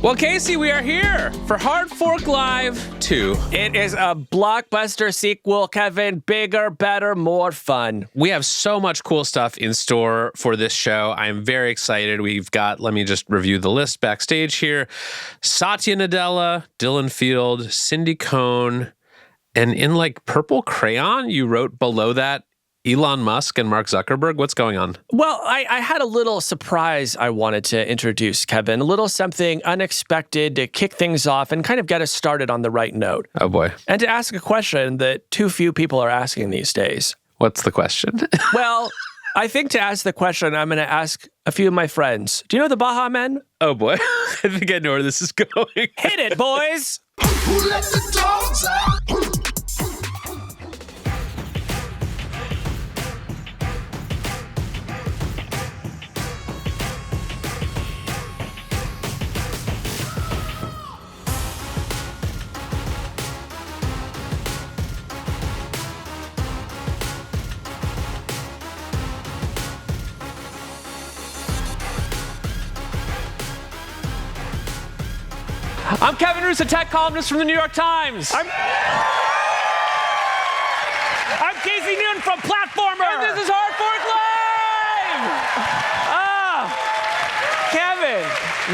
Well, Casey, we are here for Hard Fork Live 2. It is a blockbuster sequel, Kevin. Bigger, better, more fun. We have so much cool stuff in store for this show. I'm very excited. We've got, let me just review the list backstage here. Satya Nadella, Dylan Field, Cindy Cohn, and in like purple crayon, you wrote below that Elon Musk and Mark Zuckerberg. What's going on? Well, I had a little surprise I wanted to introduce, Kevin. A little something unexpected to kick things off and kind of get us started on the right note. Oh, boy. And to ask a question that too few people are asking these days. What's the question? Well, I think to ask the question, I'm going to ask a few of my friends. Do you know the Baha Men? Oh, boy. I think I know where this is going. Hit it, boys! Who let the dogs out? I'm Kevin Roos, a tech columnist from the New York Times. I'm Casey Newton from Platformer. And this is Hard Fork Live. Kevin,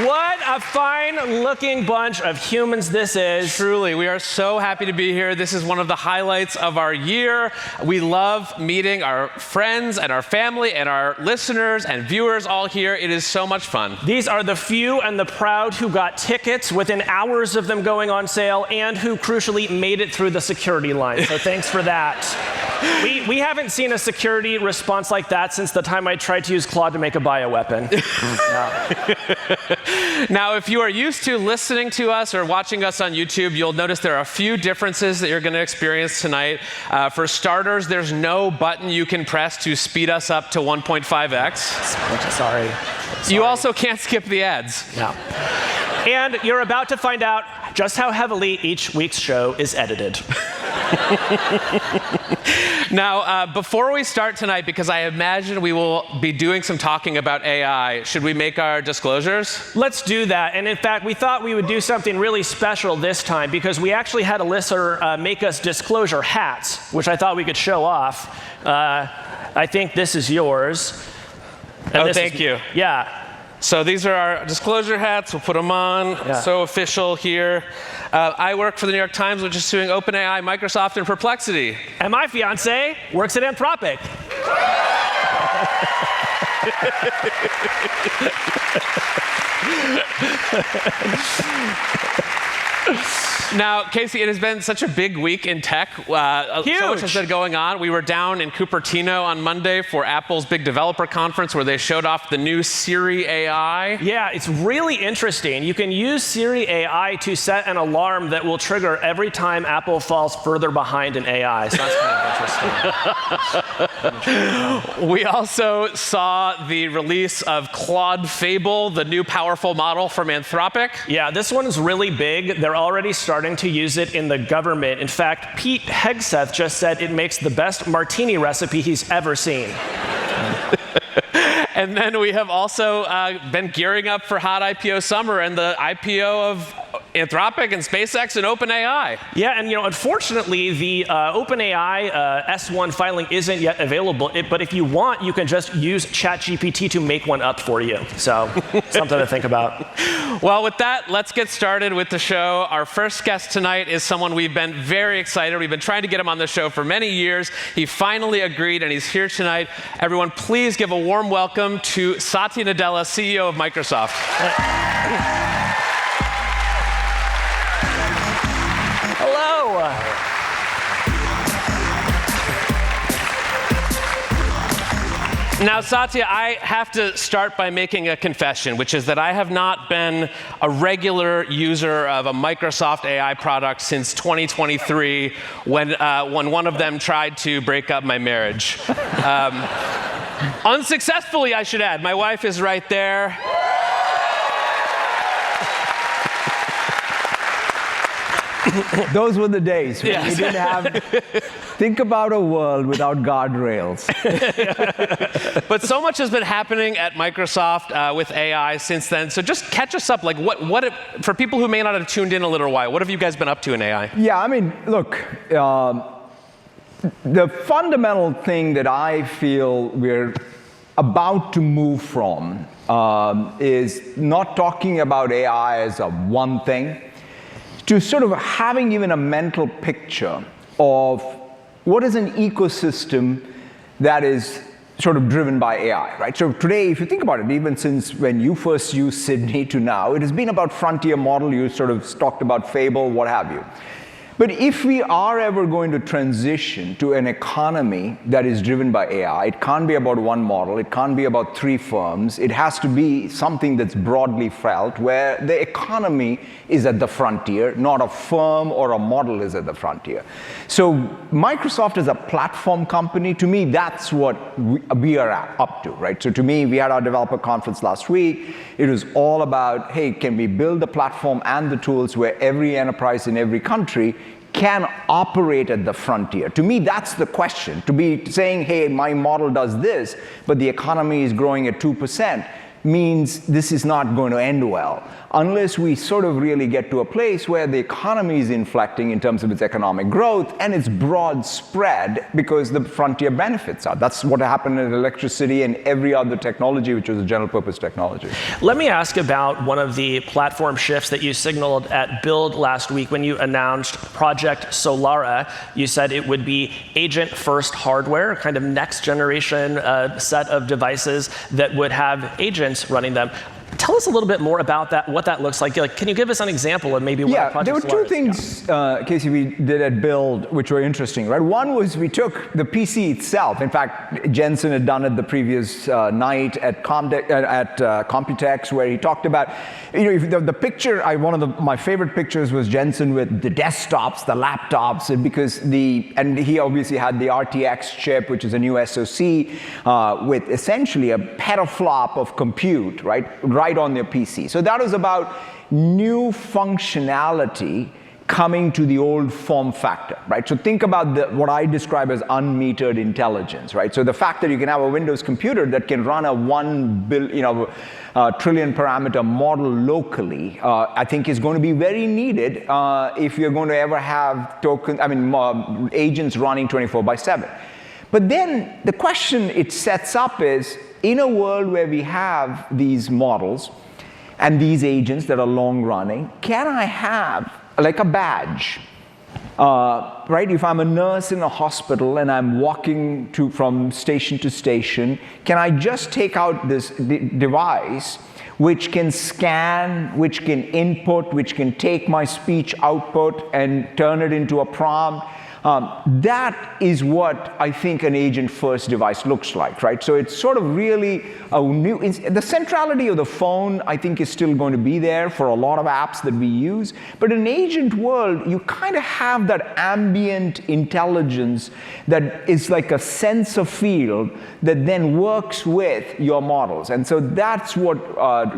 what a fine-looking bunch of humans this is. Truly, we are so happy to be here. This is one of the highlights of our year. We love meeting our friends and our family and our listeners and viewers all here. It is so much fun. These are the few and the proud who got tickets within hours of them going on sale and who crucially made it through the security line. So thanks for that. We haven't seen a security response like that since the time I tried to use Claude to make a bioweapon. Now, if you are used to listening to us or watching us on YouTube, you'll notice there are a few differences that you're going to experience tonight. For starters, there's no button you can press to speed us up to 1.5x. Sorry. You also can't skip the ads. Yeah. And you're about to find out just how heavily each week's show is edited. Now, before we start tonight, because I imagine we will be doing some talking about AI, should we make our disclosures? Let's do that. And in fact, we thought we would do something really special this time because we actually had a listener make us disclosure hats, which I thought we could show off. I think this is yours. And thank you. Yeah. So these are our disclosure hats. We'll put them on. Yeah. So official here. I work for the New York Times, which is suing OpenAI, Microsoft, and Perplexity. And my fiance works at Anthropic. Now, Casey, it has been such a big week in tech. So much has been going on. We were down in Cupertino on Monday for Apple's big developer conference where they showed off the new Siri AI. Yeah, it's really interesting. You can use Siri AI to set an alarm that will trigger every time Apple falls further behind in AI. So that's kind of interesting. We also saw the release of Claude Fable, the new powerful model from Anthropic. Yeah, this one is really big. They're already starting to use it in the government. In fact, Pete Hegseth just said it makes the best martini recipe he's ever seen. And then we have also been gearing up for hot IPO summer and the IPO of Anthropic and SpaceX and OpenAI. Yeah, and unfortunately, the OpenAI S1 filing isn't yet available. But if you want, you can just use ChatGPT to make one up for you. So something to think about. Well, with that, let's get started with the show. Our first guest tonight is someone we've been very excited. We've been trying to get him on the show for many years. He finally agreed, and he's here tonight. Everyone, please give a warm welcome to Satya Nadella, CEO of Microsoft. Hello. Now, Satya, I have to start by making a confession, which is that I have not been a regular user of a Microsoft AI product since 2023, when one of them tried to break up my marriage. Unsuccessfully, I should add. My wife is right there. Those were the days when Yes. we didn't have. Think about a world without guardrails. But so much has been happening at Microsoft with AI since then. So just catch us up. Like, for people who may not have tuned in a little while, what have you guys been up to in AI? Yeah, I mean, look, the fundamental thing that I feel we're about to move from is not talking about AI as a one thing, to sort of having even a mental picture of what is an ecosystem that is sort of driven by AI, right? So today, if you think about it, even since when you first used Sydney to now, it has been about frontier model. You sort of talked about Fable, what have you. But if we are ever going to transition to an economy that is driven by AI, it can't be about one model, it can't be about three firms, it has to be something that's broadly felt, where the economy is at the frontier, not a firm or a model is at the frontier. So Microsoft is a platform company. To me, that's what we are up to, right? So to me, we had our developer conference last week. It was all about, hey, can we build the platform and the tools where every enterprise in every country can operate at the frontier? To me, that's the question. To be saying, hey, my model does this, but the economy is growing at 2%, means this is not going to end well, unless we sort of really get to a place where the economy is inflecting in terms of its economic growth and its broad spread, because the frontier benefits are. That's what happened in electricity and every other technology, which was a general purpose technology. Let me ask about one of the platform shifts that you signaled at Build last week when you announced Project Solara. You said it would be agent-first hardware, kind of next-generation set of devices that would have agents running them. Tell us a little bit more about that, what that looks like. Can you give us an example of maybe what a Project there were Solara two things, Casey, we did at Build, which were interesting, right? One was we took the PC itself. In fact, Jensen had done it the previous night at Computex, where he talked about, if the picture, one of my favorite pictures was Jensen with the desktops, the laptops, and he obviously had the RTX chip, which is a new SoC, with essentially a petaflop of compute, right on their PC. So that was about new functionality coming to the old form factor, right? So think about what I describe as unmetered intelligence, right? So the fact that you can have a Windows computer that can run a 1 trillion parameter model locally, I think is going to be very needed if you're going to ever have agents running 24/7. But then the question it sets up is, in a world where we have these models and these agents that are long running, can I have like a badge? Right? If I'm a nurse in a hospital and I'm walking from station to station, can I just take out this device which can scan, which can input, which can take my speech output and turn it into a prompt? That is what I think an agent-first device looks like, right? So it's sort of really the centrality of the phone, I think, is still going to be there for a lot of apps that we use. But in an agent world, you kind of have that ambient intelligence that is like a sensor field that then works with your models. And so that's what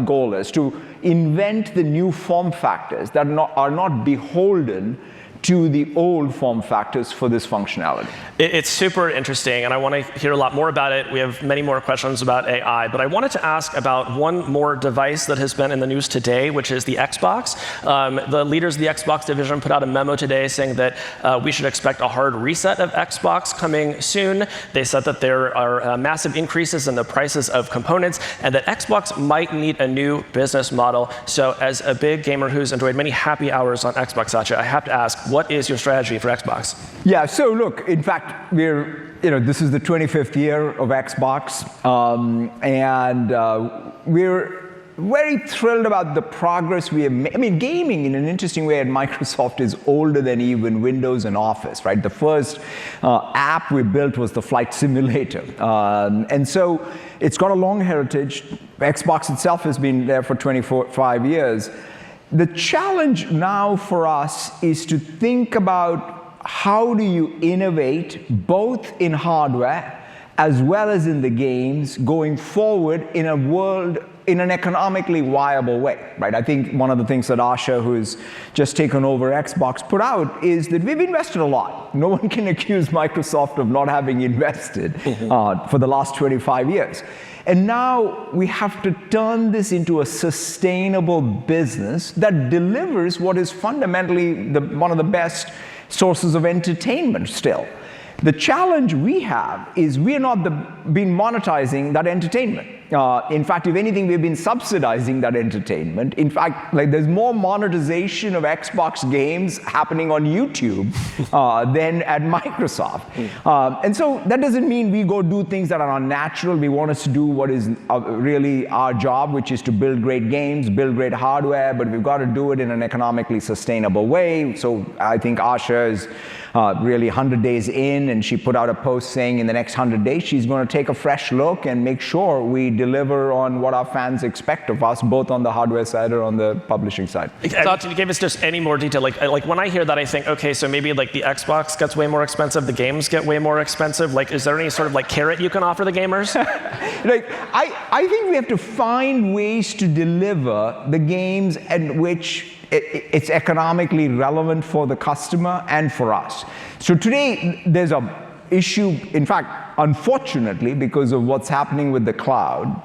goal is, to invent the new form factors that are not beholden to the old form factors for this functionality. It's super interesting, and I want to hear a lot more about it. We have many more questions about AI, but I wanted to ask about one more device that has been in the news today, which is the Xbox. The leaders of the Xbox division put out a memo today saying that we should expect a hard reset of Xbox coming soon. They said that there are massive increases in the prices of components, and that Xbox might need a new business model. So as a big gamer who's enjoyed many happy hours on Xbox, Satya, I have to ask, what is your strategy for Xbox? Yeah, so look, in fact, this is the 25th year of Xbox, and we're very thrilled about the progress we have made. I mean, gaming in an interesting way at Microsoft is older than even Windows and Office, right? The first app we built was the flight simulator. And so it's got a long heritage. Xbox itself has been there for 25 years. The challenge now for us is to think about how do you innovate both in hardware as well as in the games going forward in a world in an economically viable way, right? I think one of the things that Asha, who has just taken over Xbox, put out is that we've invested a lot. No one can accuse Microsoft of not having invested for the last 25 years. And now we have to turn this into a sustainable business that delivers what is fundamentally one of the best sources of entertainment still. The challenge we have is we are not been monetizing that entertainment. In fact, if anything, we've been subsidizing that entertainment. In fact, like there's more monetization of Xbox games happening on YouTube than at Microsoft. And so that doesn't mean we go do things that are unnatural. We want us to do what is really our job, which is to build great games, build great hardware, but we've got to do it in an economically sustainable way. So I think Asha is really 100 days in, and she put out a post saying in the next 100 days she's going to take a fresh look and make sure we deliver on what our fans expect of us, both on the hardware side or on the publishing side. Can you give us just any more detail? Like when I hear that, I think, okay, so maybe like the Xbox gets way more expensive, the games get way more expensive. Like, is there any sort of like carrot you can offer the gamers? Like, I think we have to find ways to deliver the games at which it's economically relevant for the customer and for us. So today, there's an issue, in fact, unfortunately, because of what's happening with the cloud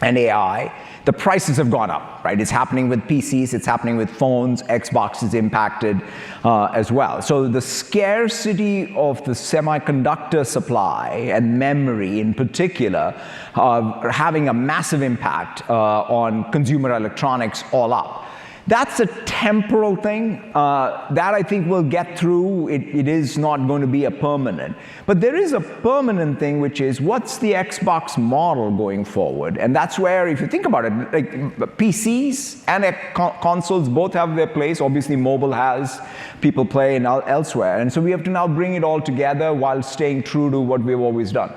and AI, the prices have gone up, right? It's happening with PCs, it's happening with phones, Xbox is impacted as well. So the scarcity of the semiconductor supply and memory in particular are having a massive impact on consumer electronics all up. That's a temporal thing that I think we'll get through. It is not going to be a permanent. But there is a permanent thing, which is what's the Xbox model going forward? And that's where, if you think about it, like PCs and consoles both have their place. Obviously, mobile has, people play and elsewhere. And so we have to now bring it all together while staying true to what we've always done.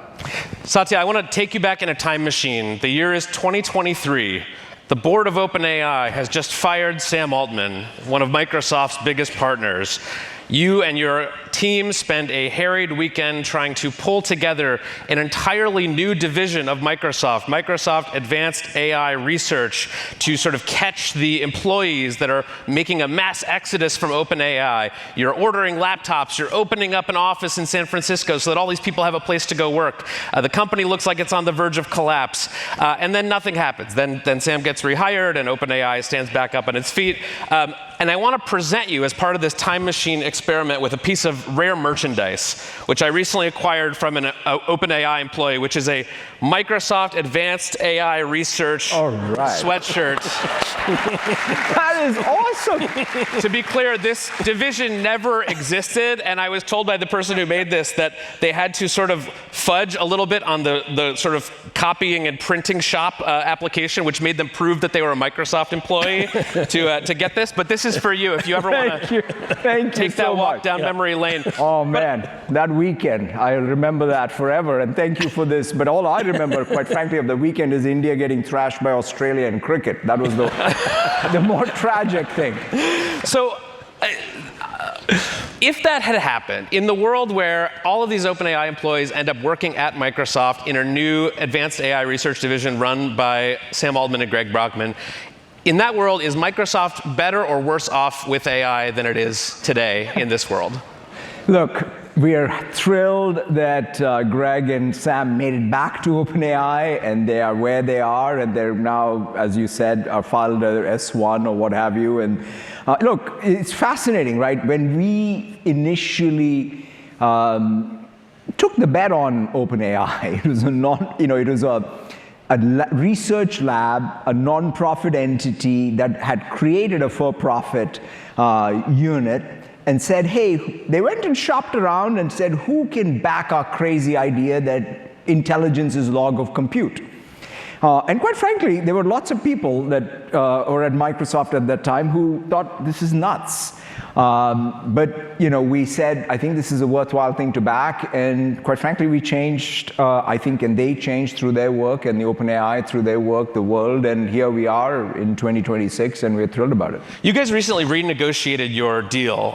Satya, I want to take you back in a time machine. The year is 2023. The board of OpenAI has just fired Sam Altman, one of Microsoft's biggest partners. You and your team spend a harried weekend trying to pull together an entirely new division of Microsoft, Microsoft Advanced AI Research, to sort of catch the employees that are making a mass exodus from OpenAI. You're ordering laptops, you're opening up an office in San Francisco so that all these people have a place to go work. The company looks like it's on the verge of collapse. And then nothing happens. Then Sam gets rehired and OpenAI stands back up on its feet. And I want to present you, as part of this time machine experiment, with a piece of rare merchandise, which I recently acquired from an OpenAI employee, which is a Microsoft Advanced AI Research sweatshirt. That is awesome. To be clear, this division never existed, and I was told by the person who made this that they had to sort of fudge a little bit on the sort of copying and printing shop application, which made them prove that they were a Microsoft employee to get this. But this is for you if you ever want to take that walk down memory lane. Oh man, that weekend, I remember that forever, and thank you for this. But all I remember, quite frankly, of the weekend is India getting thrashed by Australia in cricket. That was the more tragic thing. So, if that had happened, in the world where all of these OpenAI employees end up working at Microsoft in a new advanced AI research division run by Sam Altman and Greg Brockman, in that world, is Microsoft better or worse off with AI than it is today in this world? Look, we are thrilled that Greg and Sam made it back to OpenAI, and they are where they are, and they're now, as you said, are filed a S1 or what have you. And look, it's fascinating, right? When we initially took the bet on OpenAI, it was it was a research lab, a non-profit entity that had created a for-profit unit, and said, hey, they went and shopped around and said, who can back our crazy idea that intelligence is log of compute? And quite frankly, there were lots of people that were at Microsoft at that time who thought this is nuts. But we said, I think this is a worthwhile thing to back, and quite frankly, we changed, I think, and they changed through their work, and the OpenAI through their work, the world, and here we are in 2026, and we're thrilled about it. You guys recently renegotiated your deal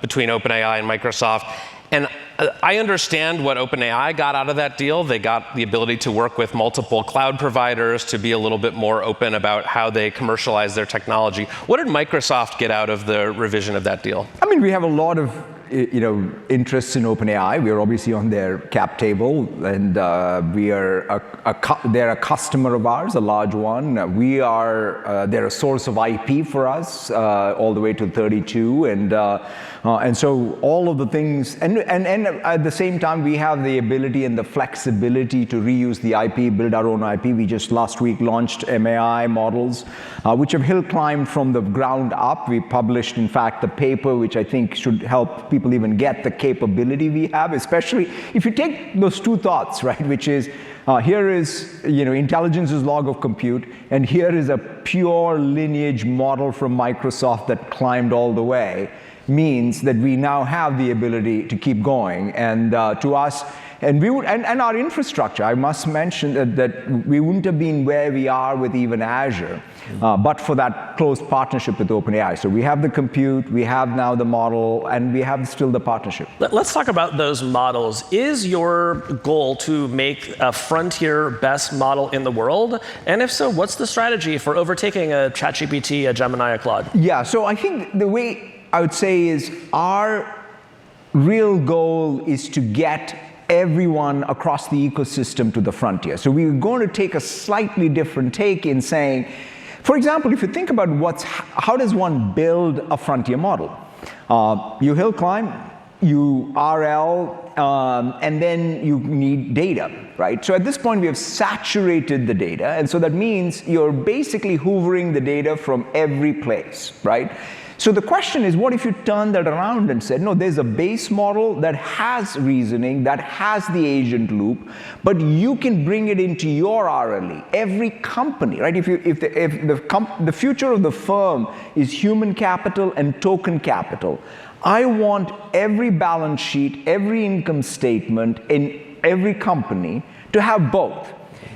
between OpenAI and Microsoft, and I understand what OpenAI got out of that deal. They got the ability to work with multiple cloud providers, to be a little bit more open about how they commercialize their technology. What did Microsoft get out of the revision of that deal? I mean, we have a lot of interests in OpenAI. We are obviously on their cap table, and they're a customer of ours, a large one. They're a source of IP for us, all the way to 32, and so all of the things, and at the same time, we have the ability and the flexibility to reuse the IP, build our own IP. We just last week launched MAI models, which have hill climbed from the ground up. We published, in fact, the paper, which I think should help people even get the capability we have, especially if you take those two thoughts, right, which is, here is, intelligence's log of compute, and here is a pure lineage model from Microsoft that climbed all the way, means that we now have the ability to keep going. And to us, and our infrastructure, I must mention that we wouldn't have been where we are with even Azure, but for that close partnership with OpenAI. So we have the compute, we have now the model, and we have still the partnership. Let's talk about those models. Is your goal to make a frontier best model in the world? And if so, what's the strategy for overtaking a ChatGPT, a Gemini, a Claude? Yeah, so I think the way I would say is our real goal is to get everyone across the ecosystem to the frontier. So we're going to take a slightly different take in saying, for example, if you think about how does one build a frontier model? You hill climb, you RL, and then you need data, right? So at this point, we have saturated the data, and so that means you're basically hoovering the data from every place, right? So the question is, what if you turn that around and said, no, there's a base model that has reasoning, that has the agent loop, but you can bring it into your RLE. Every company, right? If the future of the firm is human capital and token capital, I want every balance sheet, every income statement in every company to have both.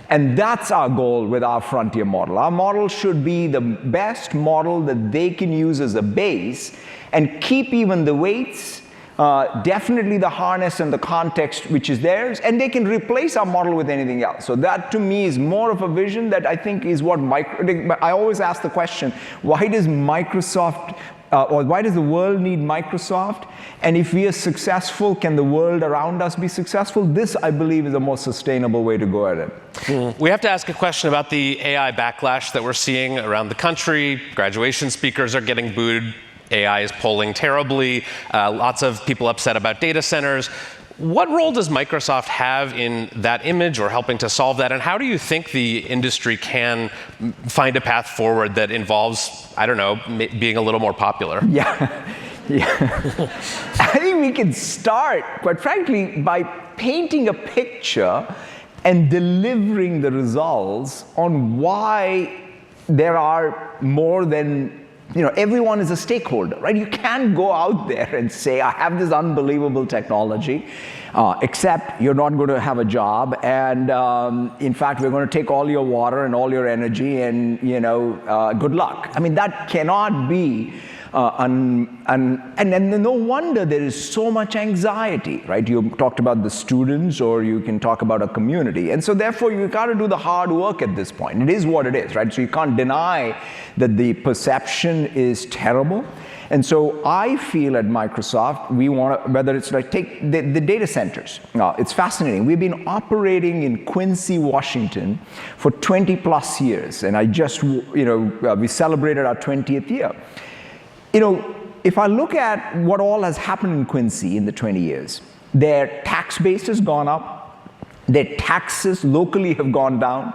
And that's our goal with our frontier model. Our model should be the best model that they can use as a base and keep even the weights, definitely the harness and the context which is theirs, and they can replace our model with anything else. So that to me is more of a vision that I think is what I always ask the question, why does Microsoft or why does the world need Microsoft? And if we are successful, can the world around us be successful? This, I believe, is a more sustainable way to go at it. We have to ask a question about the AI backlash that we're seeing around the country. Graduation speakers are getting booed. AI is polling terribly. Lots of people upset about data centers. What role does Microsoft have in that image or helping to solve that? And how do you think the industry can find a path forward that involves, I don't know, being a little more popular? Yeah. I think we can start, quite frankly, by painting a picture and delivering the results on why there are more than everyone is a stakeholder, right? You can't go out there and say, I have this unbelievable technology, except you're not going to have a job, and in fact, we're going to take all your water and all your energy, and good luck. I mean, that cannot be. And no wonder there is so much anxiety, right? You talked about the students, or you can talk about a community. And so therefore, you've got to do the hard work at this point. It is what it is, right? So you can't deny that the perception is terrible. And so I feel at Microsoft, we want to, whether it's like, take the data centers. It's fascinating. We've been operating in Quincy, Washington for 20 plus years. And I just, we celebrated our 20th year. If I look at what all has happened in Quincy in the 20 years, their tax base has gone up, their taxes locally have gone down,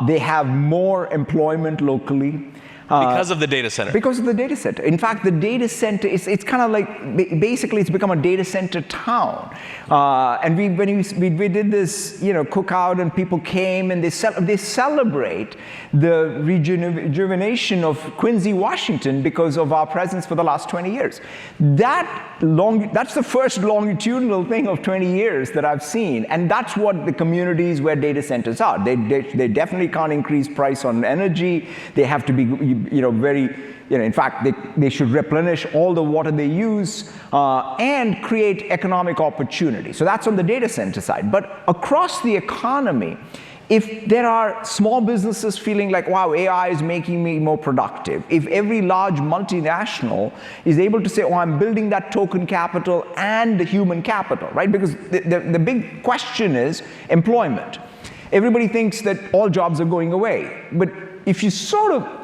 they have more employment locally. Because of the data center. Because of the data center. In fact, the data center, it's kind of like, basically it's become a data center town. And we did this, cookout, and people came and they celebrate the rejuvenation of Quincy, Washington because of our presence for the last 20 years. That's the first longitudinal thing of 20 years that I've seen. And that's what the communities where data centers are. They definitely can't increase price on energy. They have to be in fact, they should replenish all the water they use and create economic opportunity. So that's on the data center side. But across the economy, if there are small businesses feeling like, wow, AI is making me more productive, if every large multinational is able to say, oh, I'm building that token capital and the human capital, right? Because the big question is employment. Everybody thinks that all jobs are going away. But if you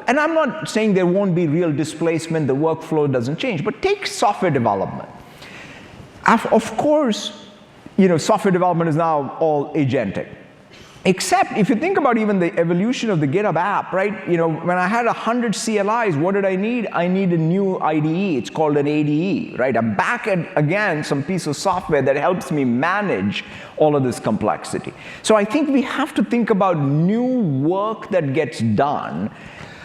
and I'm not saying there won't be real displacement, the workflow doesn't change, but take software development. Of course, software development is now all agentic. Except if you think about even the evolution of the GitHub app, right? When I had 100 CLIs, what did I need? I need a new IDE. It's called an ADE, right? I'm back at, again, some piece of software that helps me manage all of this complexity. So I think we have to think about new work that gets done,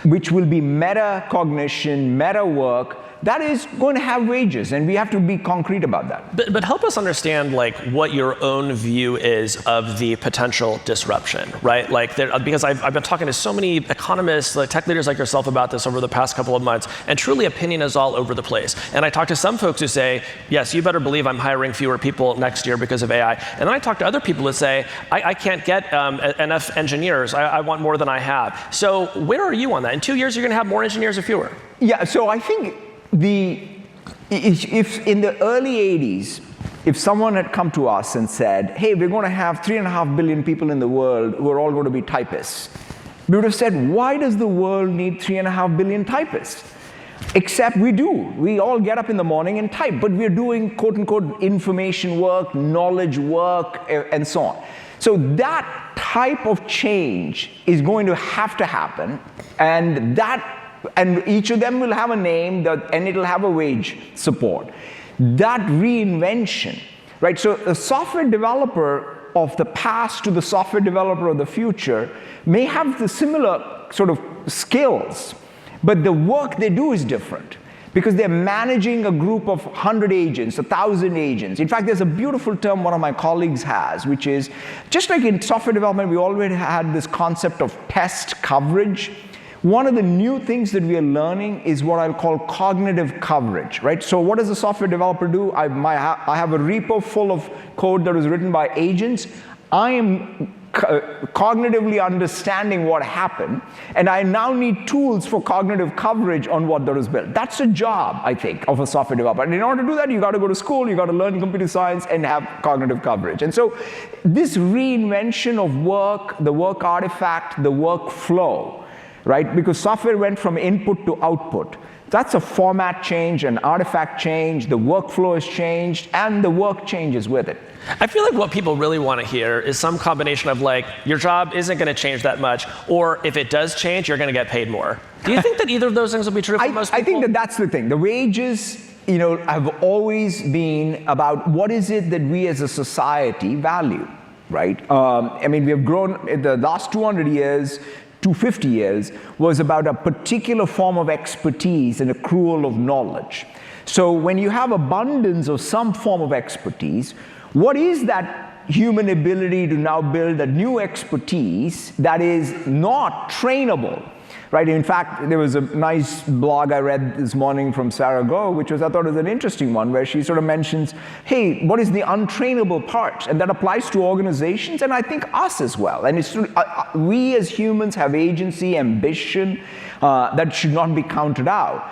which will be meta-cognition, meta-work, that is going to have wages, and we have to be concrete about that. But help us understand what your own view is of the potential disruption, right? Because I've been talking to so many economists, tech leaders like yourself about this over the past couple of months, and truly opinion is all over the place. And I talk to some folks who say, yes, you better believe I'm hiring fewer people next year because of AI. And then I talk to other people who say, I can't get enough engineers. I want more than I have. So where are you on that? In 2 years, you're going to have more engineers or fewer? Yeah, so I think if in the early 80s, if someone had come to us and said, hey, we're going to have 3.5 billion people in the world who are all going to be typists, we would have said, why does the world need 3.5 billion typists? Except we do. We all get up in the morning and type, but we're doing quote-unquote information work, knowledge work, and so on. So that type of change is going to have to happen, and each of them will have a name, and it'll have a wage support. That reinvention, right? So a software developer of the past to the software developer of the future may have the similar sort of skills, but the work they do is different because they're managing a group of 100 agents, 1,000 agents. In fact, there's a beautiful term one of my colleagues has, which is, just like in software development, we already had this concept of test coverage. One of the new things that we are learning is what I'll call cognitive coverage, right? So what does a software developer do? I have a repo full of code that was written by agents. I am cognitively understanding what happened, and I now need tools for cognitive coverage on what that was built. That's a job, I think, of a software developer. And in order to do that, you got to go to school, you got to learn computer science, and have cognitive coverage. And so this reinvention of work, the work artifact, the workflow, right? Because software went from input to output. That's a format change, an artifact change, the workflow has changed, and the work changes with it. I feel like what people really want to hear is some combination of your job isn't going to change that much, or if it does change, you're going to get paid more. Do you think that either of those things will be true for most people? I think that that's the thing. The wages, have always been about what is it that we as a society value, right? We have grown in the last 200 years, 250 years, was about a particular form of expertise and accrual of knowledge. So when you have abundance of some form of expertise, what is that human ability to now build a new expertise that is not trainable? Right? In fact, there was a nice blog I read this morning from Sarah Go, which I thought was an interesting one, where she sort of mentions, hey, what is the untrainable part? And that applies to organizations, and I think us as well. And it's we as humans have agency, ambition, that should not be counted out.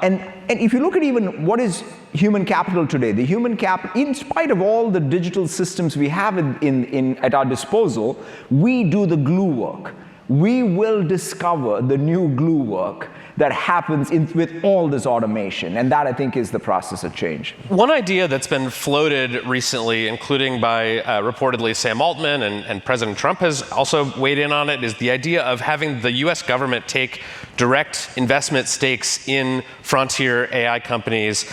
And if you look at even what is human capital today, the human capital, in spite of all the digital systems we have at our disposal, we do the glue work. We will discover the new glue work that happens with all this automation, and that, I think, is the process of change. One idea that's been floated recently, including by reportedly Sam Altman, and President Trump has also weighed in on it, is the idea of having the US government take direct investment stakes in frontier AI companies.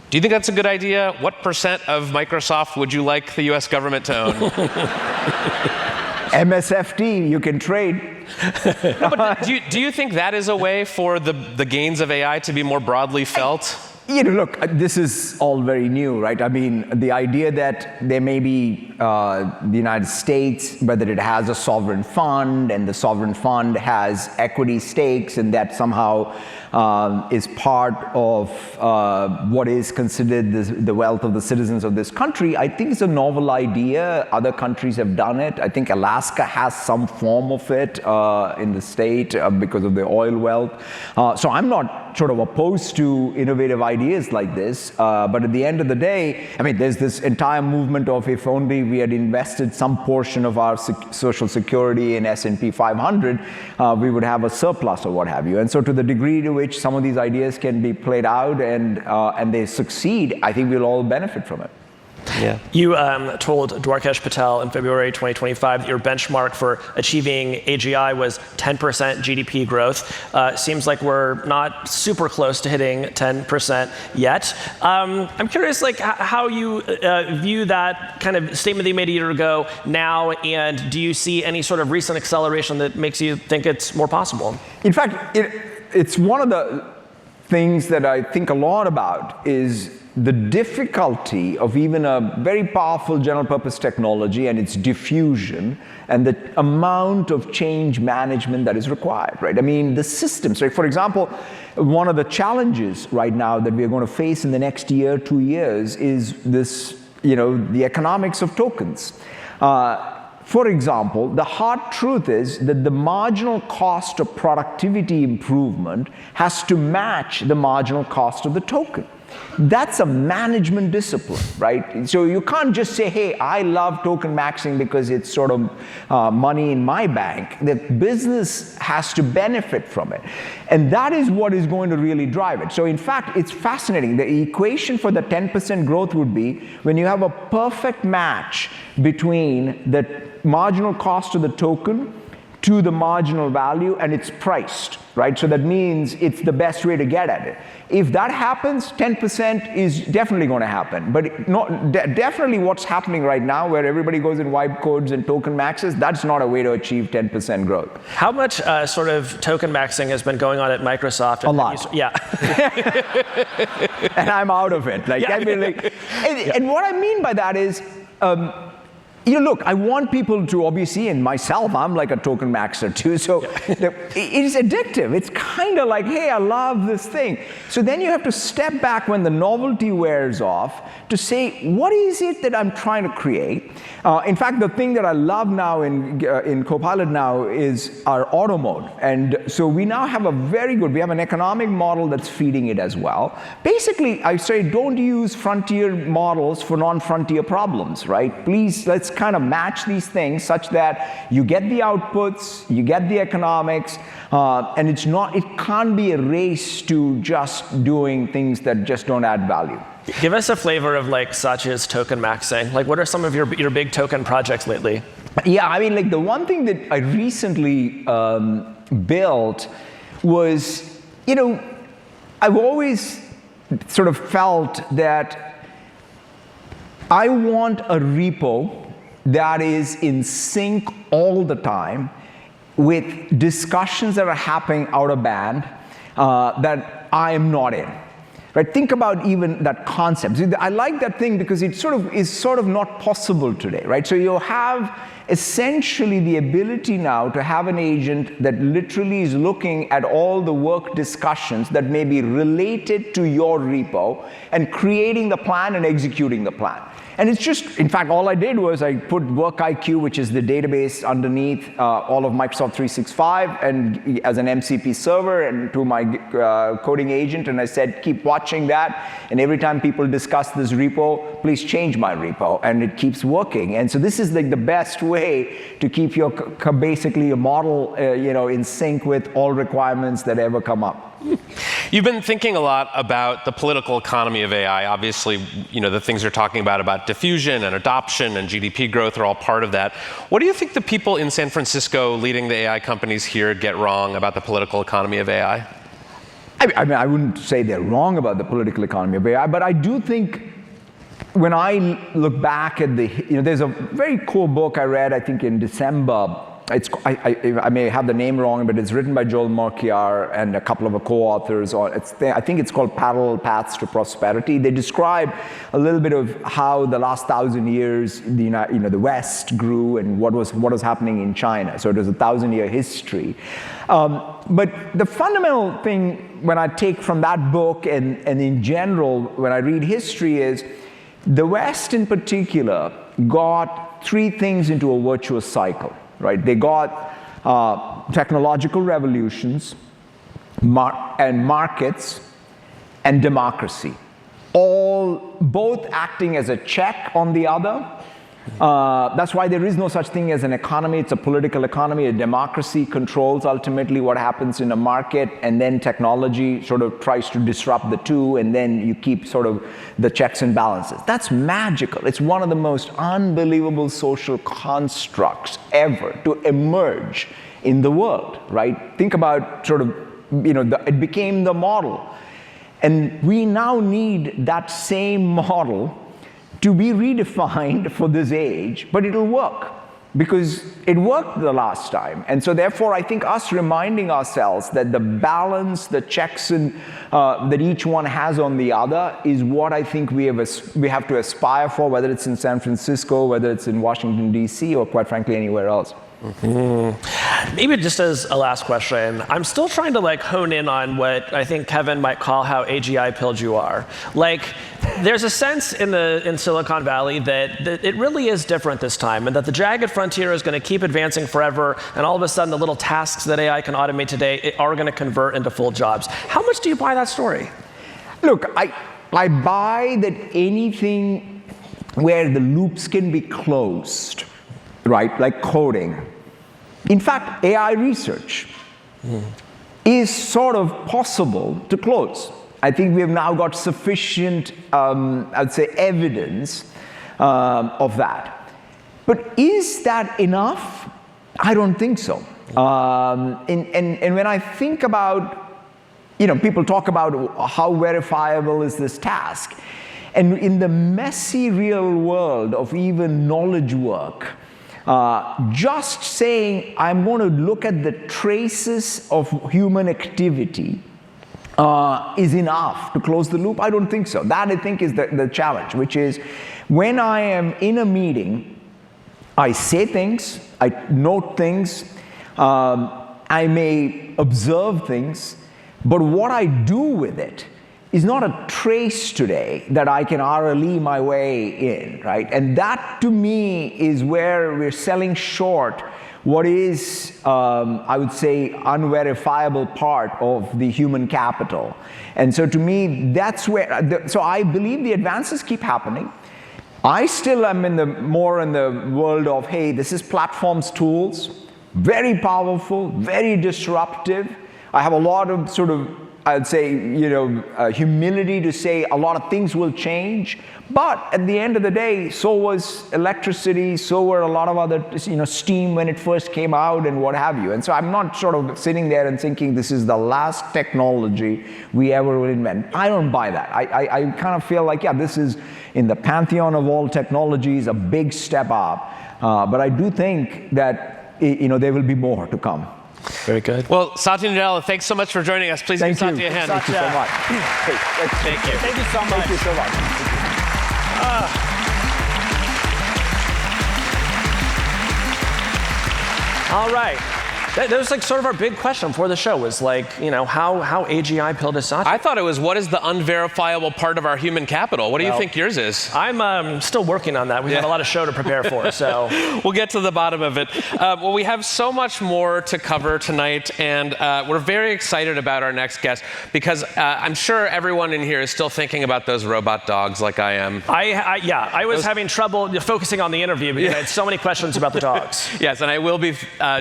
Do you think that's a good idea? What % of Microsoft would you like the US government to own? MSFT, you can trade. No, but do you think that is a way for the gains of AI to be more broadly felt? Look, this is all very new, right? I mean, the idea that there may be the United States, whether it has a sovereign fund and the sovereign fund has equity stakes and that somehow is part of what is considered the wealth of the citizens of this country, I think it's a novel idea. Other countries have done it. I think Alaska has some form of it in the state because of the oil wealth. So I'm not sort of opposed to innovative ideas like this, but at the end of the day, I mean, there's this entire movement of if only we had invested some portion of our social security in S&P 500, we would have a surplus or what have you. And so to the degree to which some of these ideas can be played out and they succeed, I think we'll all benefit from it. Yeah. You told Dwarkesh Patel in February 2025 that your benchmark for achieving AGI was 10% GDP growth. Seems like we're not super close to hitting 10% yet. I'm curious, like, how you view that kind of statement that you made a year ago now, and do you see any sort of recent acceleration that makes you think it's more possible? In fact, it's one of the things that I think a lot about is the difficulty of even a very powerful general purpose technology and its diffusion and the amount of change management that is required, right? I mean, the systems, right? For example, one of the challenges right now that we are going to face in the next year, 2 years is this, the economics of tokens. For example, the hard truth is that the marginal cost of productivity improvement has to match the marginal cost of the token. That's a management discipline, right? So you can't just say, hey, I love token maxing because it's sort of money in my bank. The business has to benefit from it. And that is what is going to really drive it. So in fact, it's fascinating. The equation for the 10% growth would be when you have a perfect match between the marginal cost of the token to the marginal value, and it's priced, right? So that means it's the best way to get at it. If that happens, 10% is definitely going to happen. But definitely what's happening right now, where everybody goes in wipe codes and token maxes, that's not a way to achieve 10% growth. How much sort of token maxing has been going on at Microsoft? A lot. Yeah. And I'm out of it. Like, yeah. I mean, and what I mean by that is, look, I want people to obviously, and myself, I'm like a token maxer too, so it is addictive. It's kind of like, hey, I love this thing. So then you have to step back when the novelty wears off to say, what is it that I'm trying to create? In fact, the thing that I love now in Copilot now is our auto mode. And so we now have we have an economic model that's feeding it as well. Basically, I say, don't use frontier models for non-frontier problems, right? Please, let's kind of match these things such that you get the outputs, you get the economics, and it can't be a race to just doing things that just don't add value. Give us a flavor of like Satya's token maxing. Like, what are some of your big token projects lately? Yeah, I mean, like the one thing that I recently built was, I've always sort of felt that I want a repo that is in sync all the time with discussions that are happening out of band that I am not in. Right? Think about even that concept. I like that thing because it is sort of not possible today, right? So you have essentially the ability now to have an agent that literally is looking at all the work discussions that may be related to your repo and creating the plan and executing the plan. And it's just, in fact, all I did was I put WorkIQ, which is the database underneath all of Microsoft 365, and as an MCP server, and to my coding agent, and I said, keep watching that, and every time people discuss this repo, please change my repo, and it keeps working. And so this is like the best way to keep your basically a model, in sync with all requirements that ever come up. You've been thinking a lot about the political economy of AI. Obviously, the things you're talking about diffusion and adoption and GDP growth are all part of that. What do you think the people in San Francisco leading the AI companies here get wrong about the political economy of AI? I mean, I wouldn't say they're wrong about the political economy of AI, but I do think when I look back at there's a very cool book I read, I think in December, I may have the name wrong, but it's written by Joel Mercier and a couple of co-authors. I think it's called Parallel Paths to Prosperity. They describe a little bit of how the last 1,000 years, the West grew and what was happening in China. So it was a 1,000-year history. But the fundamental thing when I take from that book and in general when I read history is the West in particular got three things into a virtuous cycle. Right? They got technological revolutions, and markets, and democracy, both acting as a check on the other. That's why there is no such thing as an economy. It's a political economy. A democracy controls ultimately what happens in a market, and then technology sort of tries to disrupt the two, and then you keep sort of the checks and balances. That's magical. It's one of the most unbelievable social constructs ever to emerge in the world, right? Think about sort of, it became the model. And we now need that same model to be redefined for this age, but it'll work because it worked the last time. And so therefore, I think us reminding ourselves that the balance, the checks that each one has on the other is what I think we have to aspire for, whether it's in San Francisco, whether it's in Washington, D.C., or quite frankly, anywhere else. Mm-hmm. Maybe just as a last question, I'm still trying to hone in on what I think Kevin might call how AGI pilled you are. There's a sense in Silicon Valley that it really is different this time, and that the jagged frontier is going to keep advancing forever, and all of a sudden the little tasks that AI can automate today are going to convert into full jobs. How much do you buy that story? Look, I buy that anything where the loops can be closed, right, like coding. In fact, AI research is sort of possible to close. I think we have now got sufficient, I'd say, evidence of that. But is that enough? I don't think so. And when I think about, people talk about how verifiable is this task. And in the messy real world of even knowledge work, just saying I'm going to look at the traces of human activity is enough to close the loop? I don't think so. That, I think, is the challenge, which is when I am in a meeting, I say things, I note things, I may observe things, but what I do with it is not a trace today that I can RLE my way in, right? And that, to me, is where we're selling short what is, I would say, unverifiable part of the human capital. And so to me, that's where, so I believe the advances keep happening. I still am more in the world of, hey, this is platforms tools, very powerful, very disruptive. I have a lot of sort of, I'd say, humility to say a lot of things will change. But at the end of the day, so was electricity, so were a lot of other, steam when it first came out and what have you. And so I'm not sort of sitting there and thinking this is the last technology we ever will invent. I don't buy that. I kind of feel like, yeah, this is in the pantheon of all technologies, a big step up. But I do think that, there will be more to come. Very good. Well, Satya Nadella, thanks so much for joining us. Please give Satya a hand. Thank you so much. Thank you. Thank you so much. Thank you so much. All right. That was sort of our big question for the show was how AGI pilled is Satya? I thought it was, what is the unverifiable part of our human capital? What do you think yours is? I'm still working on that. We had a lot of show to prepare for, so. We'll get to the bottom of it. Well, we have so much more to cover tonight, and we're very excited about our next guest because I'm sure everyone in here is still thinking about those robot dogs like I am. I was having trouble focusing on the interview because I had so many questions about the dogs. Yes, and I will be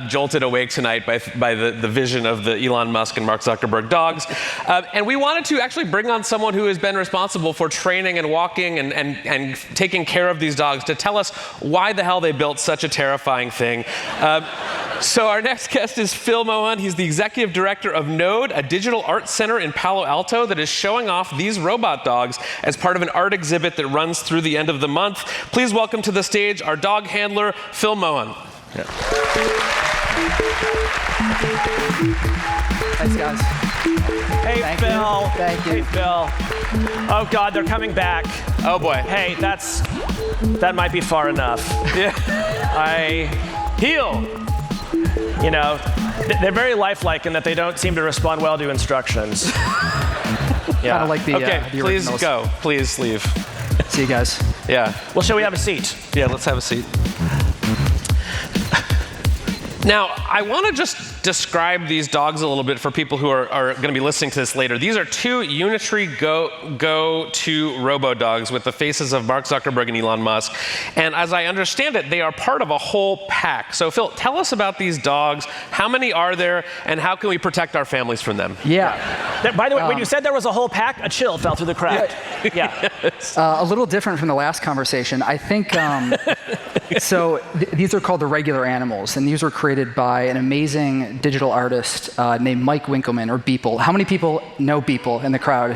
jolted awake tonight by the vision of the Elon Musk and Mark Zuckerberg dogs. And we wanted to actually bring on someone who has been responsible for training and walking and taking care of these dogs to tell us why the hell they built such a terrifying thing. So our next guest is Phil Mohun. He's the executive director of Node, a digital art center in Palo Alto that is showing off these robot dogs as part of an art exhibit that runs through the end of the month. Please welcome to the stage our dog handler, Phil Mohun. Yeah. Thanks, guys. Hey, Thank Phil. you. Thank you. Hey, Phil. Oh, God, they're coming back. Oh, boy. Hey, that might be far enough. Yeah. Heal. You know, they're very lifelike in that they don't seem to respond well to instructions. Yeah. Kind of like the Okay, the please originals. go. Please leave. See you guys. Yeah. Well, shall we have a seat? Yeah, let's have a seat. Now, I want to just describe these dogs a little bit for people who are going to be listening to this later. These are two Unitree Go2 robo-dogs with the faces of Mark Zuckerberg and Elon Musk. And as I understand it, they are part of a whole pack. So, Phil, tell us about these dogs. How many are there, and how can we protect our families from them? Yeah. By the way, when you said there was a whole pack, a chill fell through the crack. Yeah. A little different from the last conversation. I think, these are called the regular animals, and these were created by an amazing digital artist named Mike Winkelmann, or Beeple. How many people know Beeple in the crowd?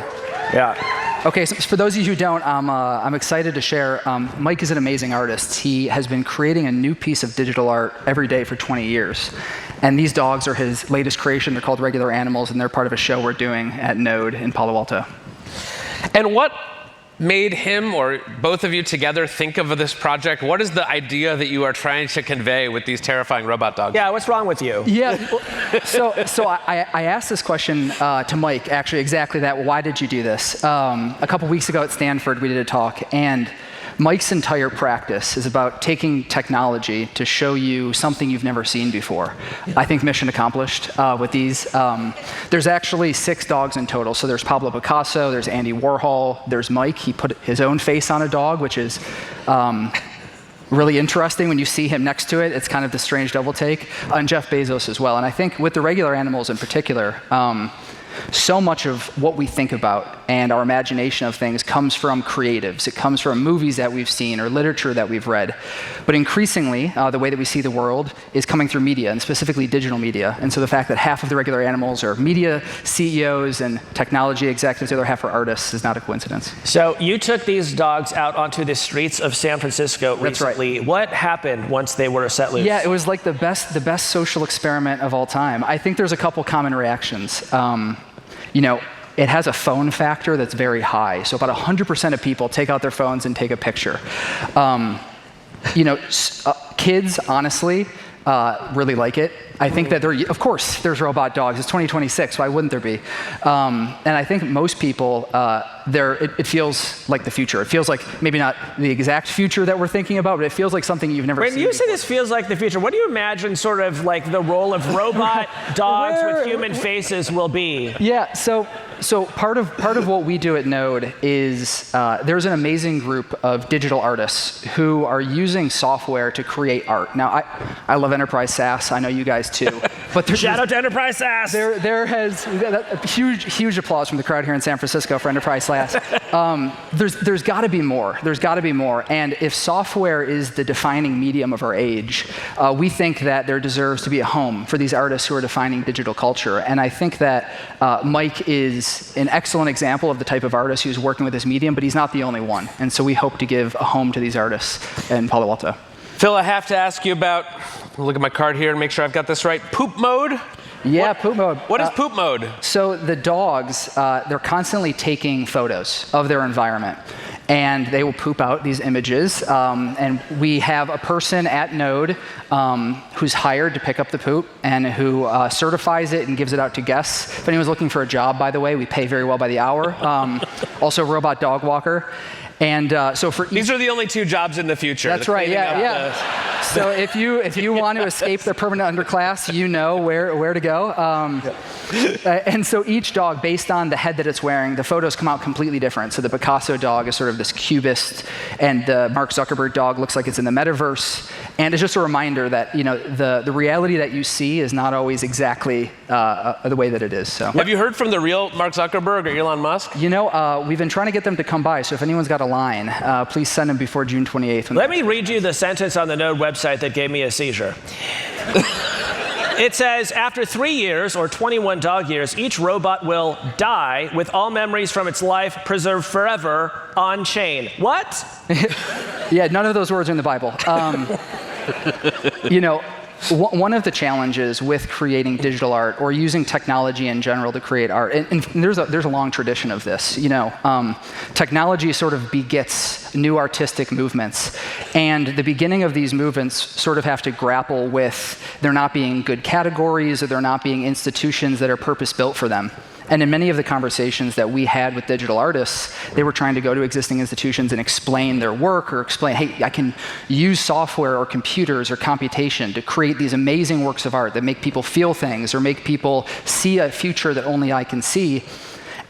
Yeah. Okay, so for those of you who don't, I'm excited to share. Mike is an amazing artist. He has been creating a new piece of digital art every day for 20 years. And these dogs are his latest creation. They're called Regular Animals, and they're part of a show we're doing at Node in Palo Alto. And what made him or both of you together think of this project? What is the idea that you are trying to convey with these terrifying robot dogs? Yeah, what's wrong with you? Yeah, so I asked this question to Mike, actually, exactly that. Why did you do this? A couple weeks ago at Stanford, we did a talk, and Mike's entire practice is about taking technology to show you something you've never seen before. I think mission accomplished with these. There's actually 6 dogs in total. So there's Pablo Picasso, there's Andy Warhol, there's Mike. He put his own face on a dog, which is really interesting when you see him next to it. It's kind of the strange double take. And Jeff Bezos as well. And I think with the regular animals in particular, so much of what we think about and our imagination of things comes from creatives. It comes from movies that we've seen or literature that we've read. But increasingly, the way that we see the world is coming through media, and specifically digital media. And so the fact that half of the regular animals are media CEOs and technology executives, the other half are artists, is not a coincidence. So you took these dogs out onto the streets of San Francisco recently. Right. What happened once they were set loose? Yeah, it was like the best social experiment of all time. I think there's a couple common reactions. It has a phone factor that's very high. So about 100% of people take out their phones and take a picture. Kids, honestly, really like it. I think that of course, there's robot dogs. It's 2026, why wouldn't there be? And I think most people, it feels like the future. It feels like maybe not the exact future that we're thinking about, but it feels like something you've never seen. When you say this feels like the future, what do you imagine sort of like the role of robot dogs with human faces will be? Yeah, so part of what we do at Node is there's an amazing group of digital artists who are using software to create art. Now, I love enterprise SaaS. I know you guys too. But Shout out to Enterprise SaaS. There has huge applause from the crowd here in San Francisco for Enterprise SaaS. There's got to be more. There's got to be more. And if software is the defining medium of our age, we think that there deserves to be a home for these artists who are defining digital culture. And I think that Mike is an excellent example of the type of artist who's working with this medium, but he's not the only one. And so we hope to give a home to these artists in Palo Alto. Phil, I have to ask you about, look at my card here and make sure I've got this right, poop mode? Yeah, poop mode. What is poop mode? So the dogs, they're constantly taking photos of their environment. And they will poop out these images. And we have a person at Node who's hired to pick up the poop and who certifies it and gives it out to guests. If anyone's looking for a job, by the way, we pay very well by the hour. Also, robot dog walker. And so for these are the only 2 jobs in the future. That's right. Yeah. So if you want to escape the permanent underclass, you know where to go. And so each dog, based on the head that it's wearing, the photos come out completely different. So the Picasso dog is sort of this cubist, and the Mark Zuckerberg dog looks like it's in the metaverse. And it's just a reminder that the reality that you see is not always exactly the way that it is. So have you heard from the real Mark Zuckerberg or Elon Musk? We've been trying to get them to come by. So if anyone's got a line, please send them before June 28th. Let me read you the sentence on the Node website that gave me a seizure. It says, after 3 years, or 21 dog years, each robot will die with all memories from its life preserved forever on chain. What? Yeah, none of those words are in the Bible. one of the challenges with creating digital art or using technology in general to create art, and there's a long tradition of this, technology sort of begets new artistic movements. And the beginning of these movements sort of have to grapple with there not being good categories or there not being institutions that are purpose-built for them. And in many of the conversations that we had with digital artists, they were trying to go to existing institutions and explain their work or explain, hey, I can use software or computers or computation to create these amazing works of art that make people feel things or make people see a future that only I can see.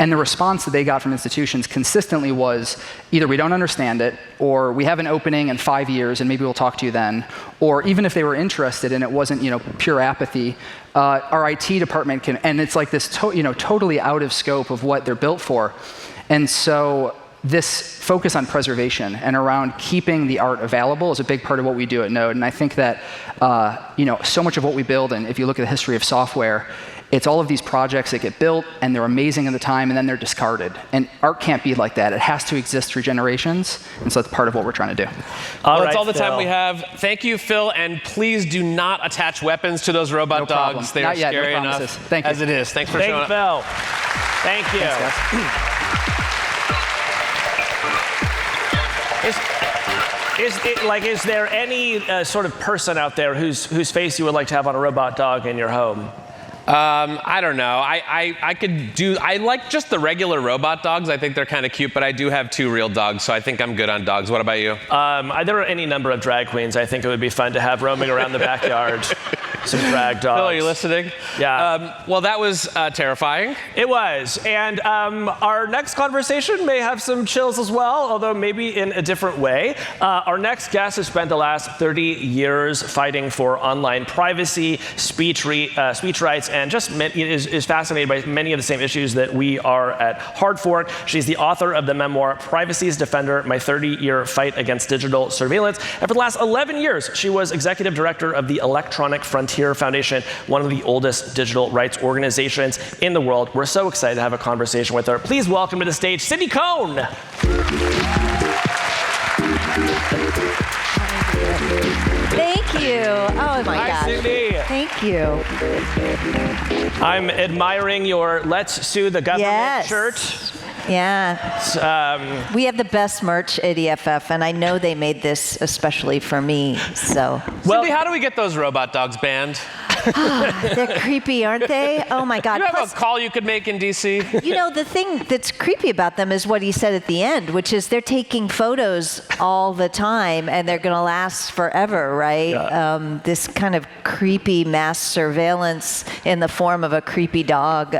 And the response that they got from institutions consistently was either we don't understand it, or we have an opening in 5 years and maybe we'll talk to you then, or even if they were interested and it wasn't pure apathy, our IT department can, and it's like this totally out of scope of what they're built for. And so this focus on preservation and around keeping the art available is a big part of what we do at Node. And I think that so much of what we build, and if you look at the history of software, it's all of these projects that get built, and they're amazing at the time, and then they're discarded. And art can't be like that. It has to exist through generations, and so that's part of what we're trying to do. That's all the time we have. Thank you, Phil, and please do not attach weapons to those robot dogs. They are scary enough Thank you. as it is. Thanks for showing up. Phil. Thank you. Thanks, Is there any sort of person out there whose face you would like to have on a robot dog in your home? I don't know. I like just the regular robot dogs. I think they're kind of cute, but I do have 2 real dogs, so I think I'm good on dogs. What about you? There are any number of drag queens I think it would be fun to have roaming around the backyard. Some drag dogs. Phil, are you listening? Yeah. Well, that was terrifying. It was. And our next conversation may have some chills as well, although maybe in a different way. Our next guest has spent the last 30 years fighting for online privacy, speech rights, and just is fascinated by many of the same issues that we are at Hard Fork. She's the author of the memoir, Privacy's Defender, My 30-Year Fight Against Digital Surveillance. And for the last 11 years, she was executive director of the Electronic Frontier Foundation, one of the oldest digital rights organizations in the world. We're so excited to have a conversation with her. Please welcome to the stage, Cindy Cohn. Thank you. Oh my Hi, gosh. Cindy. Thank you. I'm admiring your Let's Sue the Government shirt. Yeah. We have the best merch at EFF, and I know they made this especially for me. So. Cindy, how do we get those robot dogs banned? They're creepy, aren't they? Oh my God. You have a call you could make in DC? The thing that's creepy about them is what he said at the end, which is they're taking photos all the time and they're going to last forever, right? Yeah. This kind of creepy mass surveillance in the form of a creepy dog.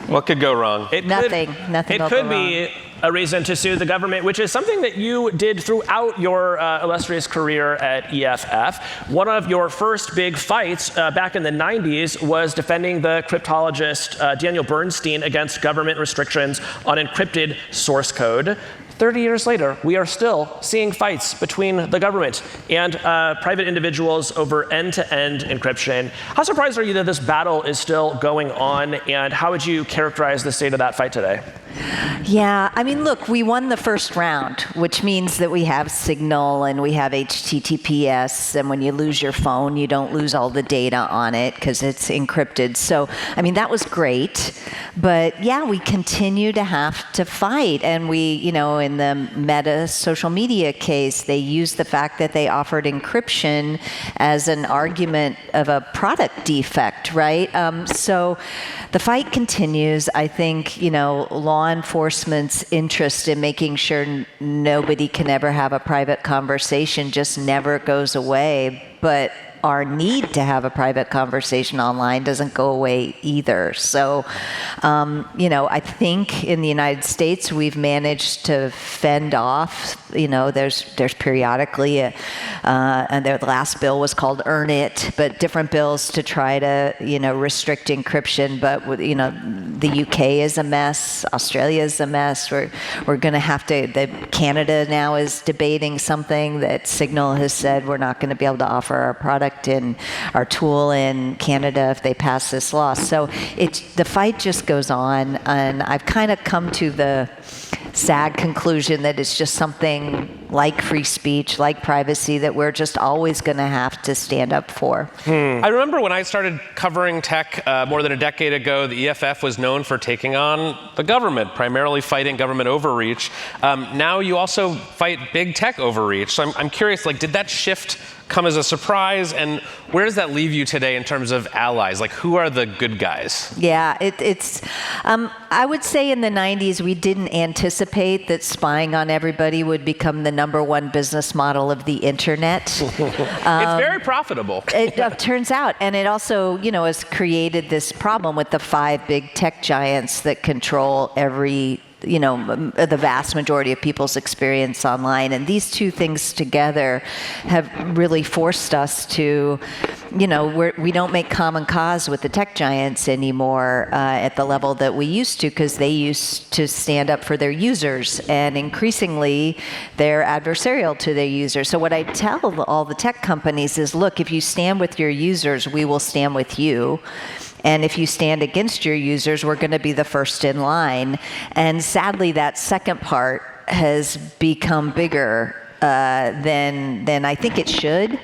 What could go wrong? Nothing will go wrong. It could be a reason to sue the government, which is something that you did throughout your illustrious career at EFF. One of your first big fights back in the 90s was defending the cryptologist Daniel Bernstein against government restrictions on encrypted source code. 30 years later, we are still seeing fights between the government and private individuals over end-to-end encryption. How surprised are you that this battle is still going on, and how would you characterize the state of that fight today? Yeah, I mean, look, we won the first round, which means that we have Signal and we have HTTPS, and when you lose your phone, you don't lose all the data on it because it's encrypted. So, I mean, that was great. But yeah, we continue to have to fight. And we, in the Meta social media case, they used the fact that they offered encryption as an argument of a product defect, right? So the fight continues. I think, law enforcement's interest in making sure nobody can ever have a private conversation just never goes away. But our need to have a private conversation online doesn't go away either. So, I think in the United States we've managed to fend off. There's periodically and the last bill was called Earn It, but different bills to try to restrict encryption. But the UK is a mess. Australia is a mess. We're going to have to. Canada now is debating something that Signal has said we're not going to be able to offer our product in our tool in Canada if they pass this law. So the fight just goes on, and I've kind of come to the sad conclusion that it's just something like free speech, like privacy, that we're just always going to have to stand up for. I remember when I started covering tech more than a decade ago, the EFF was known for taking on the government, primarily fighting government overreach. Now you also fight big tech overreach. So I'm curious, like, did that shift come as a surprise? And where does that leave you today in terms of allies? Like, who are the good guys? Yeah, it's. I would say in the 90s, we didn't anticipate that spying on everybody would become the #1 business model of the internet. It's very profitable. It turns out, and it also, has created this problem with the 5 big tech giants that control every, the vast majority of people's experience online. And these two things together have really forced us to, we don't make common cause with the tech giants anymore at the level that we used to, because they used to stand up for their users, and increasingly they're adversarial to their users. So what I tell all the tech companies is, look, if you stand with your users, we will stand with you. And if you stand against your users, we're going to be the first in line. And sadly, that second part has become bigger than I think it should.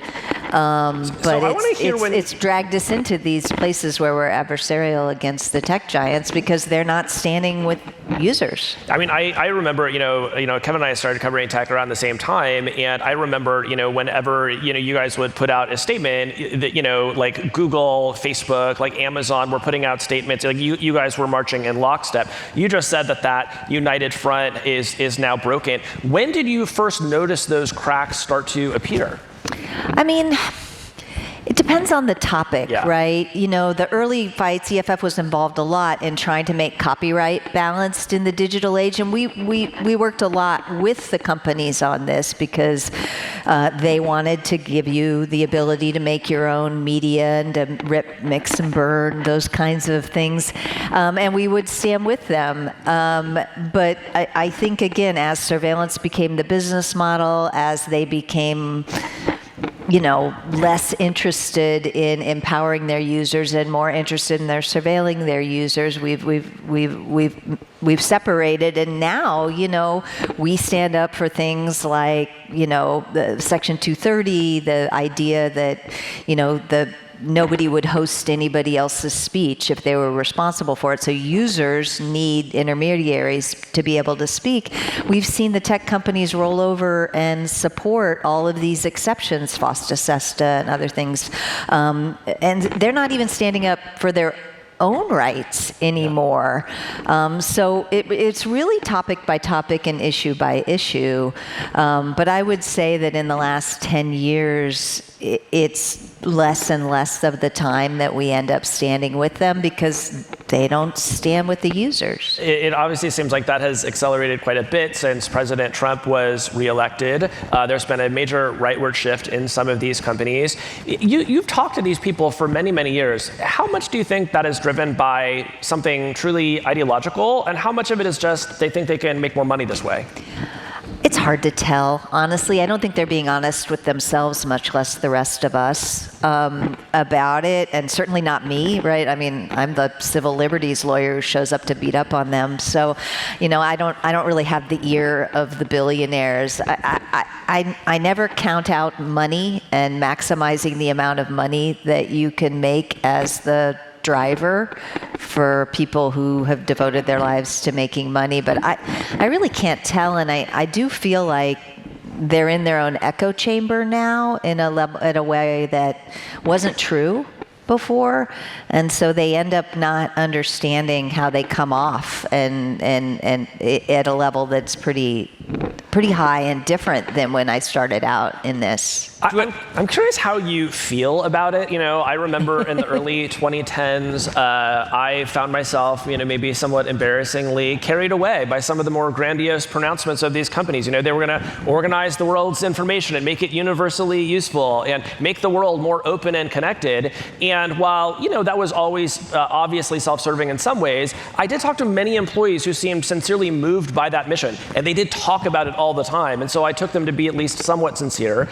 But it's dragged us into these places where we're adversarial against the tech giants because they're not standing with users. I mean, I remember, Kevin and I started covering tech around the same time, and I remember, whenever, you guys would put out a statement that, like Google, Facebook, like Amazon were putting out statements, like you guys were marching in lockstep. You just said that united front is now broken. When did you first notice those cracks start to appear? I mean, it depends on the topic, right? The early fights, EFF was involved a lot in trying to make copyright balanced in the digital age, and we worked a lot with the companies on this because they wanted to give you the ability to make your own media and to rip, mix, and burn, those kinds of things, and we would stand with them. But I think, again, as surveillance became the business model, as they became less interested in empowering their users and more interested in their surveilling their users, we've separated, and now we stand up for things like the Section 230, the idea that nobody would host anybody else's speech if they were responsible for it. So users need intermediaries to be able to speak. We've seen the tech companies roll over and support all of these exceptions, FOSTA, SESTA, and other things. And they're not even standing up for their own rights anymore. So it's really topic by topic and issue by issue. But I would say that in the last 10 years, it's less and less of the time that we end up standing with them because they don't stand with the users. It obviously seems like that has accelerated quite a bit since President Trump was reelected. There's been a major rightward shift in some of these companies. You've talked to these people for many, many years. How much do you think that is driven by something truly ideological, and how much of it is just they think they can make more money this way? It's hard to tell, honestly. I don't think they're being honest with themselves, much less the rest of us, about it, and certainly not me, right? I mean, I'm the civil liberties lawyer who shows up to beat up on them. So, I don't really have the ear of the billionaires. I never count out money and maximizing the amount of money that you can make as the driver for people who have devoted their lives to making money, but I really can't tell, and I do feel like they're in their own echo chamber now in a way that wasn't true before, and so they end up not understanding how they come off and at a level that's pretty high and different than when I started out in this. I'm curious how you feel about it. I remember in the early 2010s, I found myself, maybe somewhat embarrassingly carried away by some of the more grandiose pronouncements of these companies. They were going to organize the world's information and make it universally useful and make the world more open and connected. And while, that was always obviously self-serving in some ways, I did talk to many employees who seemed sincerely moved by that mission. And they did talk about it all the time. And so I took them to be at least somewhat sincere.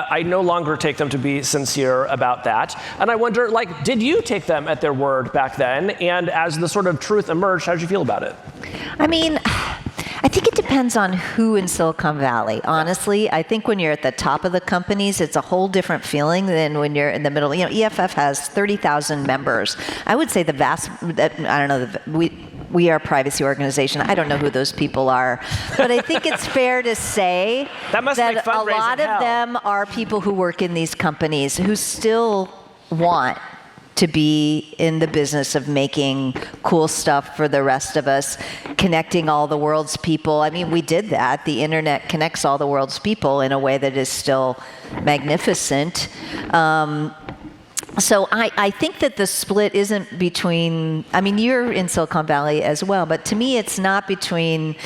I no longer take them to be sincere about that. And I wonder, did you take them at their word back then? And as the sort of truth emerged, how did you feel about it? I mean, I think it depends on who in Silicon Valley. Honestly, I think when you're at the top of the companies, it's a whole different feeling than when you're in the middle. You know, EFF has 30,000 members. I would say the vast, I don't know, we are a privacy organization. I don't know who those people are, but I think it's fair to say that a lot of them are people who work in these companies who still want to be in the business of making cool stuff for the rest of us, connecting all the world's people. I mean, we did that. The internet connects all the world's people in a way that is still magnificent. So I think that the split isn't between, I mean, you're in Silicon Valley as well, but to me it's not between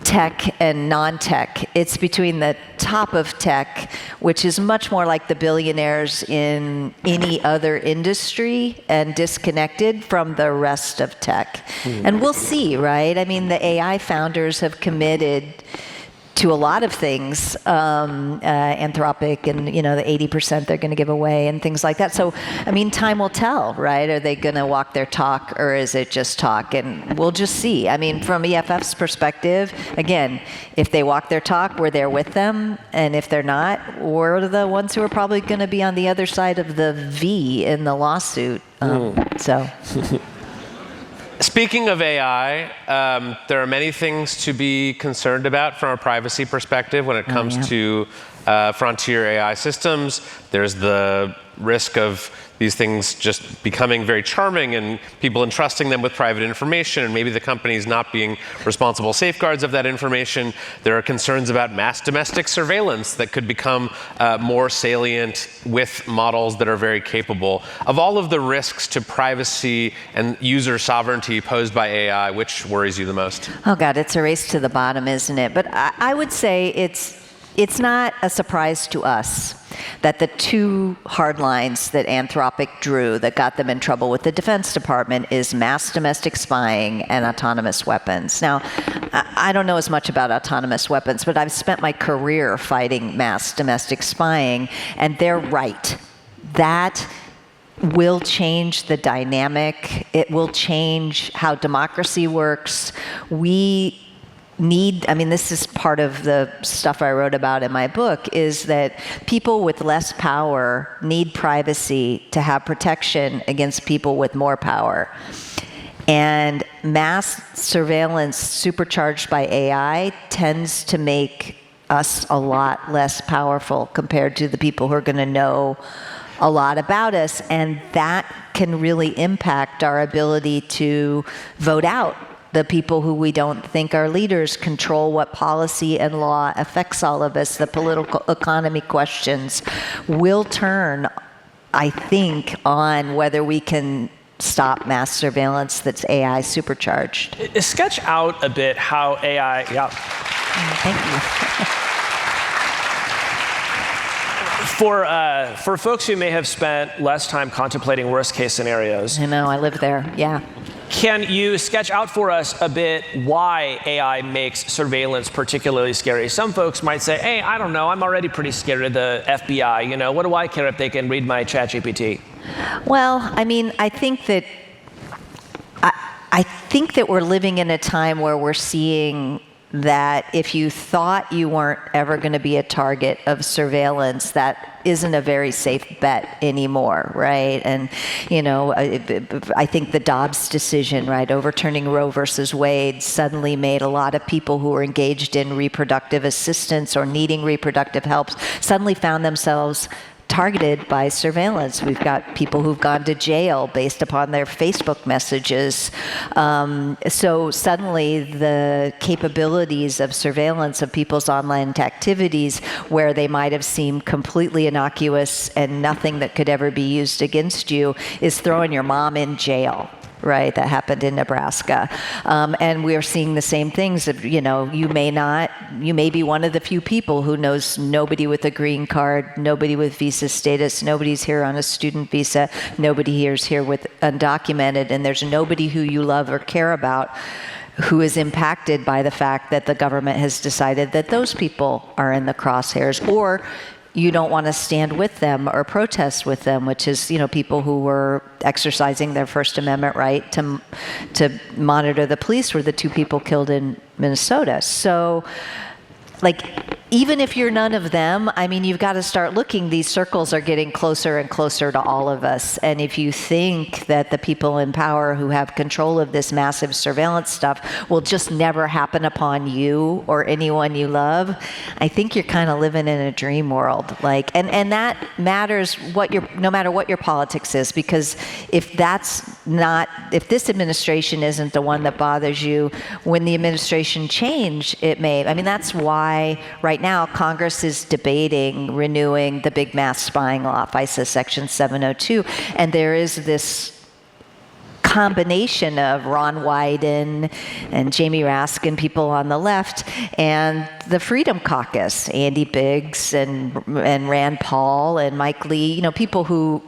tech and non-tech. It's between the top of tech, which is much more like the billionaires in any other industry, and disconnected from the rest of tech. And we'll see, right? I mean, the AI founders have committed to a lot of things, Anthropic and, you know, the 80% they're going to give away and things like that. So, I mean, time will tell, right? Are they going to walk their talk, or is it just talk? And we'll just see. I mean, from EFF's perspective, again, if they walk their talk, we're there with them. And if they're not, we're the ones who are probably going to be on the other side of the V in the lawsuit. So... Speaking of AI, there are many things to be concerned about from a privacy perspective when it comes to frontier AI systems. There's the risk of these things just becoming very charming and people entrusting them with private information, and maybe the companies not being responsible safeguards of that information. There are concerns about mass domestic surveillance that could become more salient with models that are very capable. Of all of the risks to privacy and user sovereignty posed by AI, which worries you the most? Oh God, it's a race to the bottom, isn't it? But I would say it's not a surprise to us that the two hard lines that Anthropic drew that got them in trouble with the Defense Department is mass domestic spying and autonomous weapons. Now, I don't know as much about autonomous weapons, but I've spent my career fighting mass domestic spying, and they're right. That will change the dynamic. It will change how democracy works. I mean, this is part of the stuff I wrote about in my book, is that people with less power need privacy to have protection against people with more power. And mass surveillance supercharged by AI tends to make us a lot less powerful compared to the people who are going to know a lot about us. And that can really impact our ability to vote out the people who we don't think are leaders, control what policy and law affects all of us. The political economy questions will turn, I think, on whether we can stop mass surveillance that's AI supercharged. Sketch out a bit how AI, Thank you. For folks who may have spent less time contemplating worst case scenarios. I know, I live there, yeah. Can you sketch out for us a bit why AI makes surveillance particularly scary? Some folks might say, hey, I don't know, I'm already pretty scared of the FBI. You know, what do I care if they can read my ChatGPT? Well, I mean, I think that we're living in a time where we're seeing that if you thought you weren't ever going to be a target of surveillance, that isn't a very safe bet anymore, right? And, you know, I think the Dobbs decision, right, overturning Roe versus Wade, suddenly made a lot of people who were engaged in reproductive assistance or needing reproductive help suddenly found themselves targeted by surveillance. We've got people who've gone to jail based upon their Facebook messages. So suddenly the capabilities of surveillance of people's online activities, where they might have seemed completely innocuous and nothing that could ever be used against you, is throwing your mom in jail. Right, that happened in Nebraska. And we're seeing the same things. You know, you may be one of the few people who knows nobody with a green card, nobody with visa status, nobody's here on a student visa, nobody here's here with undocumented, and there's nobody who you love or care about who is impacted by the fact that the government has decided that those people are in the crosshairs, or you don't want to stand with them or protest with them, which is, people who were exercising their First Amendment right to monitor the police were the two people killed in Minnesota. So, even if you're none of them, you've got to start looking. These circles are getting closer and closer to all of us. And if you think that the people in power who have control of this massive surveillance stuff will just never happen upon you or anyone you love, I think you're kind of living in a dream world. And that matters no matter what your politics is, because if this administration isn't the one that bothers you, when the administration change, it may. That's why right now Congress is debating renewing the big mass spying law, FISA Section 702, and there is this combination of Ron Wyden and Jamie Raskin, people on the left, and the Freedom Caucus, Andy Biggs and Rand Paul and Mike Lee, people who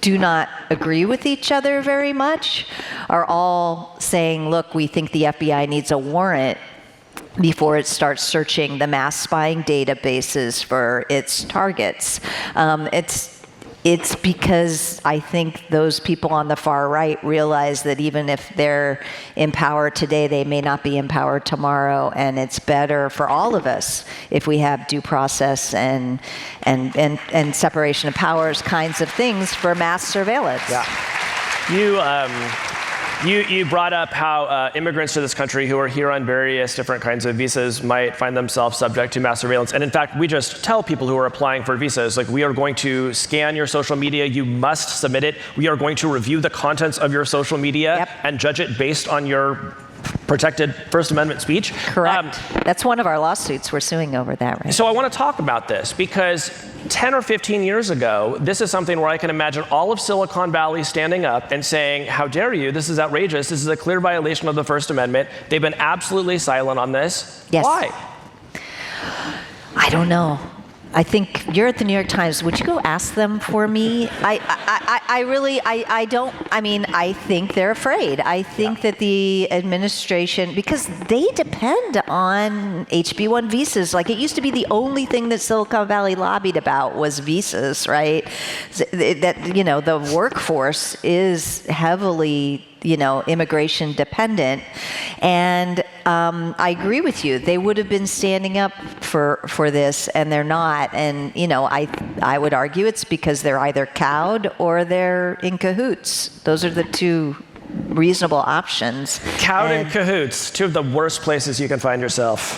do not agree with each other very much, are all saying, look, we think the FBI needs a warrant before it starts searching the mass spying databases for its targets. It's because I think those people on the far right realize that even if they're in power today, they may not be in power tomorrow, and it's better for all of us if we have due process and separation of powers kinds of things for mass surveillance. Yeah. You brought up how immigrants to this country who are here on various different kinds of visas might find themselves subject to mass surveillance. And in fact, we just tell people who are applying for visas, we are going to scan your social media. You must submit it. We are going to review the contents of your social media and judge it based on your protected First Amendment speech. Correct. That's one of our lawsuits. We're suing over that, right? So I want to talk about this because 10 or 15 years ago, this is something where I can imagine all of Silicon Valley standing up and saying, how dare you? This is outrageous. This is a clear violation of the First Amendment. They've been absolutely silent on this. Yes. Why? I don't know. I think you're at the New York Times. Would you go ask them for me? I think they're afraid. I think that the administration, because they depend on HB1 visas. It used to be the only thing that Silicon Valley lobbied about was visas, right? The workforce is heavily immigration dependent. And I agree with you. They would have been standing up for this, and they're not. And, I would argue it's because they're either cowed or they're in cahoots. Those are the two reasonable options. Cowed and cahoots, two of the worst places you can find yourself.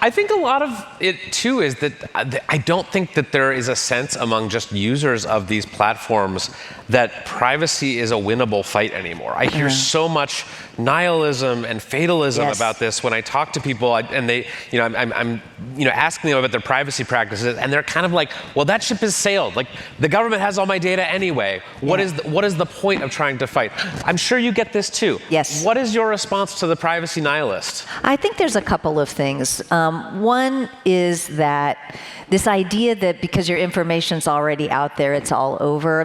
I think a lot of it, too, is that I don't think that there is a sense among just users of these platforms that privacy is a winnable fight anymore. I hear so much nihilism and fatalism about this when I talk to people, and they, I'm asking them about their privacy practices, and they're kind of like, well, that ship has sailed. The government has all my data anyway. What is the point of trying to fight? I'm sure you get this too. Yes. What is your response to the privacy nihilist? I think there's a couple of things. One is that this idea that because your information's already out there, it's all over.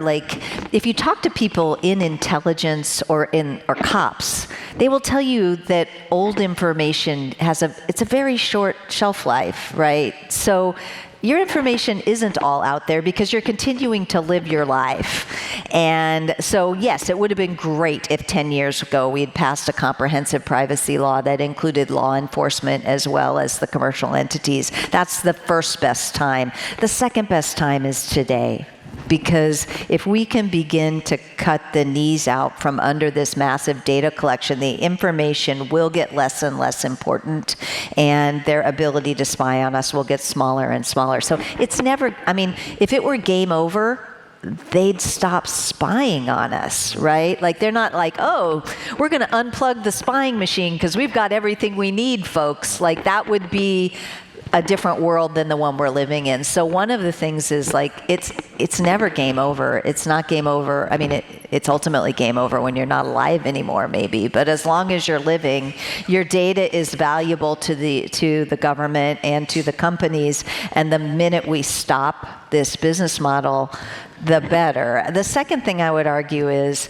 If you talk to people in intelligence or cops, they will tell you that old information it's a very short shelf life, right? So your information isn't all out there because you're continuing to live your life. And so, yes, it would have been great if 10 years ago we had passed a comprehensive privacy law that included law enforcement as well as the commercial entities. That's the first best time. The second best time is today. Because if we can begin to cut the knees out from under this massive data collection, the information will get less and less important, and their ability to spy on us will get smaller and smaller. So it's never, if it were game over, they'd stop spying on us, right? They're not oh, we're going to unplug the spying machine because we've got everything we need, folks. That would be a different world than the one we're living in. So one of the things is it's never game over. It's not game over. It's ultimately game over when you're not alive anymore, maybe. But as long as you're living, your data is valuable to the government and to the companies. And the minute we stop this business model, the better. The second thing I would argue is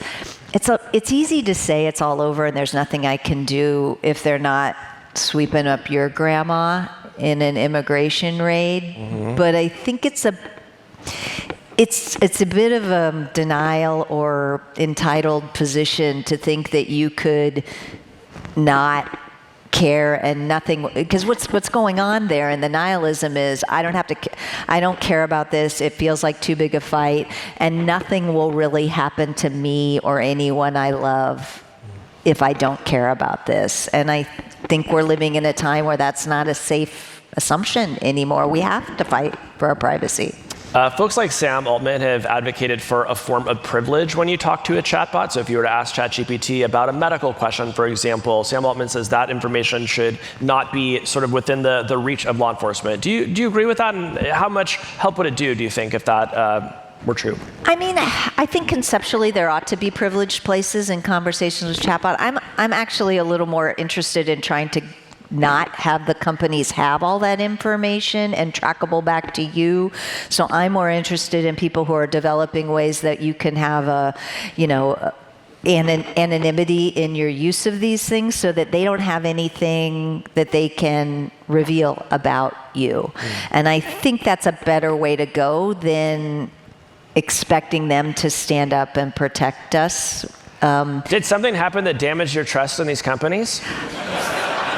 it's easy to say it's all over and there's nothing I can do if they're not sweeping up your grandma in an immigration raid, but I think it's a bit of a denial or entitled position to think that you could not care and nothing, because what's going on there, and the nihilism is I don't care about this, it feels like too big a fight, and nothing will really happen to me or anyone I love if I don't care about this. And I think we're living in a time where that's not a safe assumption anymore. We have to fight for our privacy. Folks like Sam Altman have advocated for a form of privilege when you talk to a chatbot. So if you were to ask ChatGPT about a medical question, for example, Sam Altman says that information should not be sort of within the reach of law enforcement. Do you agree with that? And how much help would it do you think, if that were true? I mean, I think conceptually there ought to be privileged places in conversations with chatbot. I'm actually a little more interested in trying to not have the companies have all that information and trackable back to you. So I'm more interested in people who are developing ways that you can have anonymity in your use of these things, so that they don't have anything that they can reveal about you. And I think that's a better way to go than expecting them to stand up and protect us. Did something happen that damaged your trust in these companies?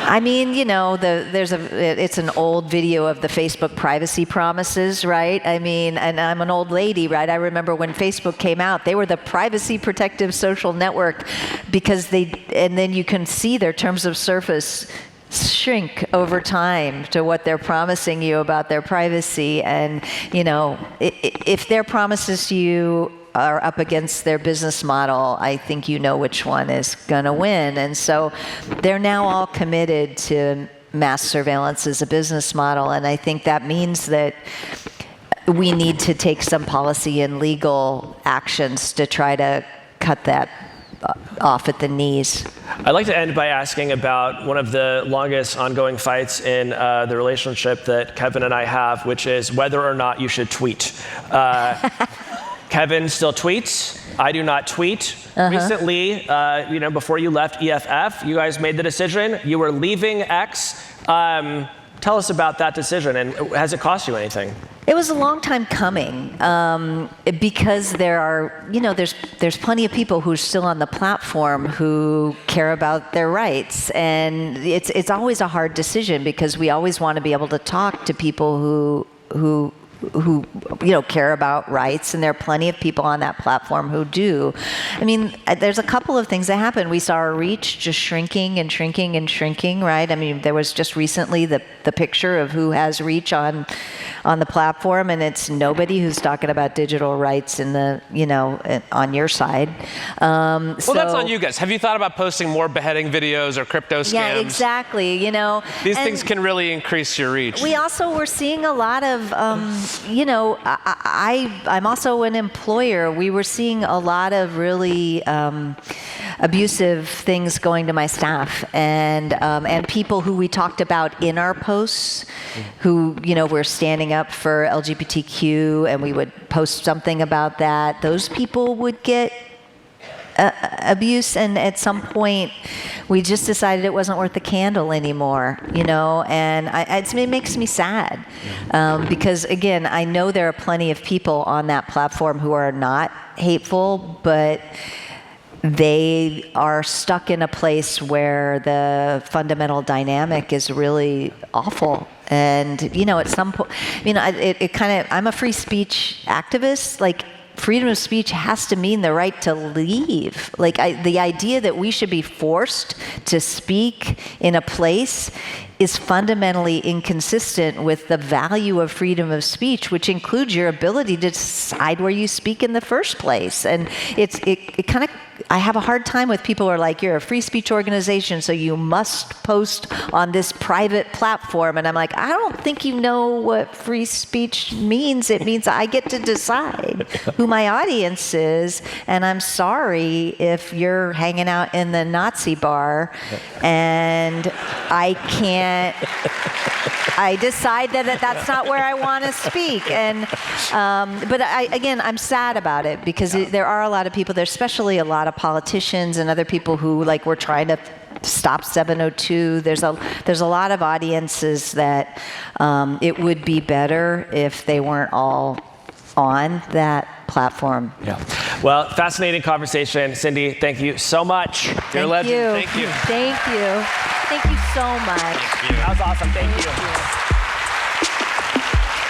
I mean, it's an old video of the Facebook privacy promises, right? I mean, and I'm an old lady, right? I remember when Facebook came out, they were the privacy protective social network, because and then you can see their terms of service shrink over time to what they're promising you about their privacy. And, if their promises to you are up against their business model, I think you know which one is going to win. And so they're now all committed to mass surveillance as a business model. And I think that means that we need to take some policy and legal actions to try to cut that off at the knees. I'd like to end by asking about one of the longest ongoing fights in the relationship that Kevin and I have, which is whether or not you should tweet. Kevin still tweets. I do not tweet. Recently, before you left EFF, you guys made the decision. You were leaving X. Tell us about that decision, and has it cost you anything? It was a long time coming, because there are, there's plenty of people who are still on the platform who care about their rights, and it's always a hard decision, because we always want to be able to talk to people who care about rights, and there are plenty of people on that platform who do. I mean, there's a couple of things that happened. We saw our reach just shrinking and shrinking and shrinking, right? I mean, there was just recently the picture of who has reach on the platform, and it's nobody who's talking about digital rights in the, on your side. Well, that's on you guys. Have you thought about posting more beheading videos or crypto scams? Yeah, exactly. These things can really increase your reach. We also were seeing a lot of, I'm also an employer. We were seeing a lot of really abusive things going to my staff, and people who we talked about in our posts, who were standing up for LGBTQ, and we would post something about that. Those people would get abuse, and at some point we just decided it wasn't worth the candle anymore, and it makes me sad, because again, I know there are plenty of people on that platform who are not hateful, but they are stuck in a place where the fundamental dynamic is really awful. And, at some point, I'm a free speech activist. Like, freedom of speech has to mean the right to leave. Like, the idea that we should be forced to speak in a place is fundamentally inconsistent with the value of freedom of speech, which includes your ability to decide where you speak in the first place. And I have a hard time with people who are like, you're a free speech organization, so you must post on this private platform. And I'm like, I don't think you know what free speech means. It means I get to decide who my audience is. And I'm sorry if you're hanging out in the Nazi bar and I decide that that's not where I want to speak. And but I'm sad about it, because there are a lot of people, there's especially a lot of politicians and other people who were trying to Stop 702. There's a lot of audiences that it would be better if they weren't all on that platform. Yeah. Well, fascinating conversation. Cindy, thank you so much. You're a legend. Thank you. Thank you. Thank you so much. Thank you. That was awesome. Thank you.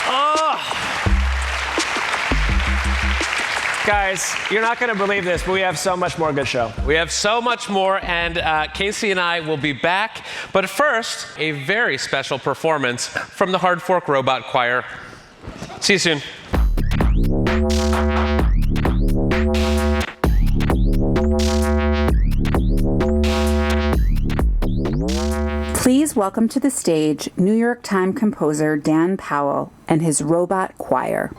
Oh. Guys, you're not going to believe this, but we have so much more good show. We have so much more, and Casey and I will be back. But first, a very special performance from the Hard Fork Robot Choir. See you soon. Please welcome to the stage New York Times composer Dan Powell and his Robot Choir.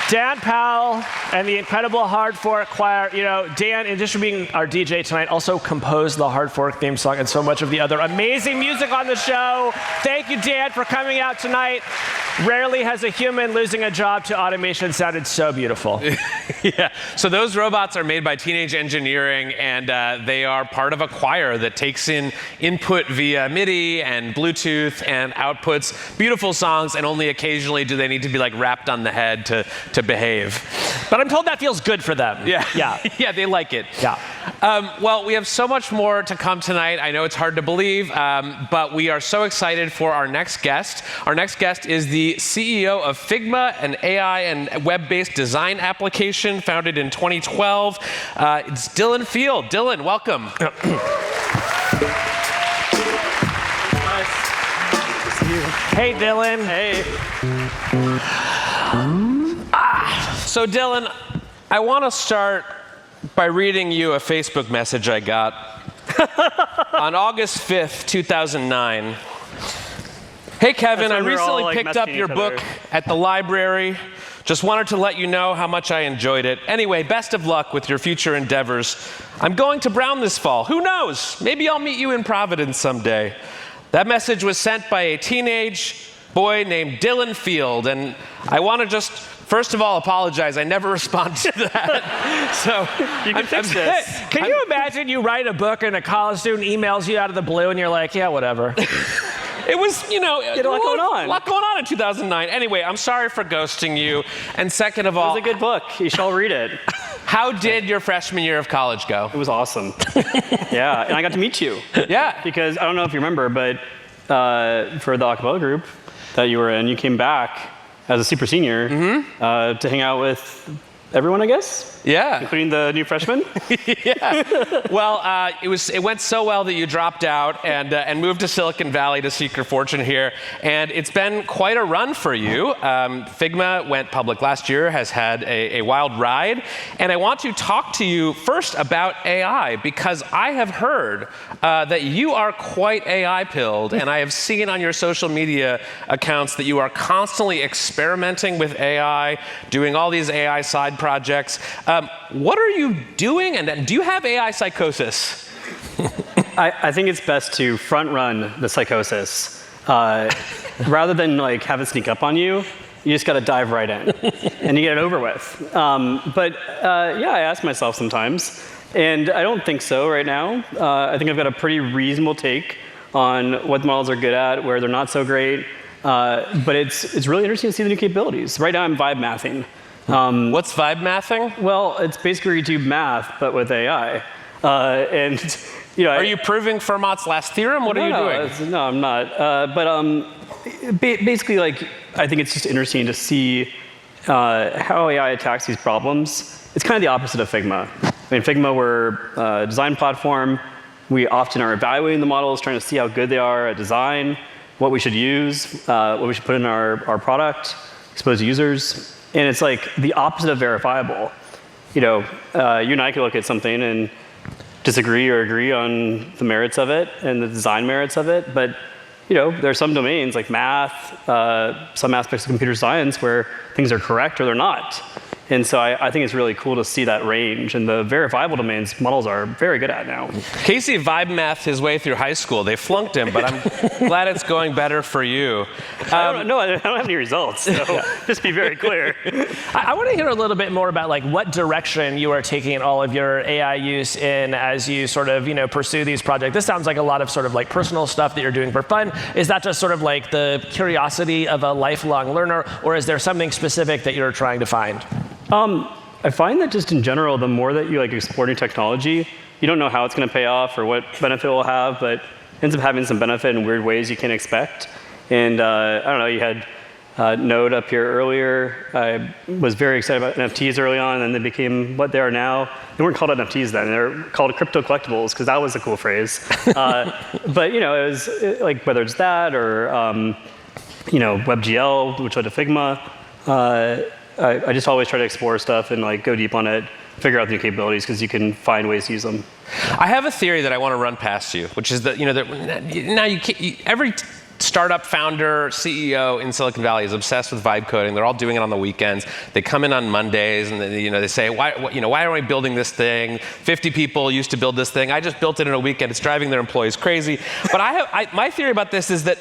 Dan Powell and the incredible Hard Fork Choir. You know, Dan, in addition to being our DJ tonight, also composed the Hard Fork theme song and so much of the other amazing music on the show. Thank you, Dan, for coming out tonight. Rarely has a human losing a job to automation sounded so beautiful. Yeah, so those robots are made by Teenage Engineering, and they are part of a choir that takes in input via MIDI and Bluetooth and outputs beautiful songs, and only occasionally do they need to be like rapped on the head to behave. But I'm told that feels good for them. Yeah, Yeah. yeah, they like it. Yeah. Well, we have so much more to come tonight. I know it's hard to believe, but we are so excited for our next guest. Our next guest is the CEO of Figma, an AI and web-based design application founded in 2012. It's Dylan Field. Dylan, welcome. Hey, Dylan. Hey. So Dylan, I want to start by reading you a Facebook message I got on August 5th, 2009. Hey Kevin, I recently picked up your book at the library. Just wanted to let you know how much I enjoyed it. Anyway, best of luck with your future endeavors. I'm going to Brown this fall. Who knows? Maybe I'll meet you in Providence someday. That message was sent by a teenage boy named Dylan Field, and I want to just first of all apologize. I never responded to that. So you can fix this. Can you imagine you write a book and a college student emails you out of the blue and you're like, yeah, whatever. It was, you know, a lot going on. A lot going on in 2009. Anyway, I'm sorry for ghosting you. And second of all, It was a good book. You shall read it. How did your freshman year of college go? It was awesome. Yeah, and I got to meet you. Yeah. Because I don't know if you remember, but for the acapella group that you were in, you came back as a super senior to hang out with everyone, I guess? Yeah. Including the new freshmen? Yeah. Well, it went so well that you dropped out and moved to Silicon Valley to seek your fortune here. And it's been quite a run for you. Figma went public last year, has had a wild ride. And I want to talk to you first about AI, because I have heard that you are quite AI-pilled. And I have seen on your social media accounts that you are constantly experimenting with AI, doing all these AI side projects. What are you doing, and do you have AI psychosis? I think it's best to front run the psychosis. Rather than like have it sneak up on you, you just got to dive right in and you get it over with. Yeah, I ask myself sometimes, and I don't think so right now. I think I've got a pretty reasonable take on what the models are good at, where they're not so great. But it's really interesting to see the new capabilities. Right now I'm vibe mathing. What's vibe mathing? Well, it's basically where you do math, but with AI. And you know, are you proving Fermat's last theorem? What are you doing? No, I'm not. Basically, like, I think it's just interesting to see how AI attacks these problems. It's kind of the opposite of Figma. I mean, Figma, we're a design platform. We often are evaluating the models, trying to see how good they are at design, what we should use, what we should put in our product, expose to users. And it's like the opposite of verifiable. You know, you and I could look at something and disagree or agree on the merits of it and the design merits of it, but you know, there are some domains like math, some aspects of computer science where things are correct or they're not. And so I think it's really cool to see that range. And the verifiable domains models are very good at now. Casey vibe mathed his way through high school. They flunked him, but I'm glad it's going better for you. I don't have any results, so just be very clear. I want to hear a little bit more about like what direction you are taking all of your AI use in as you sort of, you know, pursue these projects. This sounds like a lot of sort of like personal stuff that you're doing for fun. Is that just sort of like the curiosity of a lifelong learner, or is there something specific that you're trying to find? I find that just in general, the more that you like explore new technology, you don't know how it's going to pay off or what benefit it will have, but it ends up having some benefit in weird ways you can't expect. And I don't know, you had Node up here earlier. I was very excited about NFTs early on, and then they became what they are now. They weren't called NFTs then; they were called crypto collectibles because that was a cool phrase. But you know, it was like whether it's that or you know, WebGL, which led to Figma. I just always try to explore stuff and like go deep on it, figure out the new capabilities because you can find ways to use them. I have a theory that I want to run past you, which is that, you know, that now every startup founder, CEO in Silicon Valley is obsessed with vibe coding. They're all doing it on the weekends. They come in on Mondays and they say, why are we building this thing? 50 people used to build this thing. I just built it in a weekend. It's driving their employees crazy. But my theory about this is that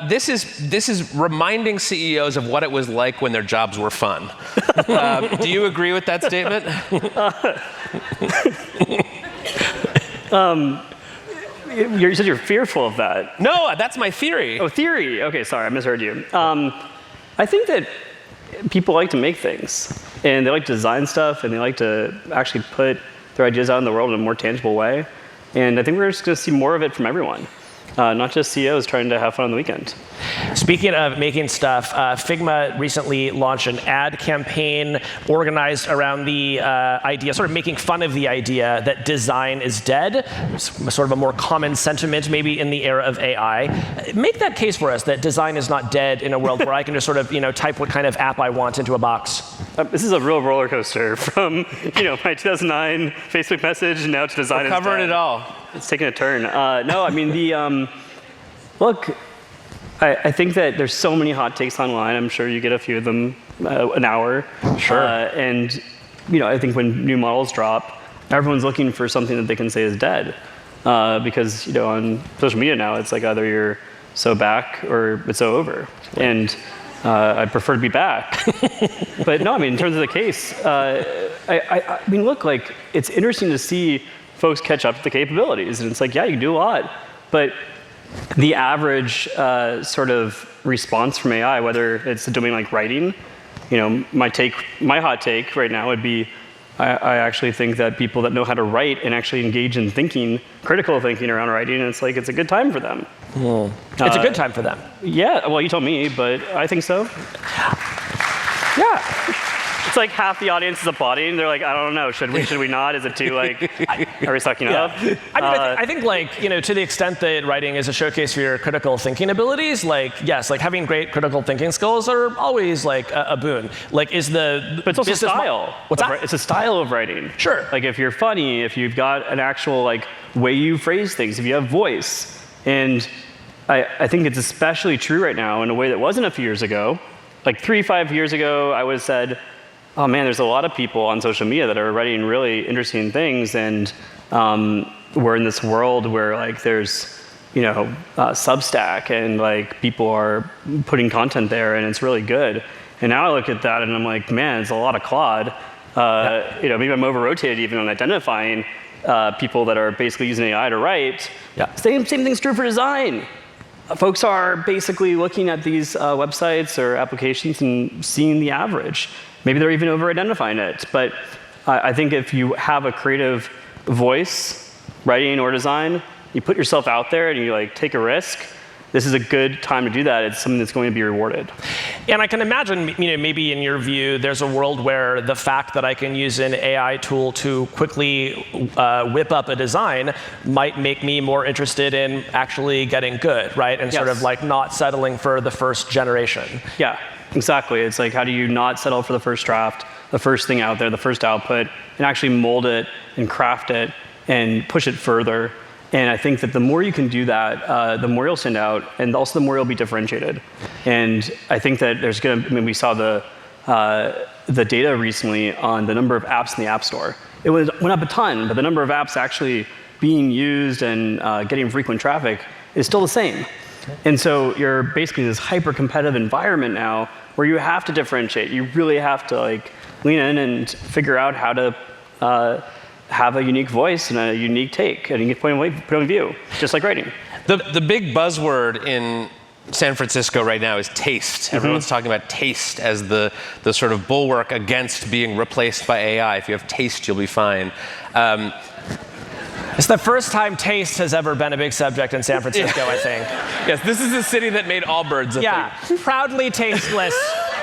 this is reminding CEOs of what it was like when their jobs were fun. Do you agree with that statement? You said you're fearful of that. No, that's my theory. Oh, theory. OK, sorry, I misheard you. I think that people like to make things, and they like to design stuff, and they like to actually put their ideas out in the world in a more tangible way. And I think we're just going to see more of it from everyone, not just CEOs trying to have fun on the weekend. Speaking of making stuff, Figma recently launched an ad campaign organized around the idea, sort of making fun of the idea that design is dead, sort of a more common sentiment maybe in the era of AI. Make that case for us, that design is not dead in a world where I can just sort of type what kind of app I want into a box. This is a real roller coaster from my 2009 Facebook message now to design. We're covering it all. It's taking a turn. No, I mean look. I think that there's so many hot takes online. I'm sure you get a few of them an hour. Sure. And I think when new models drop, everyone's looking for something that they can say is dead, because on social media now it's like either you're so back or it's so over. And I'd prefer to be back. But no, I mean in terms of the case, I mean look, like it's interesting to see folks catch up to the capabilities, and it's like yeah, you can do a lot, but the average sort of response from AI, whether it's a domain like writing, my hot take right now would be, I actually think that people that know how to write and actually engage in thinking, critical thinking around writing, it's a good time for them. It's a good time for them. Yeah, well, you told me, but I think so. Yeah. It's like half the audience is applauding. They're like, I don't know, should we not? Is it too are we sucking up? I mean, I think to the extent that writing is a showcase for your critical thinking abilities, yes, having great critical thinking skills are always a boon. But it's also style. What's that? It's a style of writing. Sure. If you're funny, if you've got an actual way you phrase things, if you have voice, and I think it's especially true right now in a way that wasn't a few years ago. 3-5 years ago, I would have said, oh man, there's a lot of people on social media that are writing really interesting things, and we're in this world where there's Substack, and people are putting content there, and it's really good. And now I look at that and I'm like, man, it's a lot of Claude. Maybe I'm over-rotated even on identifying people that are basically using AI to write. Yeah. Same thing's true for design. Folks are basically looking at these websites or applications and seeing the average. Maybe they're even over-identifying it. But I think if you have a creative voice, writing or design, you put yourself out there and you take a risk, this is a good time to do that. It's something that's going to be rewarded. And I can imagine, maybe in your view, there's a world where the fact that I can use an AI tool to quickly whip up a design might make me more interested in actually getting good, right? And yes. sort of not settling for the first generation. Yeah, exactly. It's how do you not settle for the first draft, the first thing out there, the first output, and actually mold it and craft it and push it further. And I think that the more you can do that, the more you'll stand out, and also the more you'll be differentiated. And I think that we saw the data recently on the number of apps in the App Store. It went up a ton, but the number of apps actually being used and getting frequent traffic is still the same. And so you're basically in this hyper-competitive environment now where you have to differentiate. You really have to lean in and figure out how to have a unique voice and a unique take, a unique point of view, just like writing. The big buzzword in San Francisco right now is taste. Mm-hmm. Everyone's talking about taste as the sort of bulwark against being replaced by AI. If you have taste, you'll be fine. It's the first time taste has ever been a big subject in San Francisco, I think. Yes, this is the city that made Allbirds a thing. Proudly tasteless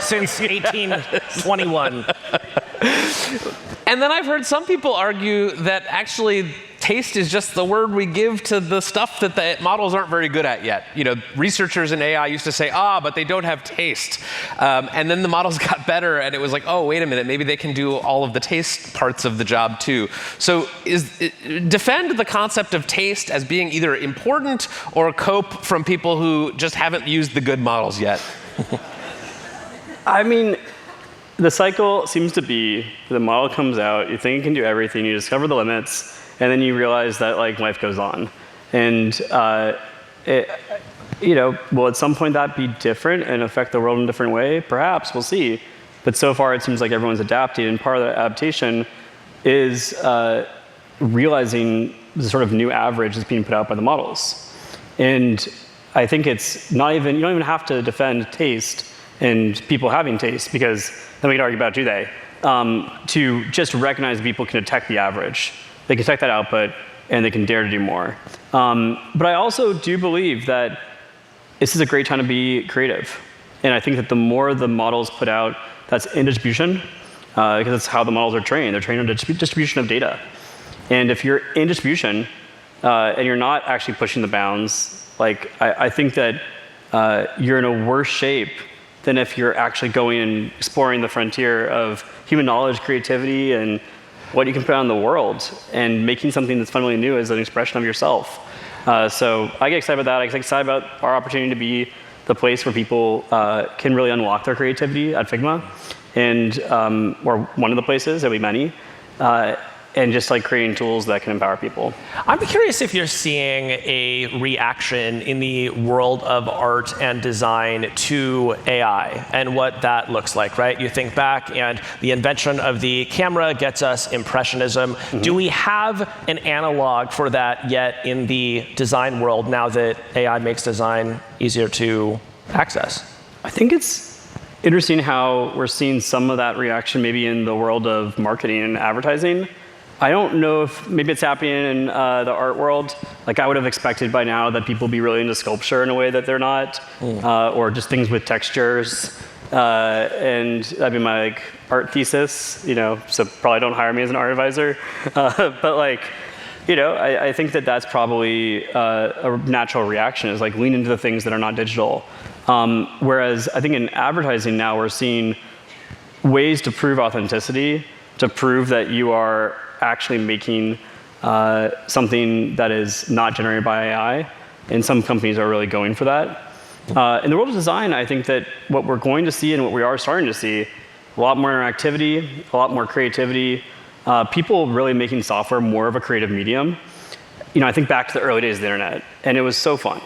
since 1821. And then I've heard some people argue that actually taste is just the word we give to the stuff that the models aren't very good at yet. Researchers in AI used to say, but they don't have taste. And then the models got better, and it was like, oh, wait a minute, maybe they can do all of the taste parts of the job too. So defend the concept of taste as being either important or cope from people who just haven't used the good models yet. I mean, the cycle seems to be the model comes out, you think it can do everything, you discover the limits, and then you realize that life goes on. And will at some point that be different and affect the world in a different way? Perhaps, we'll see. But so far it seems like everyone's adapting, and part of that adaptation is realizing the sort of new average that's being put out by the models. And I think it's not even, you don't even have to defend taste and people having taste, because then we can argue about, do they? To just recognize that people can detect the average. They can detect that output, and they can dare to do more. But I also do believe that this is a great time to be creative. And I think that the more the models put out that's in distribution, because that's how the models are trained. They're trained on distribution of data. And if you're in distribution, and you're not actually pushing the bounds, I think that you're in a worse shape than if you're actually going and exploring the frontier of human knowledge, creativity, and what you can put out in the world, and making something that's fundamentally new as an expression of yourself. So I get excited about that. I get excited about our opportunity to be the place where people can really unlock their creativity at Figma, and or one of the places, there'll be many, and just creating tools that can empower people. I'm curious if you're seeing a reaction in the world of art and design to AI and what that looks like, right? You think back, and the invention of the camera gets us impressionism. Mm-hmm. Do we have an analog for that yet in the design world now that AI makes design easier to access? I think it's interesting how we're seeing some of that reaction maybe in the world of marketing and advertising. I don't know if maybe it's happening in the art world. I would have expected by now that people be really into sculpture in a way that they're not, or just things with textures. And that'd be my art thesis, so probably don't hire me as an art advisor. But I think that that's probably a natural reaction, is lean into the things that are not digital. Whereas I think in advertising now we're seeing ways to prove authenticity, to prove that you are actually making something that is not generated by AI, and some companies are really going for that. In the world of design, I think that what we're going to see and what we are starting to see, a lot more interactivity, a lot more creativity, people really making software more of a creative medium. I think back to the early days of the internet, and it was so fun.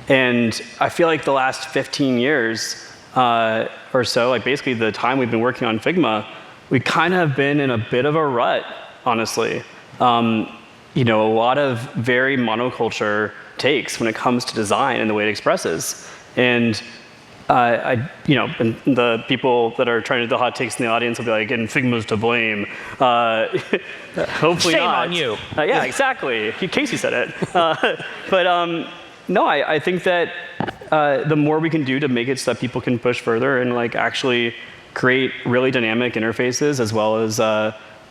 And I feel like the last 15 years or so, basically the time we've been working on Figma, we kind of have been in a bit of a rut, honestly. A lot of very monoculture takes when it comes to design and the way it expresses. And and the people that are trying to do the hot takes in the audience will be like, and Figma's to blame. Hopefully Shame not. on you. Yeah, exactly. Casey said it. No, I think that the more we can do to make it so that people can push further and actually create really dynamic interfaces, as well as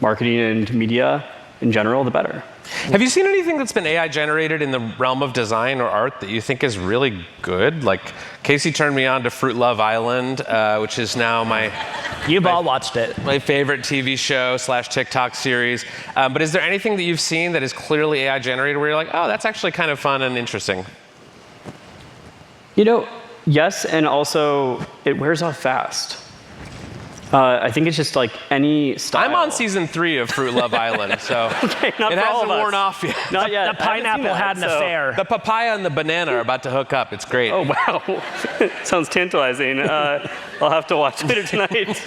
marketing and media in general, the better. Have you seen anything that's been AI generated in the realm of design or art that you think is really good? Casey turned me on to Fruit Love Island, which is now You've all watched it. My favorite TV show / TikTok series. But is there anything that you've seen that is clearly AI generated where you're like, oh, that's actually kind of fun and interesting? Yes, and also it wears off fast. I think it's just any style. I'm on season 3 of Fruit Love Island, so okay, not it for all hasn't of us. worn off yet. Not yet. The pineapple had an affair. The papaya and the banana are about to hook up. It's great. Oh, wow. Sounds tantalizing. I'll have to watch later tonight.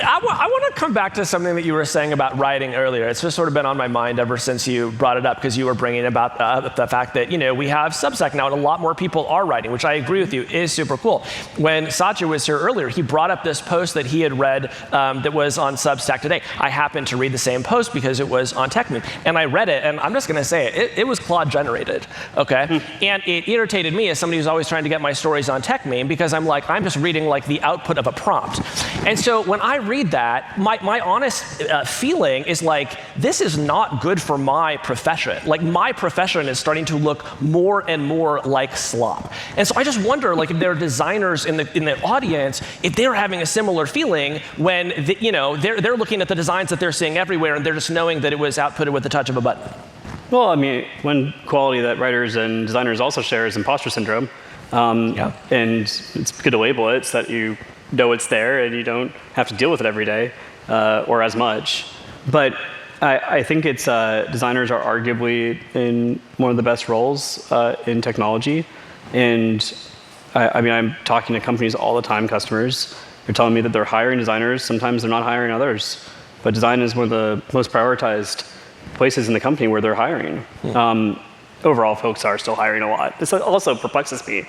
I want to come back to something that you were saying about writing earlier. It's just sort of been on my mind ever since you brought it up, because you were bringing about the fact that we have Substack now, and a lot more people are writing, which I agree with you is super cool. When Satya was here earlier, he brought up this post that he had read that was on Substack today. I happened to read the same post because it was on TechMeme, and I read it, and I'm just going to say it was Claude generated, okay? And it irritated me as somebody who's always trying to get my stories on TechMeme, because I'm just reading the output of a prompt. And so when I read that, my honest feeling is like, this is not good for my profession. Like, my profession is starting to look more and more like slop. And so I just wonder, like, if there are designers in the audience, if they're having a similar feeling when they're looking at the designs that they're seeing everywhere, and they're just knowing that it was outputted with the touch of a button. Well, I mean, one quality that writers and designers also share is imposter syndrome. And it's good to label it so that you know it's there and you don't have to deal with it every day or as much. But I think it's designers are arguably in one of the best roles in technology. And I mean, I'm talking to companies all the time, customers. They're telling me that they're hiring designers. Sometimes they're not hiring others. But design is one of the most prioritized places in the company where they're hiring. Overall, folks are still hiring a lot. This also perplexes me.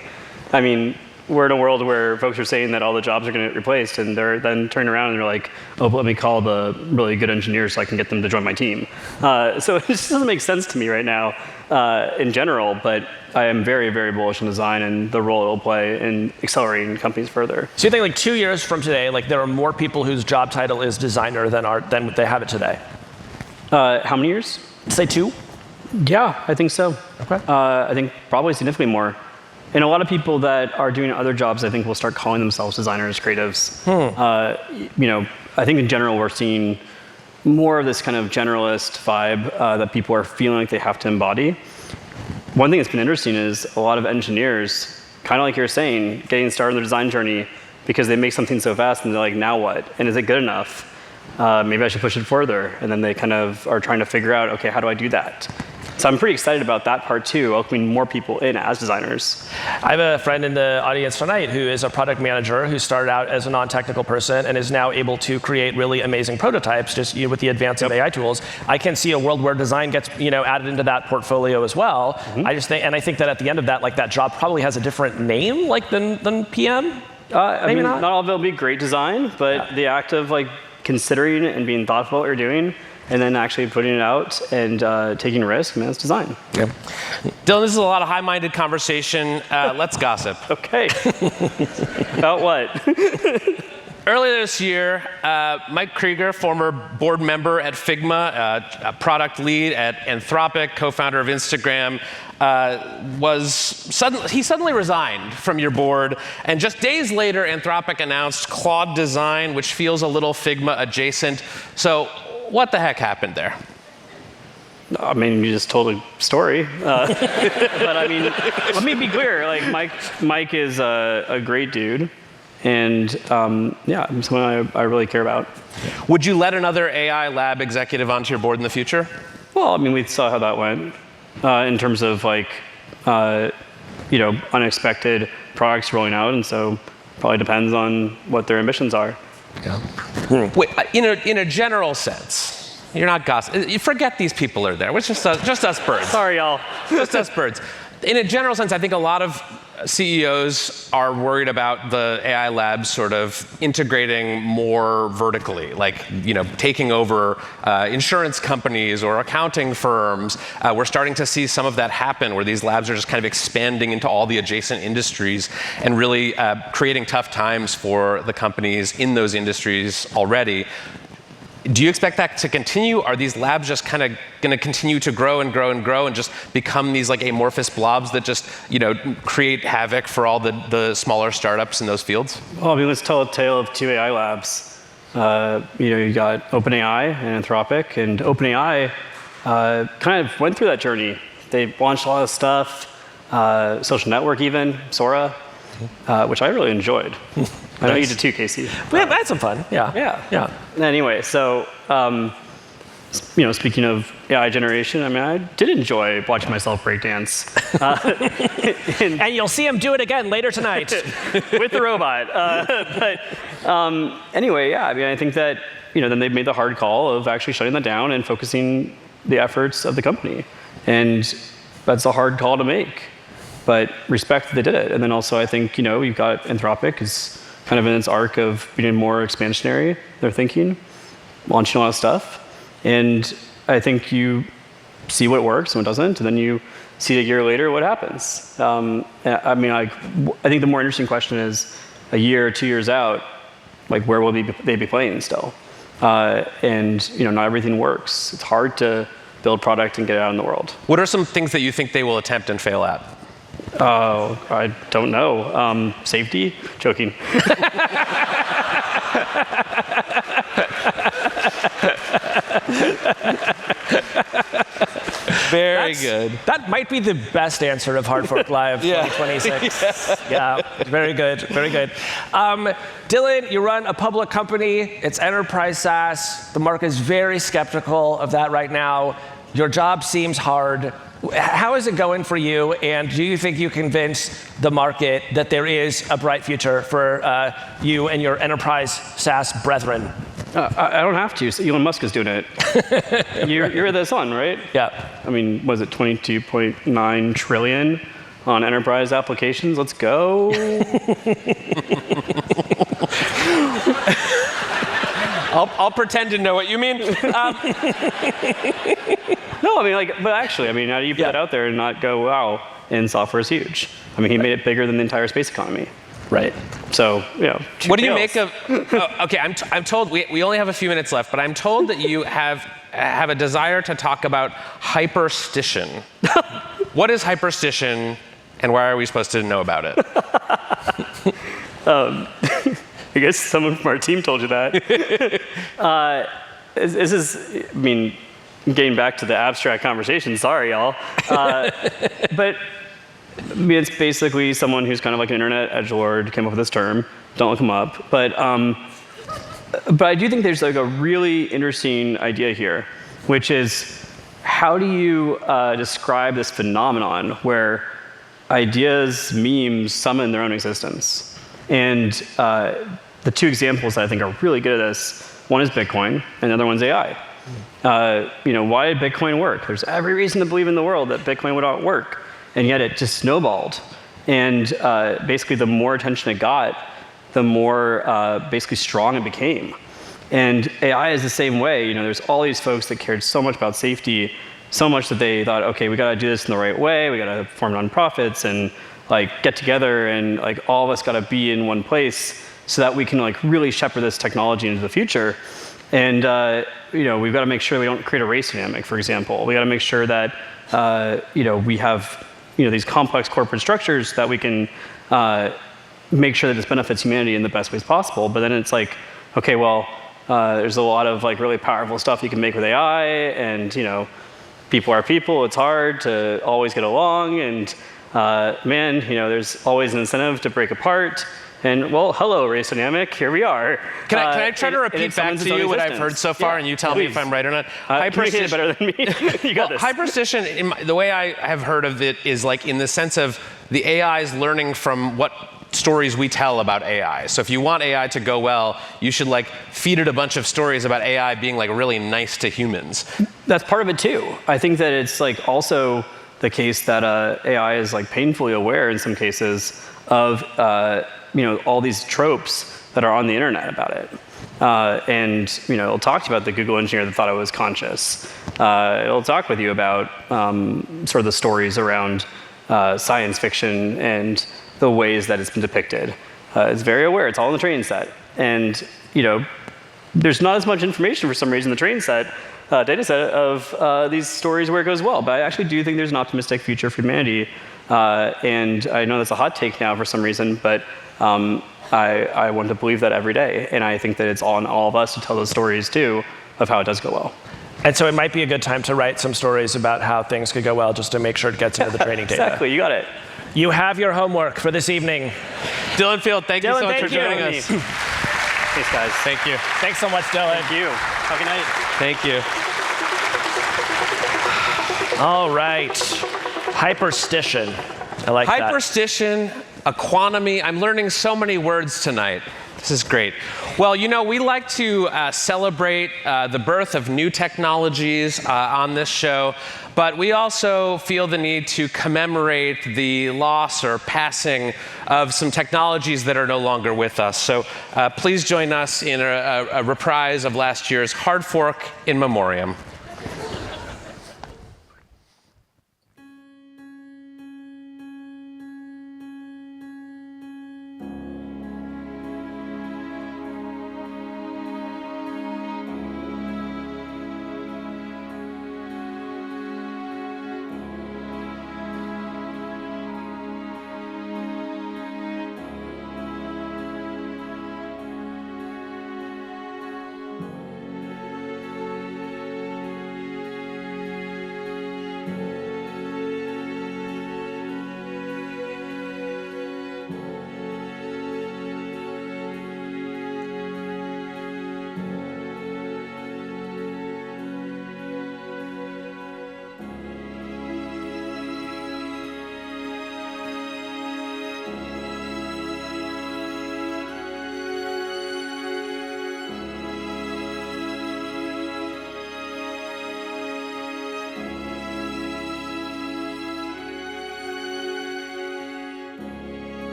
I mean, we're in a world where folks are saying that all the jobs are going to get replaced, and they're then turning around and they're like, oh, but let me call the really good engineers so I can get them to join my team. So it just doesn't make sense to me right now in general, but I am very, very bullish on design and the role it'll play in accelerating companies further. So you think like 2 years from today, like there are more people whose job title is designer than they have it today? How many years? Say 2? Yeah, I think so. Okay. I think probably significantly more. And a lot of people that are doing other jobs, I think, will start calling themselves designers, creatives. I think in general we're seeing more of this kind of generalist vibe that people are feeling like they have to embody. One thing that's been interesting is a lot of engineers, kind of like you're saying, getting started on their design journey because they make something so fast and they're like, now what? And is it good enough? Maybe I should push it further. And then they kind of are trying to figure out, okay, how do I do that? So I'm pretty excited about that part too, welcoming more people in as designers. I have a friend in the audience tonight who is a product manager who started out as a non-technical person and is now able to create really amazing prototypes just with the advance of AI tools. I can see a world where design gets added into that portfolio as well. I think that at the end of that, like that job probably has a different name than PM. I mean, not all of it will be great design, but the act of like considering and being thoughtful what you're doing, and then actually putting it out and taking a risk, man, it's design. Yep. Dylan, this is a lot of high-minded conversation. Let's gossip. Okay. About what? Earlier this year, Mike Krieger, former board member at Figma, a product lead at Anthropic, co-founder of Instagram, he suddenly resigned from your board, and just days later, Anthropic announced Claude Design, which feels a little Figma adjacent. So, what the heck happened there? I mean, you just told a story, but I mean, let me be clear. Like, Mike is a great dude, and someone I really care about. Would you let another AI lab executive onto your board in the future? Well, I mean, we saw how that went in terms of like, unexpected products rolling out, and so probably depends on what their ambitions are. Yeah. Wait, in a general sense, you're not gossiping. You forget these people are there. It's just us birds. Sorry, y'all. Just us birds. In a general sense, I think a lot of CEOs are worried about the AI labs sort of integrating more vertically, like taking over insurance companies or accounting firms. We're starting to see some of that happen, where these labs are just kind of expanding into all the adjacent industries and really creating tough times for the companies in those industries already. Do you expect that to continue? Are these labs just kind of going to continue to grow and grow and grow and just become these like amorphous blobs that just create havoc for all the smaller startups in those fields? Well, I mean, let's tell a tale of two AI labs. You got OpenAI and Anthropic, and OpenAI kind of went through that journey. They launched a lot of stuff, social network even, Sora, which I really enjoyed. I know you did too, Casey. We had some fun. Yeah. Anyway, so speaking of AI generation, I mean, I did enjoy watching myself breakdance. And you'll see him do it again later tonight with the robot. Anyway, yeah. I mean, I think that then they've made the hard call of actually shutting that down and focusing the efforts of the company, and that's a hard call to make. But respect that they did it. And then also, I think you've got Anthropic is kind of in its arc of being more expansionary, their thinking, launching a lot of stuff. And I think you see what works and what doesn't, and then you see a year later what happens. I think the more interesting question is, a year or 2 years out, like where will they be playing still? And not everything works. It's hard to build product and get it out in the world. What are some things that you think they will attempt and fail at? Oh, I don't know. Safety? Joking. Very good. That might be the best answer of Hard Fork Live 2026. Yeah, very good, very good. Dylan, you run a public company. It's enterprise SaaS. The market is very skeptical of that right now. Your job seems hard. How is it going for you? And do you think you convince the market that there is a bright future for you and your enterprise SaaS brethren? I don't have to. So Elon Musk is doing it. You're the Sun, right? Yeah. I mean, was it 22.9 trillion on enterprise applications? Let's go. I'll pretend to know what you mean. No, I mean, but actually, how do you put that out there and not go, wow, and software is huge? I mean, he made it bigger than the entire space economy. Right. So, what do you make of? Okay, I'm told we only have a few minutes left, but I'm told that you have a desire to talk about hyperstition. What is hyperstition, and why are we supposed to know about it? I guess someone from our team told you that. This is, getting back to the abstract conversation. Sorry, y'all. But it's basically someone who's kind of like an internet edgelord came up with this term. Don't look him up. But I do think there's like a really interesting idea here, which is how do you describe this phenomenon where ideas, memes summon their own existence? And the two examples that I think are really good at this, one is Bitcoin, and the other one's AI. Why did Bitcoin work? There's every reason to believe in the world that Bitcoin would not work, and yet it just snowballed. And basically, the more attention it got, the more basically strong it became. And AI is the same way. There's all these folks that cared so much about safety, so much that they thought, okay, we got to do this in the right way. We got to form nonprofits and get together, and all of us got to be in one place so that we can really shepherd this technology into the future. And we've got to make sure we don't create a race dynamic, for example. We got to make sure that we have these complex corporate structures that we can make sure that this benefits humanity in the best ways possible. But then it's okay, well, there's a lot of really powerful stuff you can make with AI, and people are people. It's hard to always get along, and there's always an incentive to break apart. And well, hello, race dynamic. Here we are. Can I try to repeat back to you what I've heard so far, and you tell me if I'm right or not? Hyperstition better than me. You got this. Hyperstition, the way I have heard of it is in the sense of the AI is learning from what stories we tell about AI. So if you want AI to go well, you should feed it a bunch of stories about AI being really nice to humans. That's part of it too. I think that it's also the case that AI is painfully aware in some cases of all these tropes that are on the internet about it. And it'll talk to you about the Google engineer that thought it was conscious. It'll talk with you about sort of the stories around science fiction and the ways that it's been depicted. It's very aware. It's all in the training set. And there's not as much information for some reason in the training set, data set of these stories where it goes well. But I actually do think there's an optimistic future for humanity. And I know that's a hot take now for some reason, but I want to believe that every day. And I think that it's on all of us to tell those stories too of how it does go well. And so it might be a good time to write some stories about how things could go well, just to make sure it gets into the training data. Exactly, you got it. You have your homework for this evening. Dylan Field, thank you so much for joining us. Thanks, guys. Thank you. Thanks so much, Dylan. Thank you. Have a good night. Thank you. All right. Hyperstition. I like that. Hyperstition, equanimity. I'm learning so many words tonight. This is great. Well, we like to celebrate the birth of new technologies on this show, but we also feel the need to commemorate the loss or passing of some technologies that are no longer with us. So please join us in a reprise of last year's Hard Fork in Memoriam.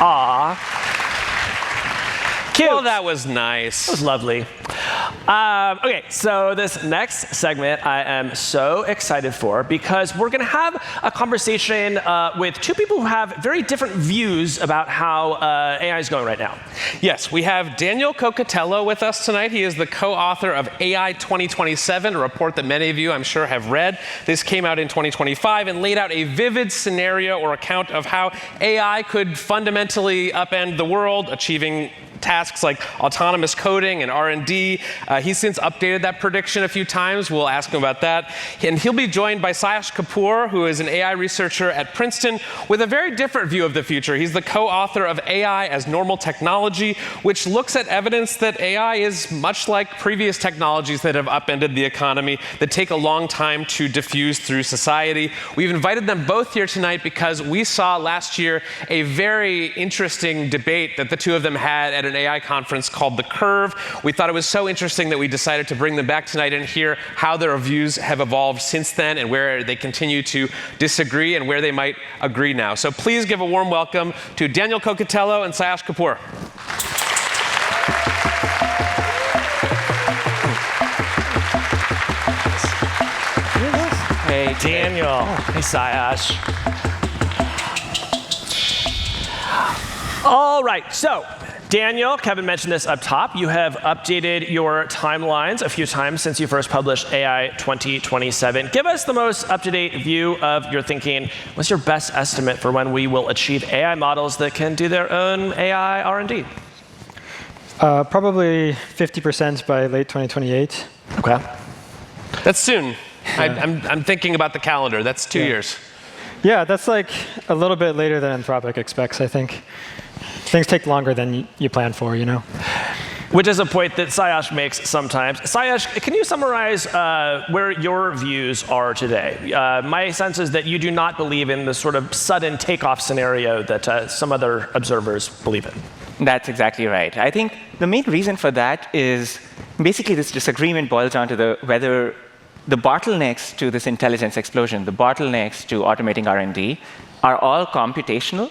Aw. Cute. Well, that was nice. That was lovely. OK, so this next segment I am so excited for because we're going to have a conversation with two people who have very different views about how AI is going right now. Yes, we have Daniel Kokotajlo with us tonight. He is the co-author of AI 2027, a report that many of you, I'm sure, have read. This came out in 2025 and laid out a vivid scenario or account of how AI could fundamentally upend the world, achieving tasks like autonomous coding and R&D. He's since updated that prediction a few times. We'll ask him about that. And he'll be joined by Sayash Kapoor, who is an AI researcher at Princeton with a very different view of the future. He's the co-author of AI as Normal Technology, which looks at evidence that AI is much like previous technologies that have upended the economy, that take a long time to diffuse through society. We've invited them both here tonight because we saw last year a very interesting debate that the two of them had at an AI conference called The Curve. We thought it was so interesting that we decided to bring them back tonight and hear how their views have evolved since then and where they continue to disagree and where they might agree now. So please give a warm welcome to Daniel Kokotajlo and Sayash Kapoor. Hey, Daniel. Hey, Sayash. All right, so Daniel, Kevin mentioned this up top. You have updated your timelines a few times since you first published AI 2027. Give us the most up-to-date view of your thinking. What's your best estimate for when we will achieve AI models that can do their own AI R&D? Probably 50% by late 2028. OK. That's soon. I'm thinking about the calendar. That's 2 years. Yeah, that's like a little bit later than Anthropic expects, I think. Things take longer than you plan for, you know? Which is a point that Sayash makes sometimes. Sayash, can you summarize where your views are today? My sense is that you do not believe in the sort of sudden takeoff scenario that some other observers believe in. That's exactly right. I think the main reason for that is basically this disagreement boils down to whether the bottlenecks to this intelligence explosion, the bottlenecks to automating R&D, are all computational,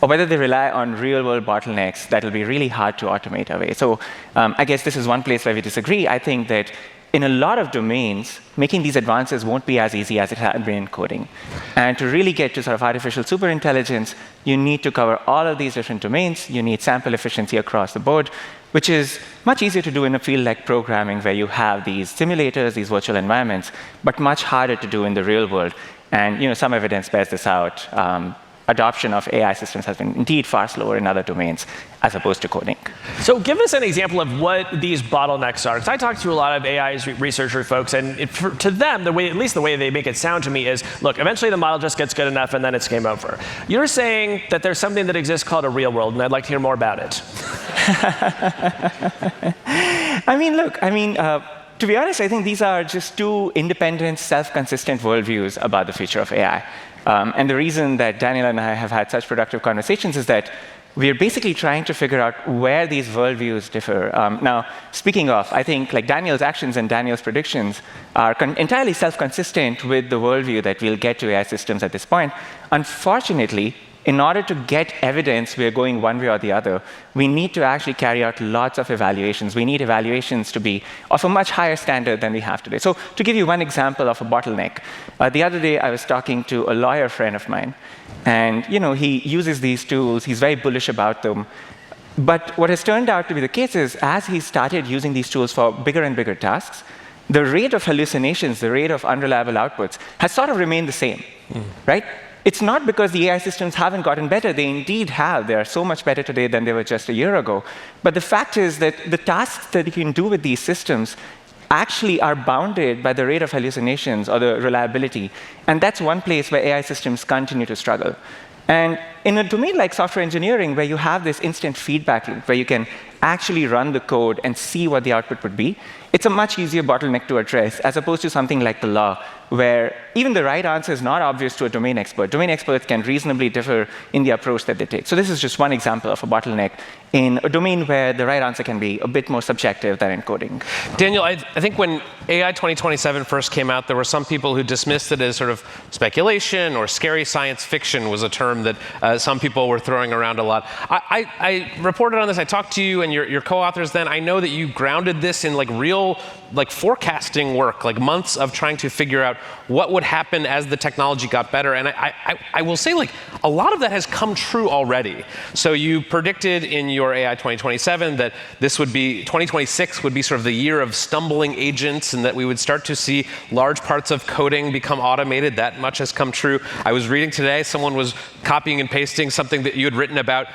or whether they rely on real-world bottlenecks that will be really hard to automate away. So I guess this is one place where we disagree. I think that in a lot of domains, making these advances won't be as easy as it had been in coding. And to really get to sort of artificial superintelligence, you need to cover all of these different domains. You need sample efficiency across the board, which is much easier to do in a field like programming, where you have these simulators, these virtual environments, but much harder to do in the real world. And some evidence bears this out. Adoption of AI systems has been indeed far slower in other domains as opposed to coding. So give us an example of what these bottlenecks are. Because I talk to a lot of AI researcher folks, and to them, at least the way they make it sound to me is, look, eventually the model just gets good enough and then it's game over. You're saying that there's something that exists called a real world, and I'd like to hear more about it. To be honest, I think these are just two independent, self-consistent worldviews about the future of AI. And the reason that Daniel and I have had such productive conversations is that we're basically trying to figure out where these worldviews differ. Now, speaking of, I think like Daniel's actions and Daniel's predictions are entirely self-consistent with the worldview that we'll get to AI systems at this point. Unfortunately, in order to get evidence we're going one way or the other, we need to actually carry out lots of evaluations. We need evaluations to be of a much higher standard than we have today. So to give you one example of a bottleneck, the other day I was talking to a lawyer friend of mine, and he uses these tools. He's very bullish about them. But what has turned out to be the case is, as he started using these tools for bigger and bigger tasks, the rate of hallucinations, the rate of unreliable outputs, has sort of remained the same, right? It's not because the AI systems haven't gotten better. They indeed have. They are so much better today than they were just a year ago. But the fact is that the tasks that you can do with these systems actually are bounded by the rate of hallucinations or the reliability. And that's one place where AI systems continue to struggle. And in a domain like software engineering, where you have this instant feedback loop, where you can actually run the code and see what the output would be, it's a much easier bottleneck to address as opposed to something like the law, where even the right answer is not obvious to a domain expert. Domain experts can reasonably differ in the approach that they take. So this is just one example of a bottleneck in a domain where the right answer can be a bit more subjective than in coding. Daniel, I think when AI 2027 first came out, there were some people who dismissed it as sort of speculation or scary science fiction was a term that some people were throwing around a lot. I reported on this. I talked to you and your co-authors then. I know that you grounded this in like real forecasting work, like months of trying to figure out what would happen as the technology got better. And I will say, like, a lot of that has come true already. So you predicted in your AI 2027 that this would be, 2026 would be sort of the year of stumbling agents and that we would start to see large parts of coding become automated. That much has come true. I was reading today, someone was copying and pasting something that you had written about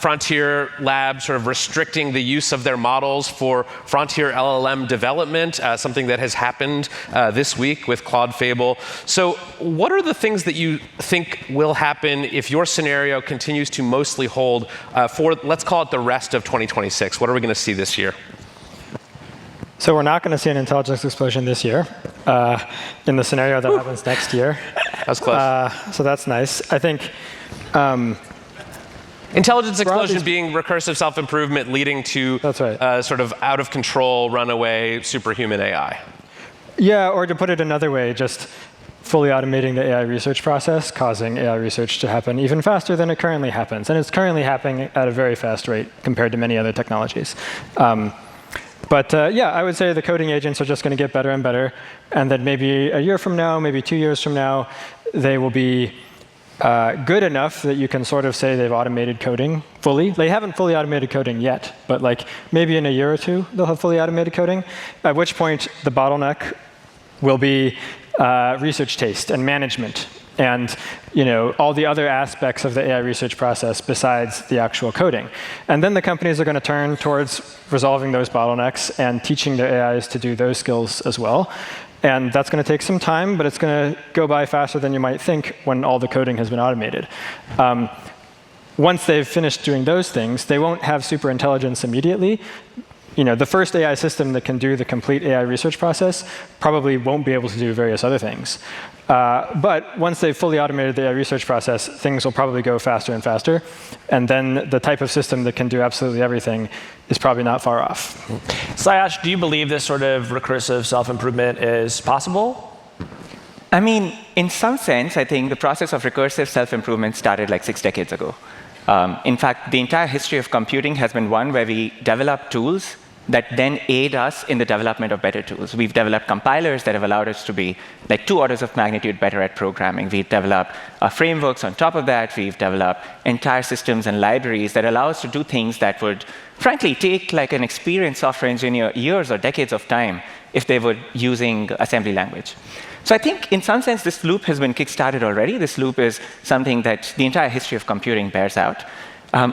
Frontier Labs sort of restricting the use of their models for Frontier LLM development, something that has happened this week with Claude Fable. So what are the things that you think will happen if your scenario continues to mostly hold for, let's call it the rest of 2026? What are we going to see this year? So we're not going to see an intelligence explosion this year in the scenario that happens next year. That's close. So that's nice. I think intelligence explosion being recursive self-improvement leading to that's right. Sort of out-of-control, runaway, superhuman AI. Yeah, or to put it another way, just fully automating the AI research process, causing AI research to happen even faster than it currently happens. And it's currently happening at a very fast rate compared to many other technologies. But yeah, I would say the coding agents are just going to get better and better. And then maybe a year from now, maybe 2 years from now, they will be good enough that you can sort of say they've automated coding fully. They haven't fully automated coding yet, but like maybe in a year or two, they'll have fully automated coding, at which point the bottleneck will be research taste and management and all the other aspects of the AI research process besides the actual coding. And then the companies are going to turn towards resolving those bottlenecks and teaching their AIs to do those skills as well. And that's going to take some time, but it's going to go by faster than you might think when all the coding has been automated. Once they've finished doing those things, they won't have super intelligence immediately. The first AI system that can do the complete AI research process probably won't be able to do various other things. But once they've fully automated the AI research process, things will probably go faster and faster. And then the type of system that can do absolutely everything is probably not far off. Sayash, do you believe this sort of recursive self-improvement is possible? I mean, in some sense, I think the process of recursive self-improvement started like 6 decades ago. In fact, the entire history of computing has been one where we develop tools that then aid us in the development of better tools. We've developed compilers that have allowed us to be like 2 orders of magnitude better at programming. We've developed frameworks on top of that. We've developed entire systems and libraries that allow us to do things that would, frankly, take like an experienced software engineer years or decades of time if they were using assembly language. So I think, in some sense, this loop has been kickstarted already. This loop is something that the entire history of computing bears out.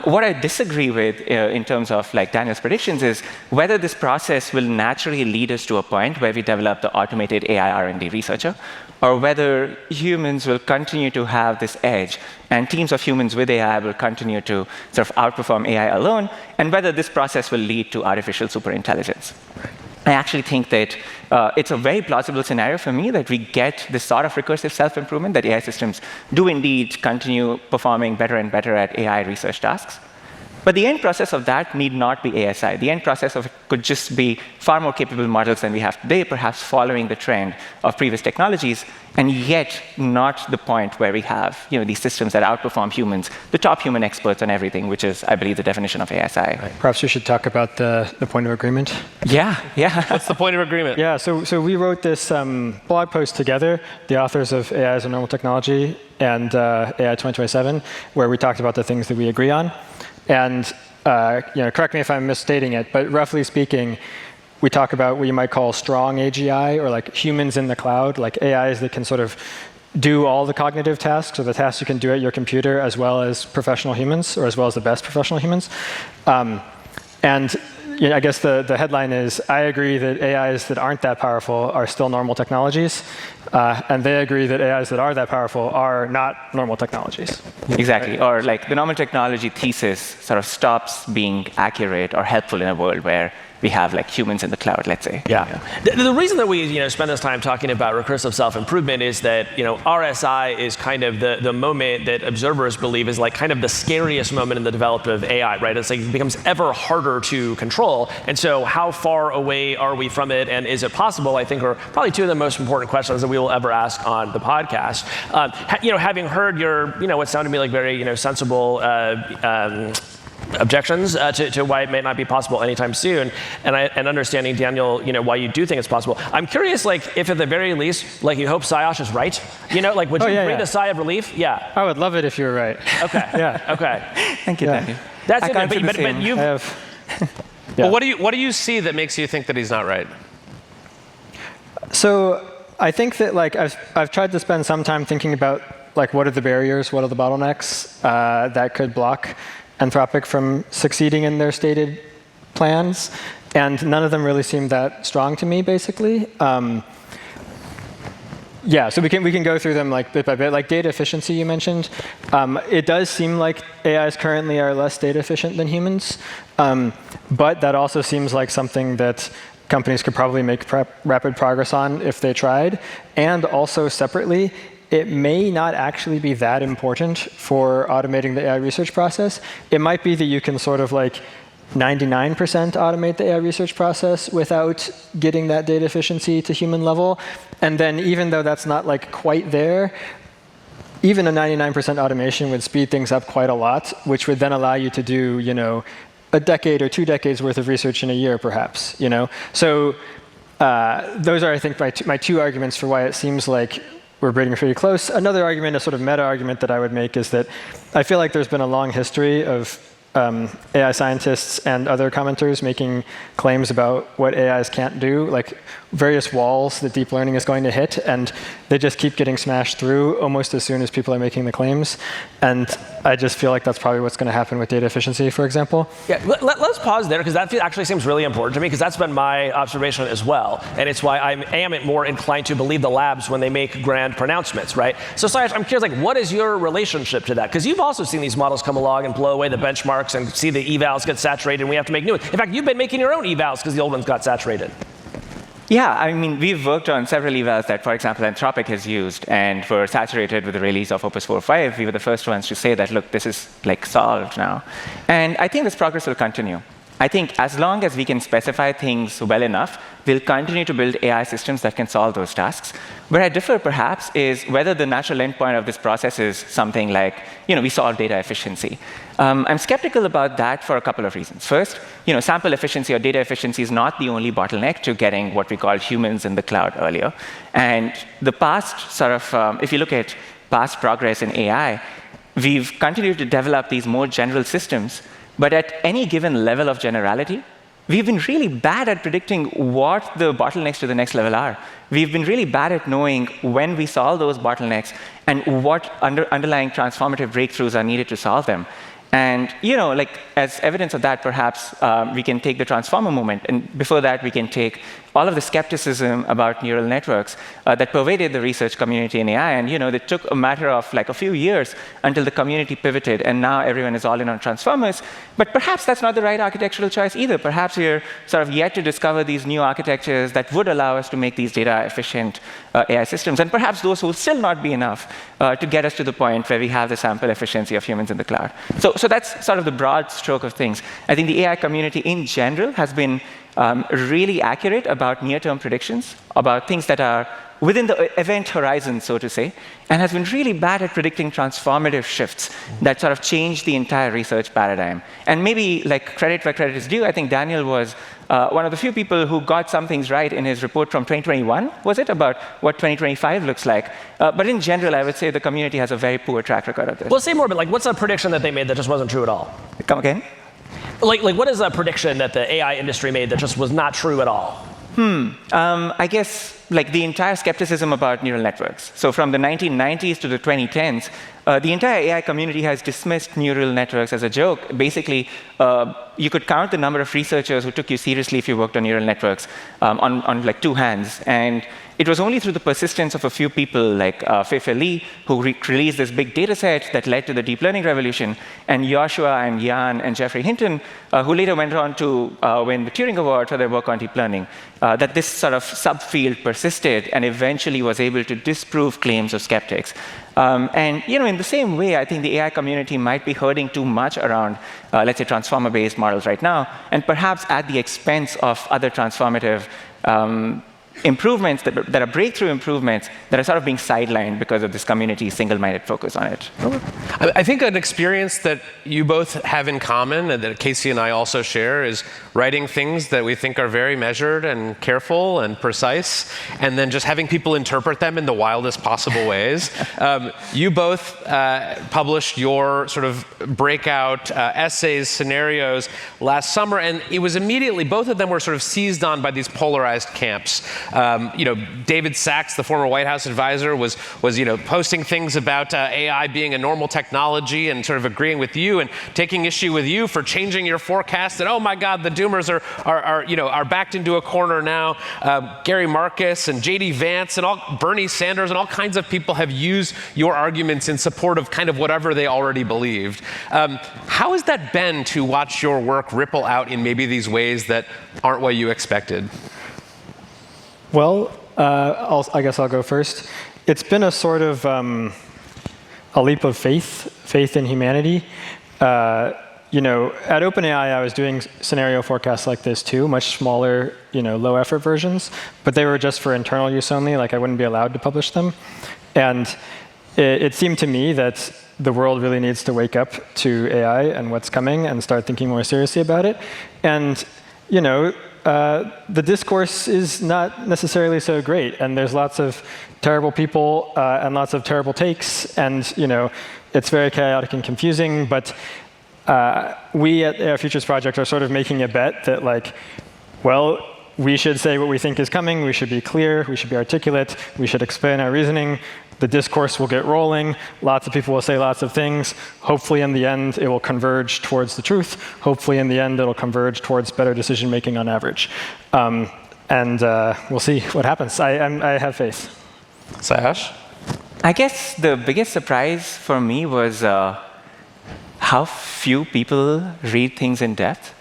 What I disagree with in terms of like Daniel's predictions is whether this process will naturally lead us to a point where we develop the automated AI R&D researcher, or whether humans will continue to have this edge, and teams of humans with AI will continue to sort of outperform AI alone, and whether this process will lead to artificial superintelligence. I actually think that it's a very plausible scenario for me that we get this sort of recursive self-improvement, that AI systems do indeed continue performing better and better at AI research tasks. But the end process of that need not be ASI. The end process of it could just be far more capable models than we have today, perhaps following the trend of previous technologies, and yet not the point where we have these systems that outperform humans, the top human experts on everything, which is, I believe, the definition of ASI. Right. Perhaps we should talk about the point of agreement. Yeah. What's the point of agreement? Yeah, so we wrote this blog post together, the authors of AI as a Normal Technology and AI 2027, where we talked about the things that we agree on. And correct me if I'm misstating it, but roughly speaking, we talk about what you might call strong AGI, or like humans in the cloud, like AIs that can sort of do all the cognitive tasks, or the tasks you can do at your computer, as well as professional humans, or as well as the best professional humans. And I guess the headline is, I agree that AIs that aren't that powerful are still normal technologies, and they agree that AIs that are that powerful are not normal technologies. Exactly. Or like the normal technology thesis sort of stops being accurate or helpful in a world where we have like humans in the cloud, let's say. Yeah. The reason that we spend this time talking about recursive self-improvement is that RSI is kind of the moment that observers believe is like kind of the scariest moment in the development of AI, right? It's like it becomes ever harder to control. And so how far away are we from it, and is it possible, I think, are probably two of the most important questions that we will ever ask on the podcast. Having heard your, what sounded to me like very, sensible objections to why it may not be possible anytime soon, and understanding, Daniel, why you do think it's possible. I'm curious, like, if at the very least, like, you hope Sayash is right. Would you breathe a sigh of relief? Yeah. I would love it if you were right. Okay. Yeah. Okay. Thank you, Daniel. That's it. But you've. Well, what do you see that makes you think that he's not right? So I think that like I've tried to spend some time thinking about like what are the barriers, what are the bottlenecks that could block Anthropic from succeeding in their stated plans, and none of them really seem that strong to me, basically. Yeah, so we can go through them like bit by bit. Like data efficiency, you mentioned. It does seem like AIs currently are less data efficient than humans, but that also seems like something that companies could probably make rapid progress on if they tried. And also separately, it may not actually be that important for automating the AI research process. It might be that you can sort of like 99% automate the AI research process without getting that data efficiency to human level. And then even though that's not like quite there, even a 99% automation would speed things up quite a lot, which would then allow you to do, a decade or 2 decades worth of research in a year, perhaps. So those are, I think, my two arguments for why it seems like we're getting pretty close. Another argument, a sort of meta argument that I would make, is that I feel like there's been a long history of AI scientists and other commenters making claims about what AIs can't do, like various walls that deep learning is going to hit, and they just keep getting smashed through almost as soon as people are making the claims. And I just feel like that's probably what's going to happen with data efficiency, for example. Yeah, let's pause there, because that actually seems really important to me, because that's been my observation as well. And it's why I am more inclined to believe the labs when they make grand pronouncements, right? So Sayash, I'm curious, like, what is your relationship to that? Because you've also seen these models come along and blow away the benchmarks and see the evals get saturated, and we have to make new ones. In fact, you've been making your own evals because the old ones got saturated. Yeah, I mean, we've worked on several evals that, for example, Anthropic has used and were saturated with the release of Opus 4.5. We were the first ones to say that, look, this is like solved now. And I think this progress will continue. I think as long as we can specify things well enough, we'll continue to build AI systems that can solve those tasks. Where I differ, perhaps, is whether the natural endpoint of this process is something like, we solve data efficiency. I'm skeptical about that for a couple of reasons. First, sample efficiency or data efficiency is not the only bottleneck to getting what we call humans in the cloud earlier. And the past sort of, if you look at past progress in AI, we've continued to develop these more general systems. But at any given level of generality, we've been really bad at predicting what the bottlenecks to the next level are. We've been really bad at knowing when we solve those bottlenecks and what underlying transformative breakthroughs are needed to solve them. And as evidence of that, perhaps we can take the transformer movement. And before that, we can take all of the skepticism about neural networks that pervaded the research community in AI. And it took a matter of like a few years until the community pivoted, and now everyone is all in on transformers. But perhaps that's not the right architectural choice either. Perhaps we're sort of yet to discover these new architectures that would allow us to make these data efficient AI systems. And perhaps those will still not be enough to get us to the point where we have the sample efficiency of humans in the cloud. So that's sort of the broad stroke of things. I think the AI community in general has been really accurate about near-term predictions, about things that are within the event horizon, so to say, and has been really bad at predicting transformative shifts that sort of change the entire research paradigm. And maybe, like, credit where credit is due, I think Daniel was one of the few people who got some things right in his report from 2021, was it, about what 2025 looks like. But in general, I would say the community has a very poor track record of this. Well, say more, but like, what's a prediction that they made that just wasn't true at all? Come again? Like what is a prediction that the AI industry made that just was not true at all? I guess like the entire skepticism about neural networks. So from the 1990s to the 2010s, the entire AI community has dismissed neural networks as a joke. Basically, you could count the number of researchers who took you seriously if you worked on neural networks on like 2 hands. And it was only through the persistence of a few people like Fei-Fei Li, who released this big data set that led to the deep learning revolution, and Joshua and Jan and Jeffrey Hinton, who later went on to win the Turing Award for their work on deep learning, that this sort of subfield persisted and eventually was able to disprove claims of skeptics. And in the same way, I think the AI community might be herding too much around, let's say, transformer-based models right now, and perhaps at the expense of other transformative improvements that are breakthrough improvements that are sort of being sidelined because of this community's single-minded focus on it. I think an experience that you both have in common, and that Casey and I also share, is writing things that we think are very measured and careful and precise, and then just having people interpret them in the wildest possible ways. You both published your sort of breakout essays, scenarios last summer, and it was immediately, both of them were sort of seized on by these polarized camps. David Sachs, the former White House advisor, was posting things about AI being a normal technology and sort of agreeing with you and taking issue with you for changing your forecast. And oh my God, the doomers are backed into a corner now. Gary Marcus and J.D. Vance and Bernie Sanders and all kinds of people have used your arguments in support of kind of whatever they already believed. How has that been to watch your work ripple out in maybe these ways that aren't what you expected? Well, I guess I'll go first. It's been a sort of a leap of faith in humanity. At OpenAI, I was doing scenario forecasts like this too, much smaller, low-effort versions, but they were just for internal use only. Like I wouldn't be allowed to publish them, and it seemed to me that the world really needs to wake up to AI and what's coming and start thinking more seriously about it. And the discourse is not necessarily so great, and there's lots of terrible people and lots of terrible takes, and it's very chaotic and confusing. But we at AI Futures Project are sort of making a bet that, we should say what we think is coming. We should be clear. We should be articulate. We should explain our reasoning. The discourse will get rolling. Lots of people will say lots of things. Hopefully, in the end, it will converge towards the truth. Hopefully, in the end, it'll converge towards better decision-making on average. And we'll see what happens. I have faith. Sayash? I guess the biggest surprise for me was how few people read things in depth.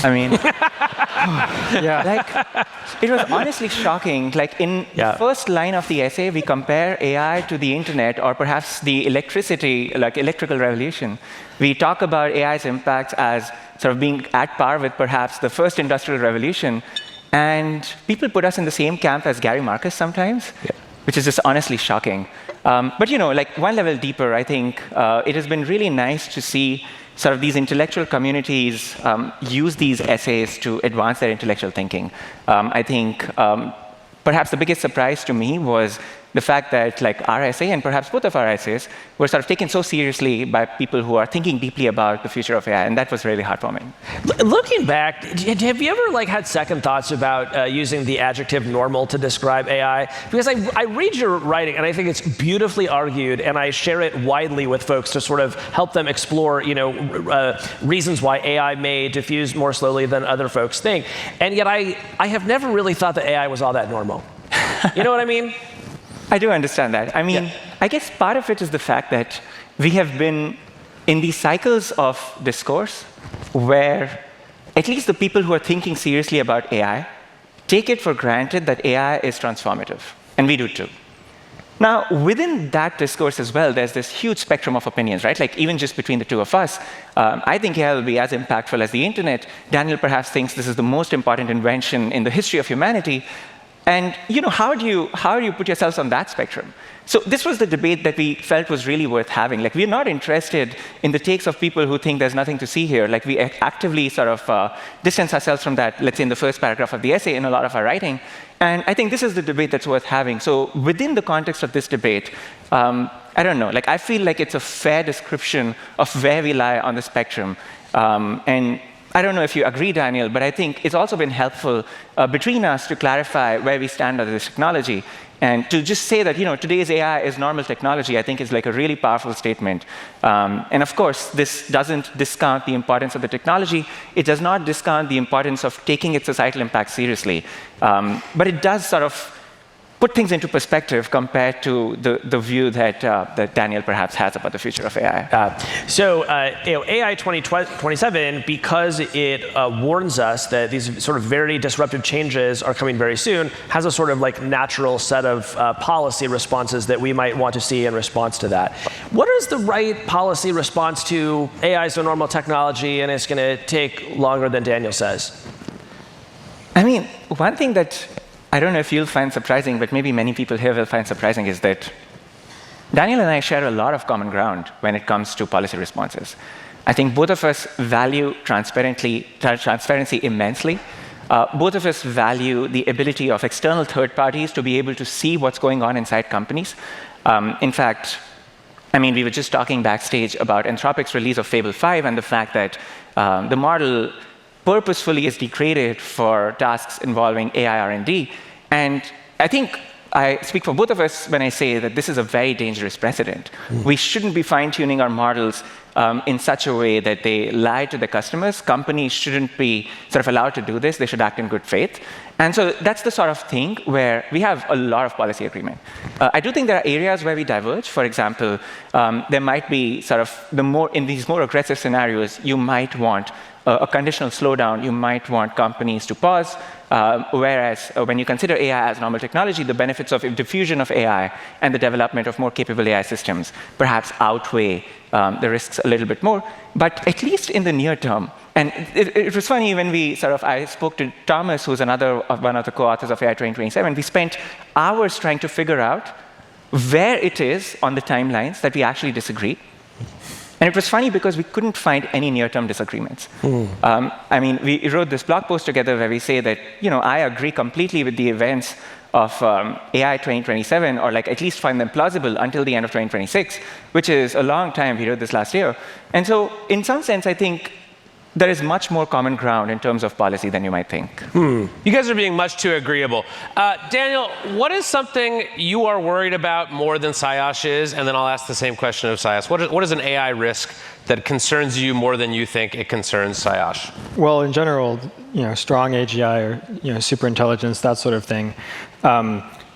I mean, it was honestly shocking. In the first line of the essay, we compare AI to the internet or perhaps the electrical revolution. We talk about AI's impacts as sort of being at par with perhaps the first industrial revolution. And people put us in the same camp as Gary Marcus sometimes, which is just honestly shocking. But one level deeper, I think it has been really nice to see sort of these intellectual communities use these essays to advance their intellectual thinking. I think perhaps the biggest surprise to me was the fact that our essay and perhaps both of our essays were sort of taken so seriously by people who are thinking deeply about the future of AI, and that was really heartwarming. Looking back, have you ever had second thoughts about using the adjective normal to describe AI? Because I read your writing and I think it's beautifully argued, and I share it widely with folks to sort of help them explore reasons why AI may diffuse more slowly than other folks think. And yet I have never really thought that AI was all that normal. You know what I mean? I do understand that. I mean, I guess part of it is the fact that we have been in these cycles of discourse where at least the people who are thinking seriously about AI take it for granted that AI is transformative, and we do too. Now, within that discourse as well, there's this huge spectrum of opinions, right? Even just between the two of us, I think AI will be as impactful as the internet. Daniel perhaps thinks this is the most important invention in the history of humanity. And how do you put yourselves on that spectrum? So this was the debate that we felt was really worth having. We're not interested in the takes of people who think there's nothing to see here. We actively sort of distance ourselves from that, let's say in the first paragraph of the essay in a lot of our writing. And I think this is the debate that's worth having. So within the context of this debate, I don't know, I feel like it's a fair description of where we lie on the spectrum. And I don't know if you agree, Daniel, but I think it's also been helpful between us to clarify where we stand on this technology. And to just say that today's AI is normal technology, I think is a really powerful statement. And of course, this doesn't discount the importance of the technology. It does not discount the importance of taking its societal impact seriously. But it does sort of put things into perspective compared to the view that Daniel perhaps has about the future of AI. AI 2027, because it warns us that these sort of very disruptive changes are coming very soon, has a sort of like natural set of policy responses that we might want to see in response to that. What is the right policy response to AI is a normal technology and it's going to take longer than Daniel says? I mean, one thing that I don't know if you'll find surprising, but maybe many people here will find surprising, is that Daniel and I share a lot of common ground when it comes to policy responses. I think both of us value transparency immensely. Both of us value the ability of external third parties to be able to see what's going on inside companies. In fact, I mean, we were just talking backstage about Anthropic's release of Fable 5 and the fact that the model purposefully is degraded for tasks involving AI R&D. And I think I speak for both of us when I say that this is a very dangerous precedent. We shouldn't be fine-tuning our models in such a way that they lie to the customers. Companies shouldn't be sort of allowed to do this. They should act in good faith. And so that's the sort of thing where we have a lot of policy agreement. I do think there are areas where we diverge. For example, there might be sort of in these more aggressive scenarios, you might want a conditional slowdown. You might want companies to pause. Whereas when you consider AI as normal technology, the benefits of diffusion of AI and the development of more capable AI systems perhaps outweigh the risks a little bit more. But at least in the near term, and it was funny when I spoke to Thomas, who's one of the co-authors of AI 2027, we spent hours trying to figure out where it is on the timelines that we actually disagree. And it was funny because we couldn't find any near-term disagreements. I mean, we wrote this blog post together where we say that, I agree completely with the events of AI 2027, or like at least find them plausible until the end of 2026, which is a long time. We wrote this last year. And so in some sense, I think there is much more common ground in terms of policy than you might think. You guys are being much too agreeable. Daniel, what is something you are worried about more than Sayash is? And then I'll ask the same question of Sayash. What is an AI risk that concerns you more than you think it concerns Sayash? Well, in general, strong AGI or superintelligence, that sort of thing.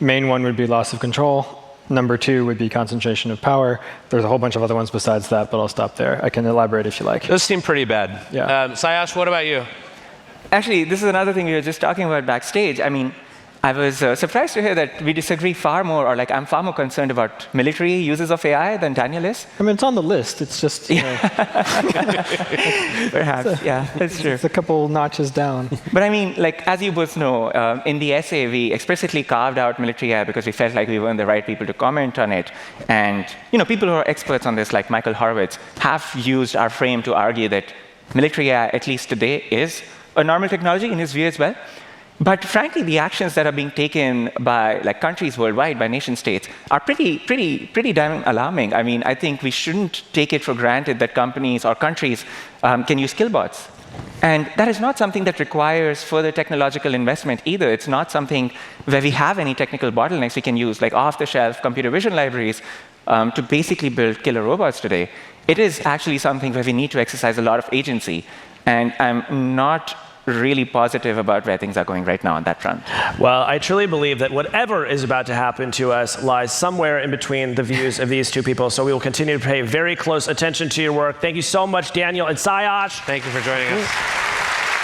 Main one would be loss of control. Number 2 would be concentration of power. There's a whole bunch of other ones besides that, but I'll stop there. I can elaborate if you like. Those seem pretty bad. Yeah. Sayash, what about you? Actually, this is another thing we were just talking about backstage. I mean, I was surprised to hear that we disagree far more, or like I'm far more concerned about military uses of AI than Daniel is. I mean, it's on the list. It's just, Perhaps, yeah, that's true. It's a couple notches down. But I mean, like, as you both know, in the essay, we explicitly carved out military AI because we felt like we weren't the right people to comment on it. And, people who are experts on this, like Michael Horowitz, have used our frame to argue that military AI, at least today, is a normal technology in his view as well. But frankly, the actions that are being taken by countries worldwide, by nation states, are pretty damn alarming. I mean, I think we shouldn't take it for granted that companies or countries can use kill bots. And that is not something that requires further technological investment either. It's not something where we have any technical bottlenecks we can use, like off-the-shelf computer vision libraries, to basically build killer robots today. It is actually something where we need to exercise a lot of agency. And I'm not really positive about where things are going right now on that front. Well, I truly believe that whatever is about to happen to us lies somewhere in between the views of these two people. So we will continue to pay very close attention to your work. Thank you so much, Daniel and Sayash. Thank you for joining us.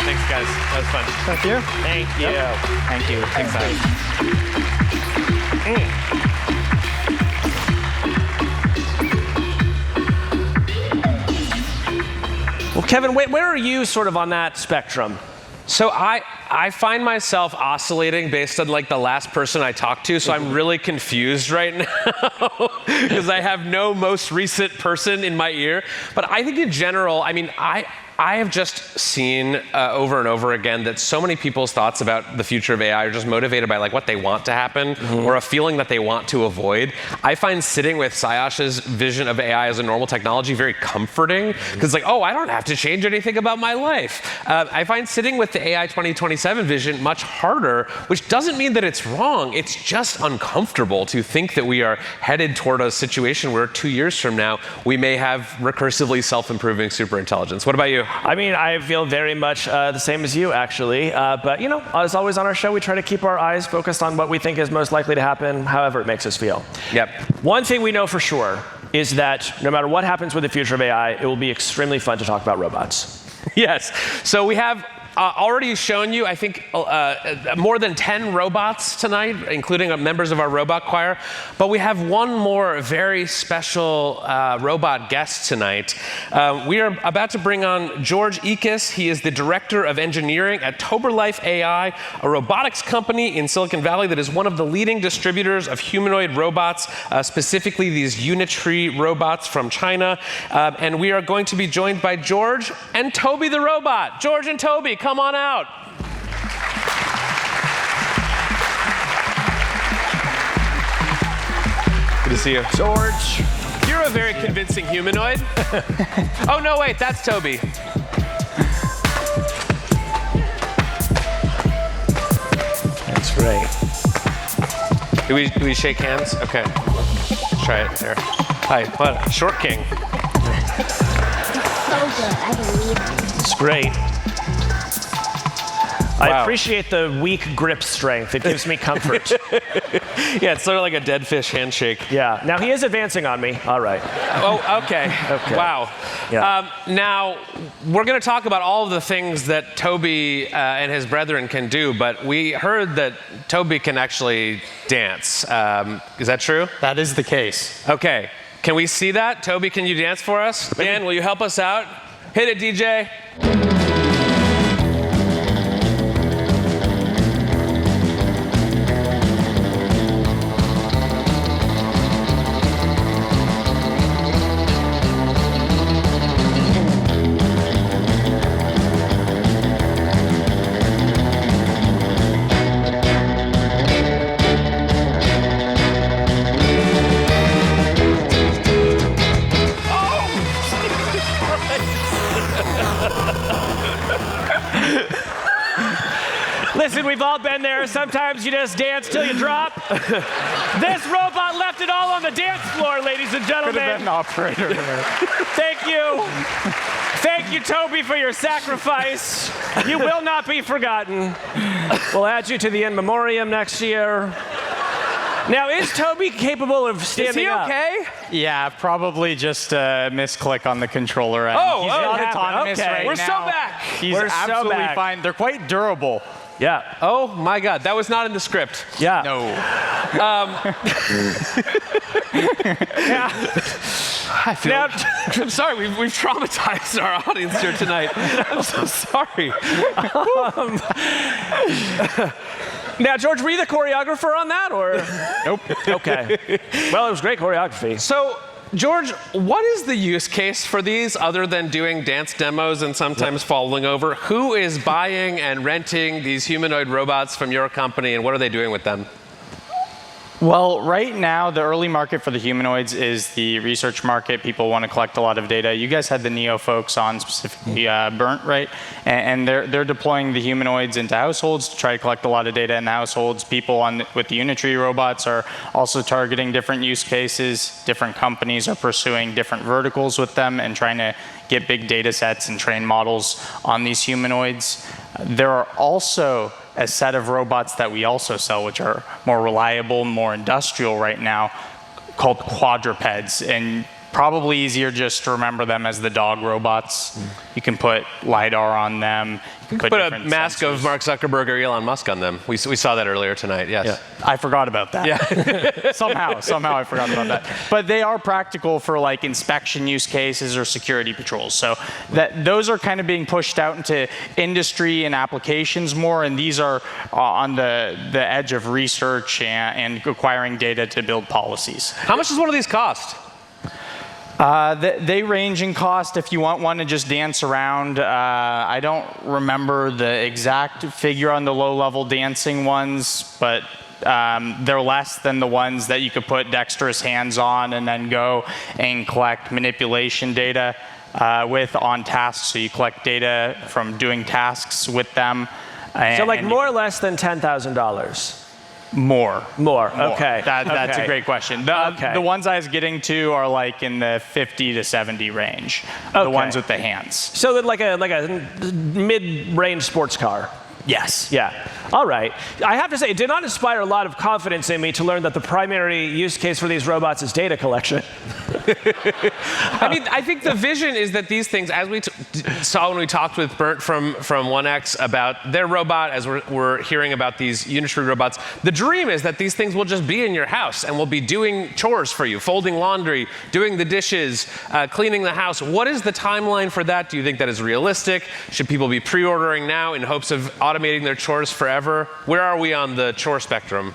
Thanks, guys. That was fun. Thank you. Thank you. Yep. Thank you. Thanks, guys. Well, Kevin, where are you sort of on that spectrum? So I find myself oscillating based on the last person I talked to, so I'm really confused right now because I have no most recent person in my ear. But I think in general, I mean, I have just seen over and over again that so many people's thoughts about the future of AI are just motivated by what they want to happen or a feeling that they want to avoid. I find sitting with Sayash's vision of AI as a normal technology very comforting because I don't have to change anything about my life. I find sitting with the AI 2027 vision much harder, which doesn't mean that it's wrong. It's just uncomfortable to think that we are headed toward a situation where 2 years from now we may have recursively self-improving superintelligence. What about you? you? I mean, I feel very much the same as you, actually. But, you know, as always on our show, we try to keep our eyes focused on what we think is most likely to happen, however it makes us feel. Yep. One thing we know for sure is that no matter what happens with the future of AI, it will be extremely fun to talk about robots. Yes. So we have already shown you, I think, more than 10 robots tonight, including members of our robot choir. But we have one more very special robot guest tonight. We are about to bring on George Ekas. He is the director of engineering at Toborlife AI, a robotics company in Silicon Valley that is one of the leading distributors of humanoid robots, specifically these Unitree robots from China. And we are going to be joined by George and Toby the robot. George and Toby, come on out. Good to see you. George. You're a very convincing humanoid. Oh, no, wait, that's Toby. That's great. Do we shake hands? Okay. Let's try it there. Hi, what? Short King. So good, I believe. It's great. Wow. I appreciate the weak grip strength. It gives me comfort. Yeah, it's sort of like a dead fish handshake. Yeah. Now, he is advancing on me. All right. Oh, okay. Okay. Wow. Yeah. Now, we're going to talk about all of the things that Toby and his brethren can do, but we heard that Toby can actually dance. Is that true? That is the case. Okay. Can we see that? Toby, can you dance for us? Dan, will you help us out? Hit it, DJ. Listen, we've all been there. Sometimes you just dance till you drop. This robot left it all on the dance floor, ladies and gentlemen. Could have been an operator there. Thank you. Thank you, Toby, for your sacrifice. You will not be forgotten. We'll add you to the in memoriam next year. Now, is Toby capable of standing up? Is he okay? Yeah, probably just a misclick on the controller end. Oh, he's oh, not okay. autonomous right We're now. so back. He's We're so absolutely back. fine. They're quite durable. Yeah. Oh, my God. That was not in the script. Yeah. No. I feel I'm sorry, we've traumatized our audience here tonight. I'm so sorry. Now, George, were you the choreographer on that, or? Nope. Okay. Well, it was great choreography. So, George, what is the use case for these other than doing dance demos and sometimes falling over? Who is buying and renting these humanoid robots from your company, and what are they doing with them? Well, right now, the early market for the humanoids is the research market. People want to collect a lot of data. You guys had the Neo folks on, specifically Burnt, right? And they're deploying the humanoids into households to try to collect a lot of data in the households. People with the Unitree robots are also targeting different use cases. Different companies are pursuing different verticals with them and trying to get big data sets and train models on these humanoids. There are also a set of robots that we also sell, which are more reliable, more industrial right now, called quadrupeds. And probably easier just to remember them as the dog robots. You can put LiDAR on them. You can put a mask sensors of Mark Zuckerberg or Elon Musk on them. We saw that earlier tonight, yes. Yeah. I forgot about that. Yeah. somehow I forgot about that. But they are practical for like inspection use cases or security patrols. So those are kind of being pushed out into industry and applications more, and these are on the edge of research and acquiring data to build policies. How much does one of these cost? They range in cost. If you want one to just dance around, I don't remember the exact figure on the low-level dancing ones, but they're less than the ones that you could put dexterous hands on and then go and collect manipulation data with on tasks. So you collect data from doing tasks with them. So like more or less than $10,000. More. Okay. That's a great question. The ones I was getting to are like in the 50 to 70 range. The ones with the hands. So like a mid-range sports car. Yes. Yeah. All right. I have to say, it did not inspire a lot of confidence in me to learn that the primary use case for these robots is data collection. I mean, I think the vision is that these things, as we saw when we talked with Bernd from 1X about their robot, as we're hearing about these Unitree robots, the dream is that these things will just be in your house and will be doing chores for you, folding laundry, doing the dishes, cleaning the house. What is the timeline for that? Do you think that is realistic? Should people be pre-ordering now in hopes of automating their chores forever? Where are we on the chore spectrum?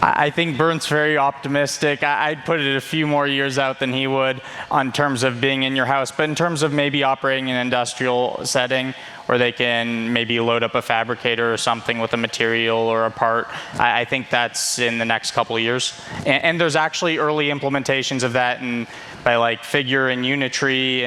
I think Bernd's very optimistic. I'd put it a few more years out than he would on terms of being in your house, but in terms of maybe operating in an industrial setting where they can maybe load up a fabricator or something with a material or a part, I think that's in the next couple of years. And there's actually early implementations of that by like Figure and Unitree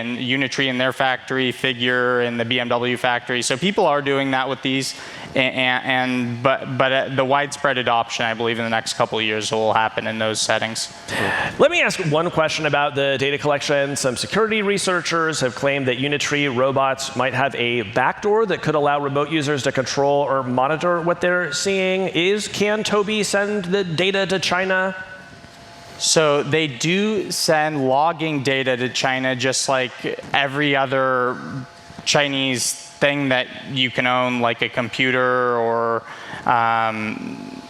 in their factory, Figure in the BMW factory. So people are doing that with these. But the widespread adoption, I believe, in the next couple of years will happen in those settings. Let me ask one question about the data collection. Some security researchers have claimed that Unitree robots might have a backdoor that could allow remote users to control or monitor what they're seeing. Can Toby send the data to China? So they do send logging data to China just like every other Chinese thing that you can own, like a computer or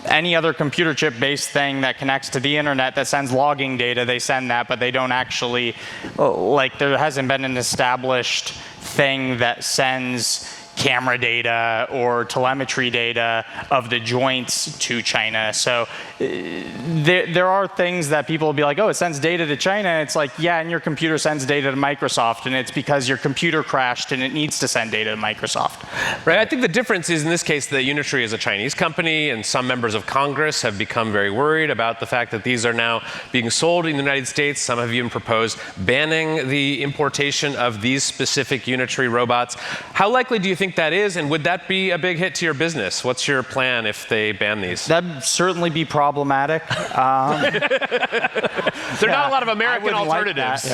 any other computer chip-based thing that connects to the internet that sends logging data. They send that, but they don't actually, like there hasn't been an established thing that sends camera data or telemetry data of the joints to China. So there are things that people will be like, oh, it sends data to China. It's like, yeah, and your computer sends data to Microsoft, and it's because your computer crashed and it needs to send data to Microsoft. Right. I think the difference is in this case that Unitree is a Chinese company, and some members of Congress have become very worried about the fact that these are now being sold in the United States. Some have even proposed banning the importation of these specific Unitree robots. How likely do you think that is, and would that be a big hit to your business? What's your plan if they ban these? That'd certainly be problematic. There are not a lot of American alternatives.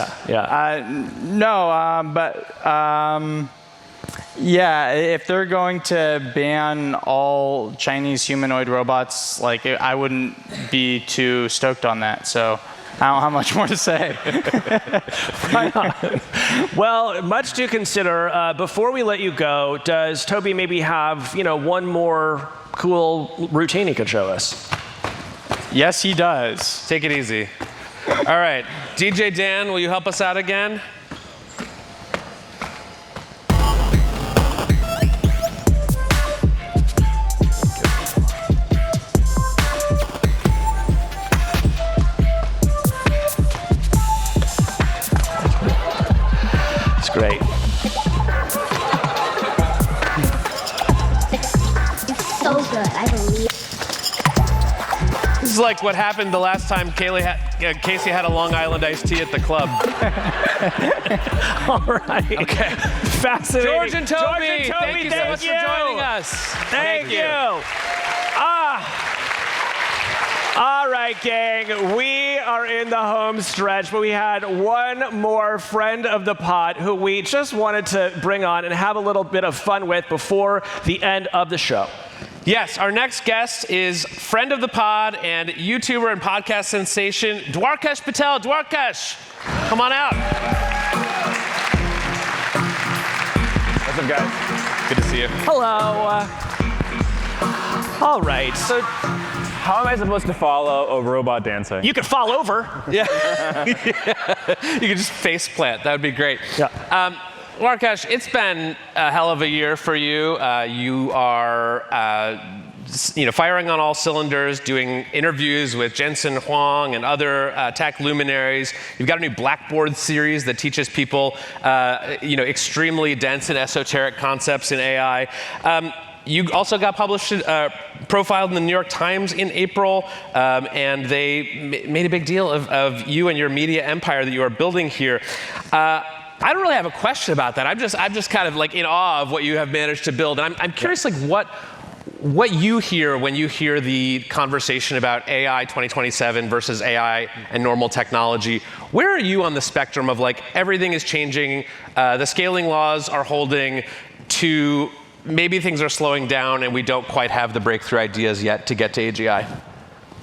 Yeah, if they're going to ban all Chinese humanoid robots, like I wouldn't be too stoked on that. So I don't have much more to say. Right on. Well, much to consider. Before we let you go, does Toby maybe have one more cool routine he could show us? Yes, he does. Take it easy. All right, DJ Dan, will you help us out again? Great. So good, I believe. This is like what happened the last time Casey had a Long Island iced tea at the club. All right. Okay. Fascinating. George and Toby, thank you so much for joining us. Thank you. All right, gang, we are in the home stretch, but we had one more friend of the pod who we just wanted to bring on and have a little bit of fun with before the end of the show. Yes, our next guest is friend of the pod and YouTuber and podcast sensation, Dwarkesh Patel. Dwarkesh, come on out. What's up, guys? Good to see you. Hello. All right. So, how am I supposed to follow a robot dancing? You could fall over. Yeah. You could just face plant. That would be great. Yeah. Dwarkesh, it's been a hell of a year for you. You are firing on all cylinders, doing interviews with Jensen Huang and other tech luminaries. You've got a new Blackboard series that teaches people extremely dense and esoteric concepts in AI. You also got profiled in the New York Times in April, and they made a big deal of you and your media empire that you are building here. I don't really have a question about that. I'm just kind of like in awe of what you have managed to build. And I'm curious, like what you hear when you hear the conversation about AI 2027 versus AI and normal technology. Where are you on the spectrum of like everything is changing, the scaling laws are holding, to maybe things are slowing down and we don't quite have the breakthrough ideas yet to get to AGI?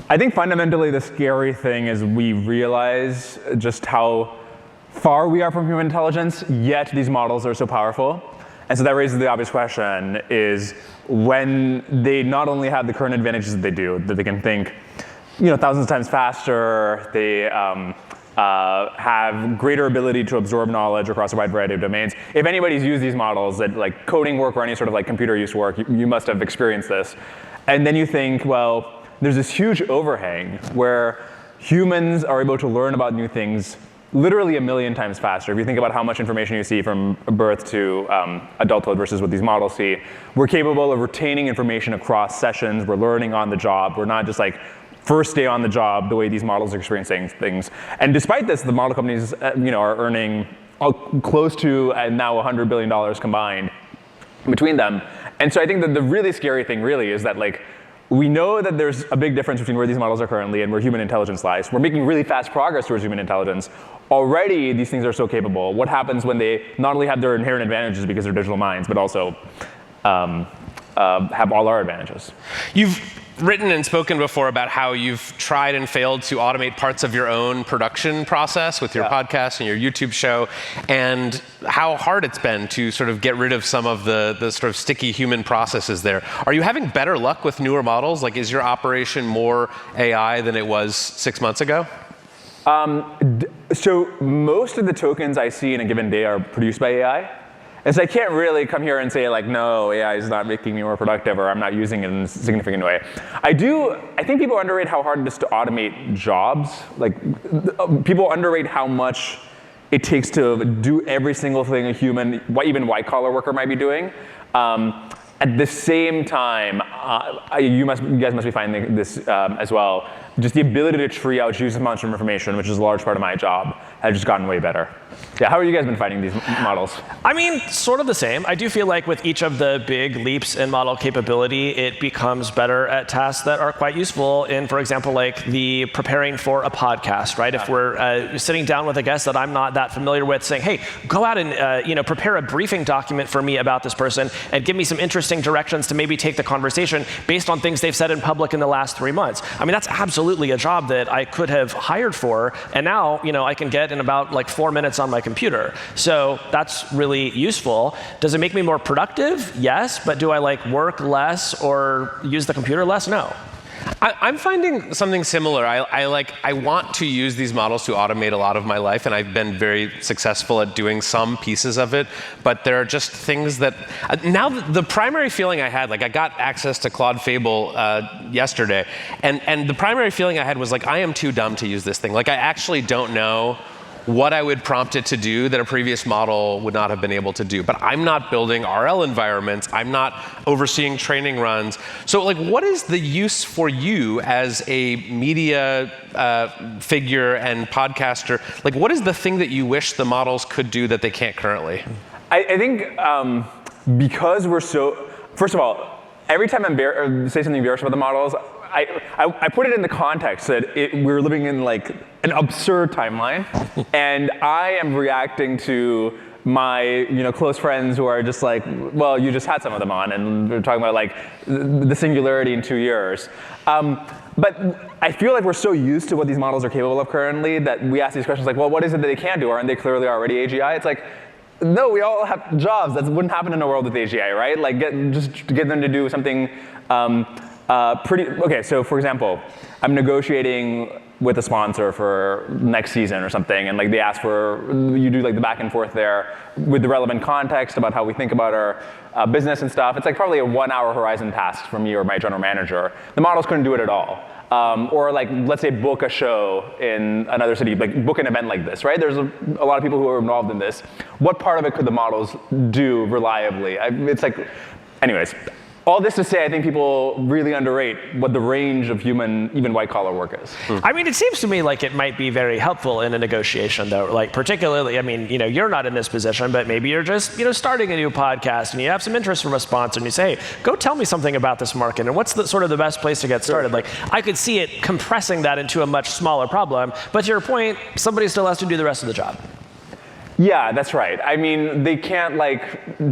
I think fundamentally the scary thing is we realize just how far we are from human intelligence, yet these models are so powerful. And so that raises the obvious question is when they not only have the current advantages that they do, that they can think thousands of times faster, they have greater ability to absorb knowledge across a wide variety of domains. If anybody's used these models at like coding work or any sort of like computer use work, you must have experienced this. And then you think, well, there's this huge overhang where humans are able to learn about new things literally 1,000,000 times faster. If you think about how much information you see from birth to adulthood versus what these models see, we're capable of retaining information across sessions. We're learning on the job. We're not just like first day on the job the way these models are experiencing things. And despite this, the model companies are earning close to now $100 billion combined between them. And so I think that the really scary thing really is that like we know that there's a big difference between where these models are currently and where human intelligence lies. We're making really fast progress towards human intelligence. Already, these things are so capable. What happens when they not only have their inherent advantages because they're digital minds, but also have all our advantages? You've written and spoken before about how you've tried and failed to automate parts of your own production process with your podcast and your YouTube show, and how hard it's been to sort of get rid of some of the sort of sticky human processes there. Are you having better luck with newer models? Like, is your operation more AI than it was 6 months ago? So most of the tokens I see in a given day are produced by AI. And so I can't really come here and say like, no, AI is not making me more productive, or I'm not using it in a significant way. I think people underrate how hard it is to automate jobs. Like, people underrate how much it takes to do every single thing a human, even white collar worker might be doing. At the same time, you guys must be finding this as well. Just the ability to triage huge amounts of information, which is a large part of my job, has just gotten way better. Yeah, how are you guys been finding these models? I mean, sort of the same. I do feel like with each of the big leaps in model capability, it becomes better at tasks that are quite useful in, for example, like the preparing for a podcast, right? If we're sitting down with a guest that I'm not that familiar with, saying, hey, go out and prepare a briefing document for me about this person and give me some interesting directions to maybe take the conversation based on things they've said in public in the last 3 months. I mean, that's absolutely a job that I could have hired for, and now I can get in about like 4 minutes on my computer. So that's really useful. Does it make me more productive? Yes, but do I like work less or use the computer less? No. I'm finding something similar. I want to use these models to automate a lot of my life, and I've been very successful at doing some pieces of it, but there are just things that, now the primary feeling I had, like I got access to Claude Fable yesterday, and the primary feeling I had was like, I am too dumb to use this thing. Like, I actually don't know what I would prompt it to do that a previous model would not have been able to do. But I'm not building RL environments. I'm not overseeing training runs. So like, what is the use for you as a media figure and podcaster? Like, what is the thing that you wish the models could do that they can't currently? I think because we're so, first of all, every time I say something embarrassing about the models, I put it in the context that we're living in like an absurd timeline, and I am reacting to my close friends who are just like, well, you just had some of them on, and we're talking about like the singularity in 2 years. But I feel like we're so used to what these models are capable of currently that we ask these questions like, well, what is it that they can do? Aren't they clearly already AGI? It's like, no, we all have jobs. That wouldn't happen in a world with AGI, right? Like, just get them to do something okay, so for example, I'm negotiating with a sponsor for next season or something, and like they ask for, you do like the back and forth there with the relevant context about how we think about our business and stuff. It's like probably a 1 hour horizon task from me or my general manager. The models couldn't do it at all. Or like, let's say book a show in another city, like book an event like this, right? There's a lot of people who are involved in this. What part of it could the models do reliably? It's like, anyways, all this to say, I think people really underrate what the range of human, even white-collar work is. I mean, it seems to me like it might be very helpful in a negotiation, though. Like, particularly, I mean, you're not in this position, but maybe you're just, starting a new podcast, and you have some interest from a sponsor, and you say, hey, go tell me something about this market, and what's the sort of the best place to get started? Like, I could see it compressing that into a much smaller problem, but to your point, somebody still has to do the rest of the job. Yeah, that's right. I mean, they can't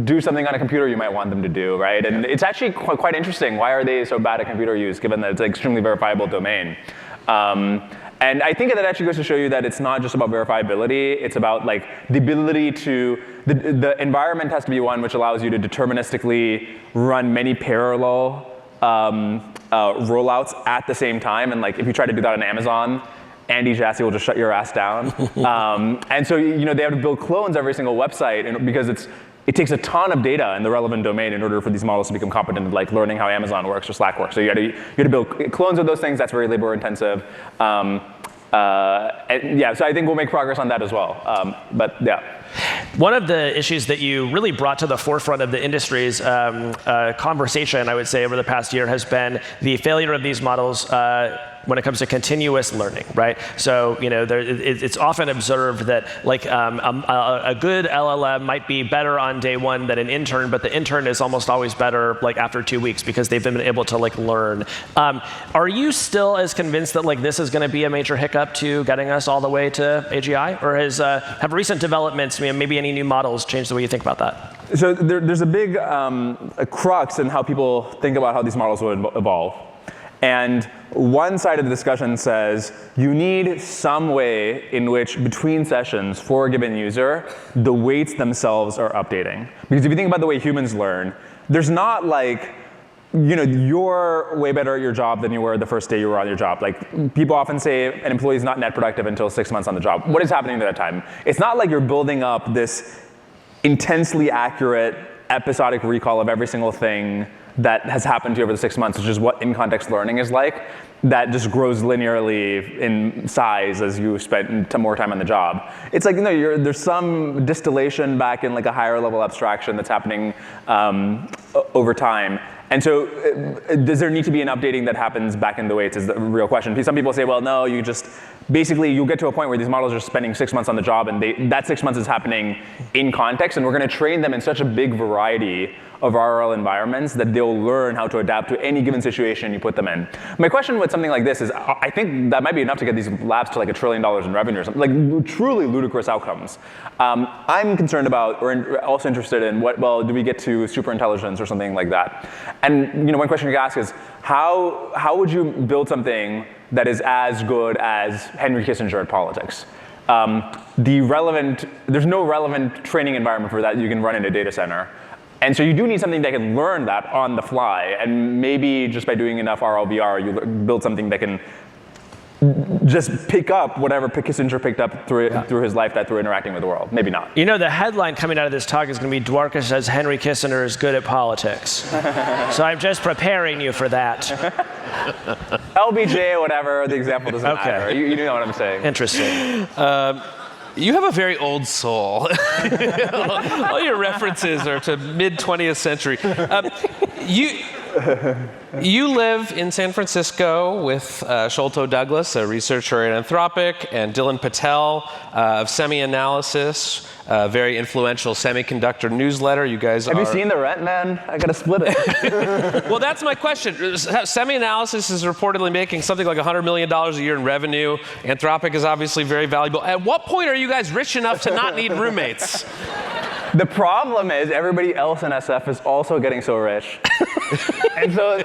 do something on a computer you might want them to do, right? And it's actually quite interesting. Why are they so bad at computer use, given that it's an extremely verifiable domain? And I think that actually goes to show you that it's not just about verifiability. It's about the ability to, the environment has to be one which allows you to deterministically run many parallel rollouts at the same time. And if you try to do that on Amazon, Andy Jassy will just shut your ass down. And so they have to build clones every single website because it takes a ton of data in the relevant domain in order for these models to become competent at learning how Amazon works or Slack works. So you have to build clones of those things. That's very labor intensive. So I think we'll make progress on that as well. But yeah. One of the issues that you really brought to the forefront of the industry's conversation, I would say, over the past year has been the failure of these models when it comes to continuous learning, right? So it's often observed that a good LLM might be better on day one than an intern, but the intern is almost always better after 2 weeks because they've been able to learn. Are you still as convinced that this is going to be a major hiccup to getting us all the way to AGI, or have recent developments, maybe any new models, changed the way you think about that? So there's a big crux in how people think about how these models will evolve. And one side of the discussion says you need some way in which between sessions for a given user, the weights themselves are updating. Because if you think about the way humans learn, there's not you're way better at your job than you were the first day you were on your job. People often say an employee is not net productive until 6 months on the job. What is happening at that time? It's not like you're building up this intensely accurate episodic recall of every single thing that has happened to you over the 6 months, which is what in-context learning is like, that just grows linearly in size as you spend more time on the job. It's there's some distillation back in a higher level abstraction that's happening over time. And so does there need to be an updating that happens back in the weights is the real question. Some people say, well, no, you'll get to a point where these models are spending 6 months on the job, and that 6 months is happening in context, and we're going to train them in such a big variety of RL environments that they'll learn how to adapt to any given situation you put them in. My question with something like this is, I think that might be enough to get these labs to $1 trillion in revenue or something, truly ludicrous outcomes. I'm concerned about, or also interested in, do we get to superintelligence or something like that? And one question you can ask is, how would you build something that is as good as Henry Kissinger at politics? There's no relevant training environment for that you can run in a data center. And so you do need something that can learn that on the fly. And maybe just by doing enough RLVR, you build something that can just pick up whatever Kissinger picked up through his life through interacting with the world. Maybe not. The headline coming out of this talk is going to be Dwarkesh says Henry Kissinger is good at politics. So I'm just preparing you for that. LBJ, whatever, the example doesn't matter. You know what I'm saying. Interesting. You have a very old soul. All your references are to mid-20th century. You live in San Francisco with Sholto Douglas, a researcher at Anthropic, and Dylan Patel of SemiAnalysis, a very influential semiconductor newsletter. You guys Have you seen The Rent, man? I gotta split it. Well, that's my question. SemiAnalysis is reportedly making something like $100 million a year in revenue. Anthropic is obviously very valuable. At what point are you guys rich enough to not need roommates? The problem is everybody else in SF is also getting so rich. And so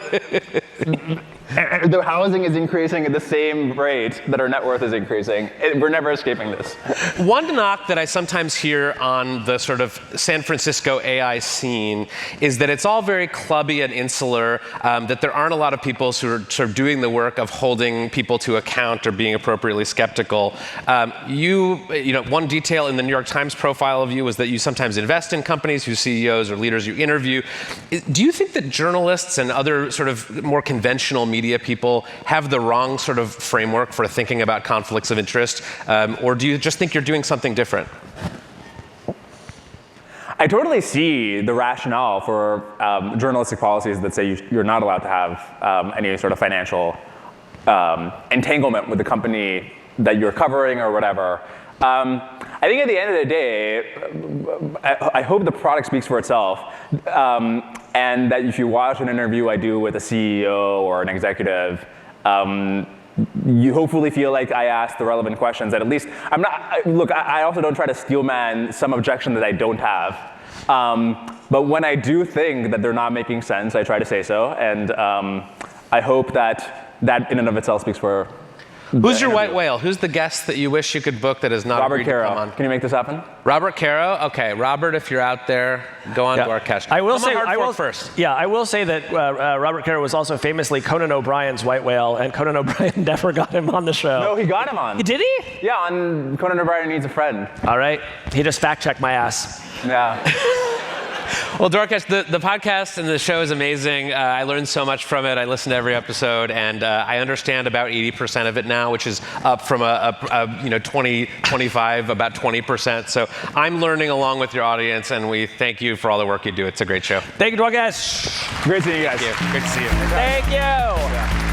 the housing is increasing at the same rate that our net worth is increasing. We're never escaping this. One knock that I sometimes hear on the sort of San Francisco AI scene is that it's all very clubby and insular, that there aren't a lot of people who are sort of doing the work of holding people to account or being appropriately skeptical. One detail in the New York Times profile of you was that you sometimes invest in companies whose CEOs or leaders you interview. Do you think that journalists and other sort of more conventional media people have the wrong sort of framework for thinking about conflicts of interest? Or do you just think you're doing something different? I totally see the rationale for journalistic policies that say you're not allowed to have any sort of financial entanglement with the company that you're covering or whatever. I think at the end of the day, I hope the product speaks for itself, and that if you watch an interview I do with a CEO or an executive, you hopefully feel like I asked the relevant questions. That at least I'm not. Look, I also don't try to steelman some objection that I don't have. But when I do think that they're not making sense, I try to say so, and I hope that in and of itself speaks for. Who's your white whale? Who's the guest that you wish you could book that is not Robert agreed to come Caro. on? Can you make this happen? Robert Caro? Okay, Robert, if you're out there, go on Dwarkesh. I will say, first. Yeah, I will say that Robert Caro was also famously Conan O'Brien's white whale, and Conan O'Brien never got him on the show. No, he got him on. Did he? Yeah, on Conan O'Brien Needs a Friend. All right. He just fact-checked my ass. Yeah. Well, Dwarkesh, the podcast and the show is amazing. I learned so much from it. I listen to every episode, and I understand about 80% of it now, which is up from 25, about 20%. So I'm learning along with your audience, and we thank you for all the work you do. It's a great show. Thank you, Dwarkesh. Great seeing you guys. Thank you. Great to see you. Thank you. Yeah.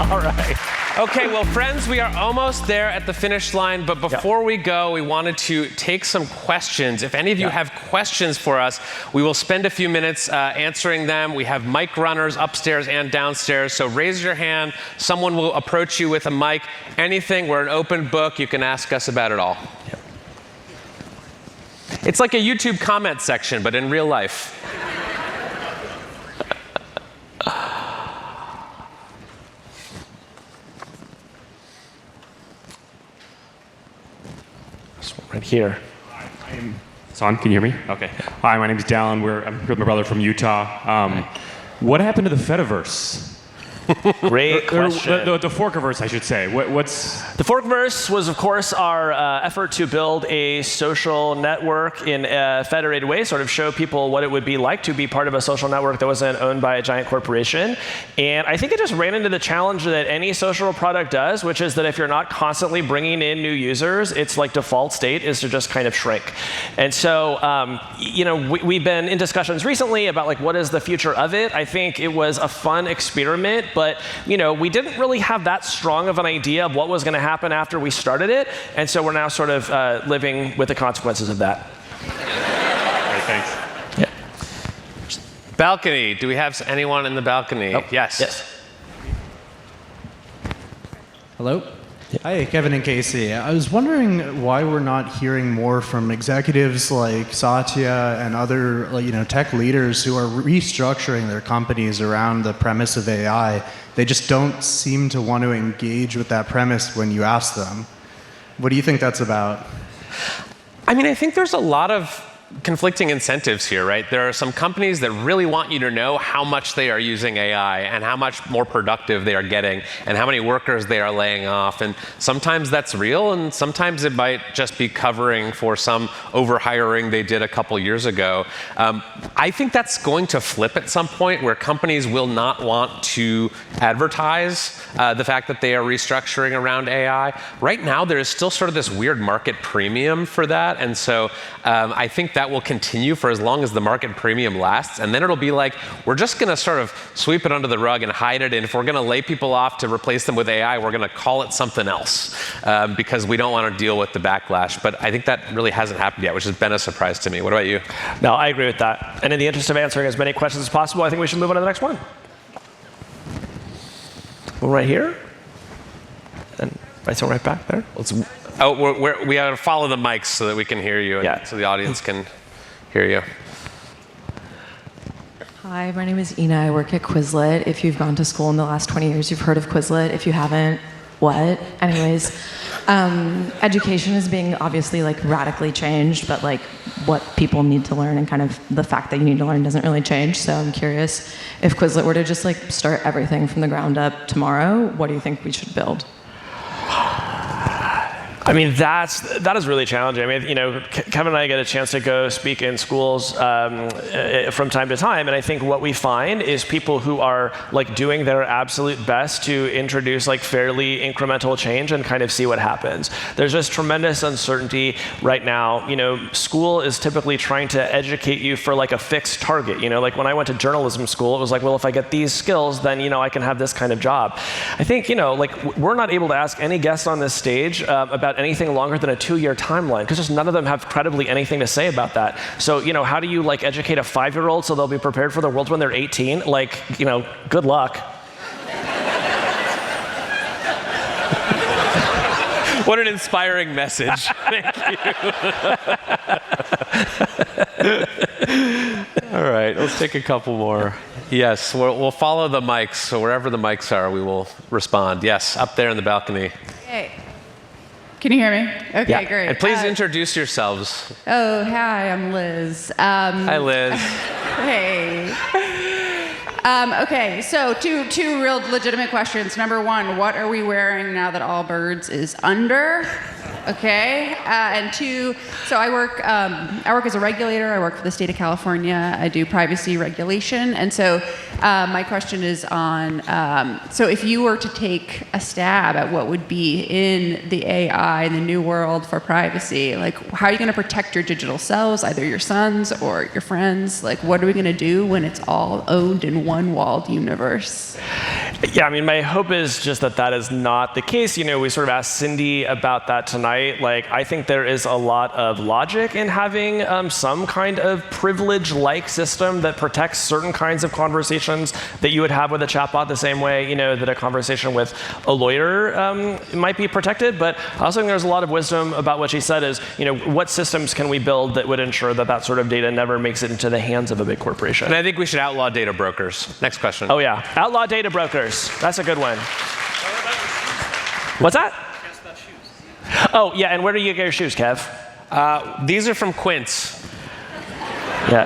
All right. Okay, well, friends, we are almost there at the finish line, but before we go, we wanted to take some questions. If any of you have questions for us, we will spend a few minutes answering them. We have mic runners upstairs and downstairs, so raise your hand. Someone will approach you with a mic. Anything, we're an open book. You can ask us about it all. It's like a YouTube comment section, but in real life. Right here. It's on? Can you hear me? Okay. Hi, my name is Dallin. I'm with my brother from Utah. What happened to the Fediverse? Great question. The Forkiverse, I should say. What's the Forkiverse was, of course, our effort to build a social network in a federated way, sort of show people what it would be like to be part of a social network that wasn't owned by a giant corporation. And I think it just ran into the challenge that any social product does, which is that if you're not constantly bringing in new users, its like default state is to just kind of shrink. And so, we've been in discussions recently about like what is the future of it. I think it was a fun experiment, but we didn't really have that strong of an idea of what was going to happen after we started it, and so we're now sort of living with the consequences of that. Great, thanks. Yeah. Balcony. Do we have anyone in the balcony? Oh, yes. Yes. Hello. Hi, Kevin and Casey. I was wondering why we're not hearing more from executives like Satya and other tech leaders who are restructuring their companies around the premise of AI. They just don't seem to want to engage with that premise when you ask them. What do you think that's about? I mean, I think there's a lot of conflicting incentives here, right? There are some companies that really want you to know how much they are using AI and how much more productive they are getting and how many workers they are laying off. And sometimes that's real, and sometimes it might just be covering for some overhiring they did a couple years ago. I think that's going to flip at some point where companies will not want to advertise the fact that they are restructuring around AI. Right now, there is still sort of this weird market premium for that. And so I think that will continue for as long as the market premium lasts, and then it'll be like we're just going to sort of sweep it under the rug and hide it, and if we're going to lay people off to replace them with AI, we're going to call it something else because we don't want to deal with the backlash. But I think that really hasn't happened yet, which has been a surprise to me. What about you? No, I agree with that. And in the interest of answering as many questions as possible, I think we should move on to the next one. Well, right here, and right back there. We got to follow the mics so that we can hear you, and so the audience can hear you. Hi, my name is Ina. I work at Quizlet. If you've gone to school in the last 20 years, you've heard of Quizlet. If you haven't, what? Anyways, education is being obviously like radically changed, but like what people need to learn and kind of the fact that you need to learn doesn't really change. So I'm curious if Quizlet were to just like start everything from the ground up tomorrow, what do you think we should build? I mean, that is really challenging. I mean, Kevin and I get a chance to go speak in schools from time to time, and I think what we find is people who are like doing their absolute best to introduce like fairly incremental change and kind of see what happens. There's just tremendous uncertainty right now. School is typically trying to educate you for like a fixed target. Like when I went to journalism school, it was like, well, if I get these skills, then I can have this kind of job. I think like we're not able to ask any guests on this stage about anything longer than a 2-year timeline, because just none of them have credibly anything to say about that. So, how do you like educate a 5-year-old so they'll be prepared for the world when they're 18? Like, good luck. What an inspiring message. Thank you. All right, let's take a couple more. Yes, we'll follow the mics. So wherever the mics are, we will respond. Yes, up there in the balcony. Hey. Can you hear me? Okay, yeah. Great. And please introduce yourselves. Oh, hi, I'm Liz. Hi, Liz. Hey. Okay, so two real legitimate questions. Number one, what are we wearing now that Allbirds is under? Okay, and two, so I work as a regulator. I work for the state of California. I do privacy regulation, and so my question is on, so if you were to take a stab at what would be in the AI in the new world for privacy, like how are you going to protect your digital selves, either your sons or your friends? Like what are we going to do when it's all owned in one walled universe? Yeah, I mean, my hope is just that is not the case. We sort of asked Cindy about that tonight. Like, I think there is a lot of logic in having some kind of privilege-like system that protects certain kinds of conversations that you would have with a chatbot the same way, that a conversation with a lawyer might be protected. But I also think there's a lot of wisdom about what she said is, what systems can we build that would ensure that sort of data never makes it into the hands of a big corporation? And I think we should outlaw data brokers. Next question. Oh, yeah. Outlaw data brokers. That's a good one. What's that? Oh, yeah, and where do you get your shoes, Kev? These are from Quince. Yeah.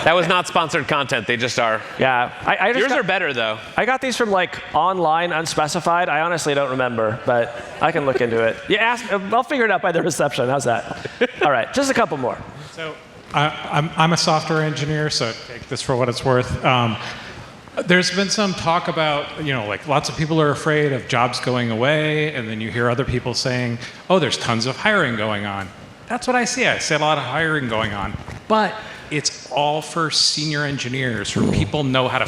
That was not sponsored content. They just are. Yeah. Yours are better, though. I got these from, like, online, unspecified. I honestly don't remember, but I can look into it. I'll figure it out by the reception. How's that? All right, just a couple more. So I'm a software engineer, so take this for what it's worth. There's been some talk about, like lots of people are afraid of jobs going away, and then you hear other people saying, oh, there's tons of hiring going on. That's what I see. I see a lot of hiring going on. But it's all for senior engineers, for people who know how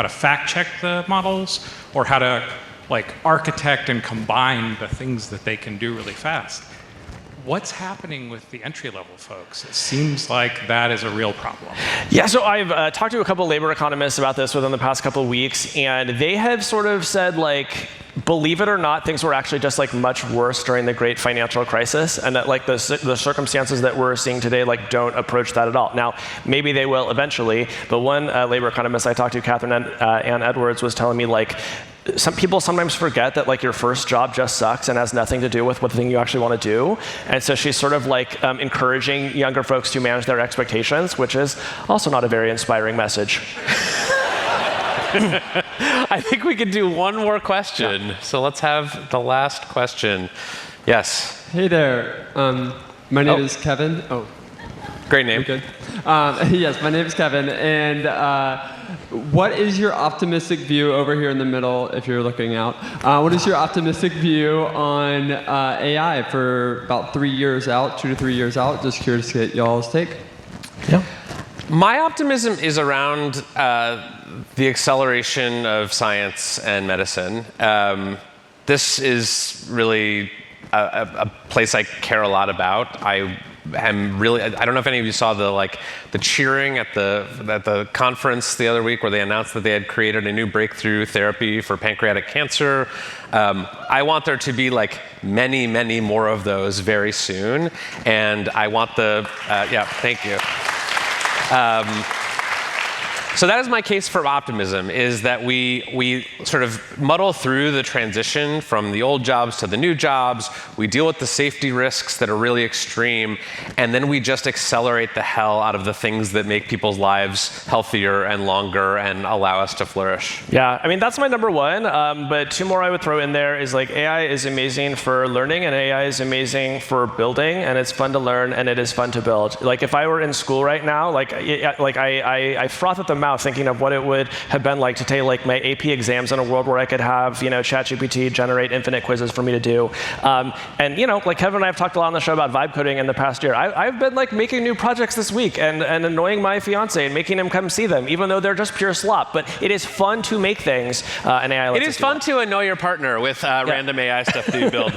to fact check the models, or how to like architect and combine the things that they can do really fast. What's happening with the entry-level folks? It seems like that is a real problem. Yeah, so I've talked to a couple of labor economists about this within the past couple of weeks, and they have sort of said, like, believe it or not, things were actually just like much worse during the great financial crisis, and that like the circumstances that we're seeing today like don't approach that at all. Now, maybe they will eventually, but one labor economist I talked to, Catherine Ann Edwards, was telling me like, some people sometimes forget that like your first job just sucks and has nothing to do with what the thing you actually want to do. And so she's sort of like encouraging younger folks to manage their expectations, which is also not a very inspiring message. I think we could do one more question. Yeah. So let's have the last question. Yes. Hey there. My name is Kevin. Oh. Great name. Good. Yes, my name is Kevin. And what is your optimistic view over here in the middle, if you're looking out? What is your optimistic view on AI for about 3 years out, 2 to 3 years out? Just curious to get y'all's take. Yeah. My optimism is around the acceleration of science and medicine. This is really a place I care a lot about. I don't know if any of you saw the cheering at the conference the other week where they announced that they had created a new breakthrough therapy for pancreatic cancer. I want there to be like many, many more of those very soon. And I want thank you. So that is my case for optimism, is that we sort of muddle through the transition from the old jobs to the new jobs. We deal with the safety risks that are really extreme, and then we just accelerate the hell out of the things that make people's lives healthier and longer and allow us to flourish. Yeah, I mean, that's my number one, but two more I would throw in there is like AI is amazing for learning, and AI is amazing for building, and it's fun to learn, and it is fun to build. Like if I were in school right now, I froth at the mouth thinking of what it would have been like to take like my AP exams in a world where I could have, you know, ChatGPT generate infinite quizzes for me to do. And, you know, like Kevin and I have talked a lot on the show about vibe coding in the past year. I've been like making new projects this week and annoying my fiance and making him come see them, even though they're just pure slop. But it is fun to make things, and AI lets us do that. It is fun to annoy your partner with random AI stuff that you build.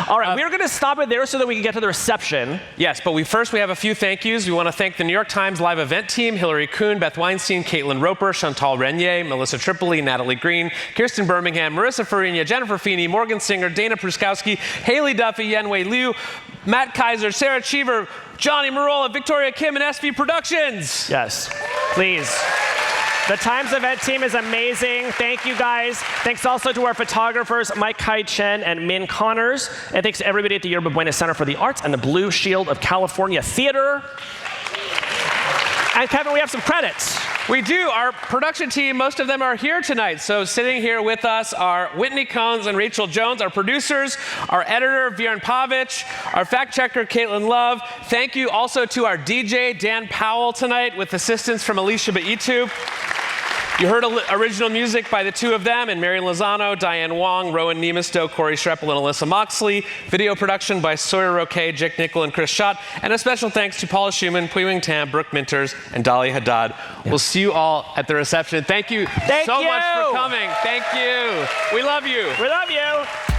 All right, we're going to stop it there so that we can get to the reception. Yes, but we have a few thank yous. We want to thank the New York Times live event team, Hillary Kuhn, Beth Weinstein, Caitlin Roper, Chantal Renier, Melissa Tripoli, Natalie Green, Kirsten Birmingham, Marissa Farina, Jennifer Feeney, Morgan Singer, Dana Pruskowski, Haley Duffy, Yenwei Liu, Matt Kaiser, Sarah Cheever, Johnny Marola, Victoria Kim, and SV Productions. Yes, please. The Times event team is amazing. Thank you, guys. Thanks also to our photographers, Mike Kai Chen and Min Connors. And thanks to everybody at the Yerba Buena Center for the Arts and the Blue Shield of California Theater. And Kevin, we have some credits. We do. Our production team, most of them are here tonight. So sitting here with us are Whitney Combs and Rachel Jones, our producers, our editor, Vieran Pavic, our fact checker, Caitlin Love. Thank you also to our DJ, Dan Powell, tonight, with assistance from Alicia Baitu. You heard original music by the two of them, and Mary Lozano, Diane Wong, Rowan Nemisto, Corey Schreppel, and Alyssa Moxley. Video production by Sawyer Roque, Jake Nickel, and Chris Schott. And a special thanks to Paula Schumann, Puiwing Tam, Brooke Minters, and Dolly Haddad. Yeah. We'll see you all at the reception. Thank you so much for coming. Thank you. We love you. We love you.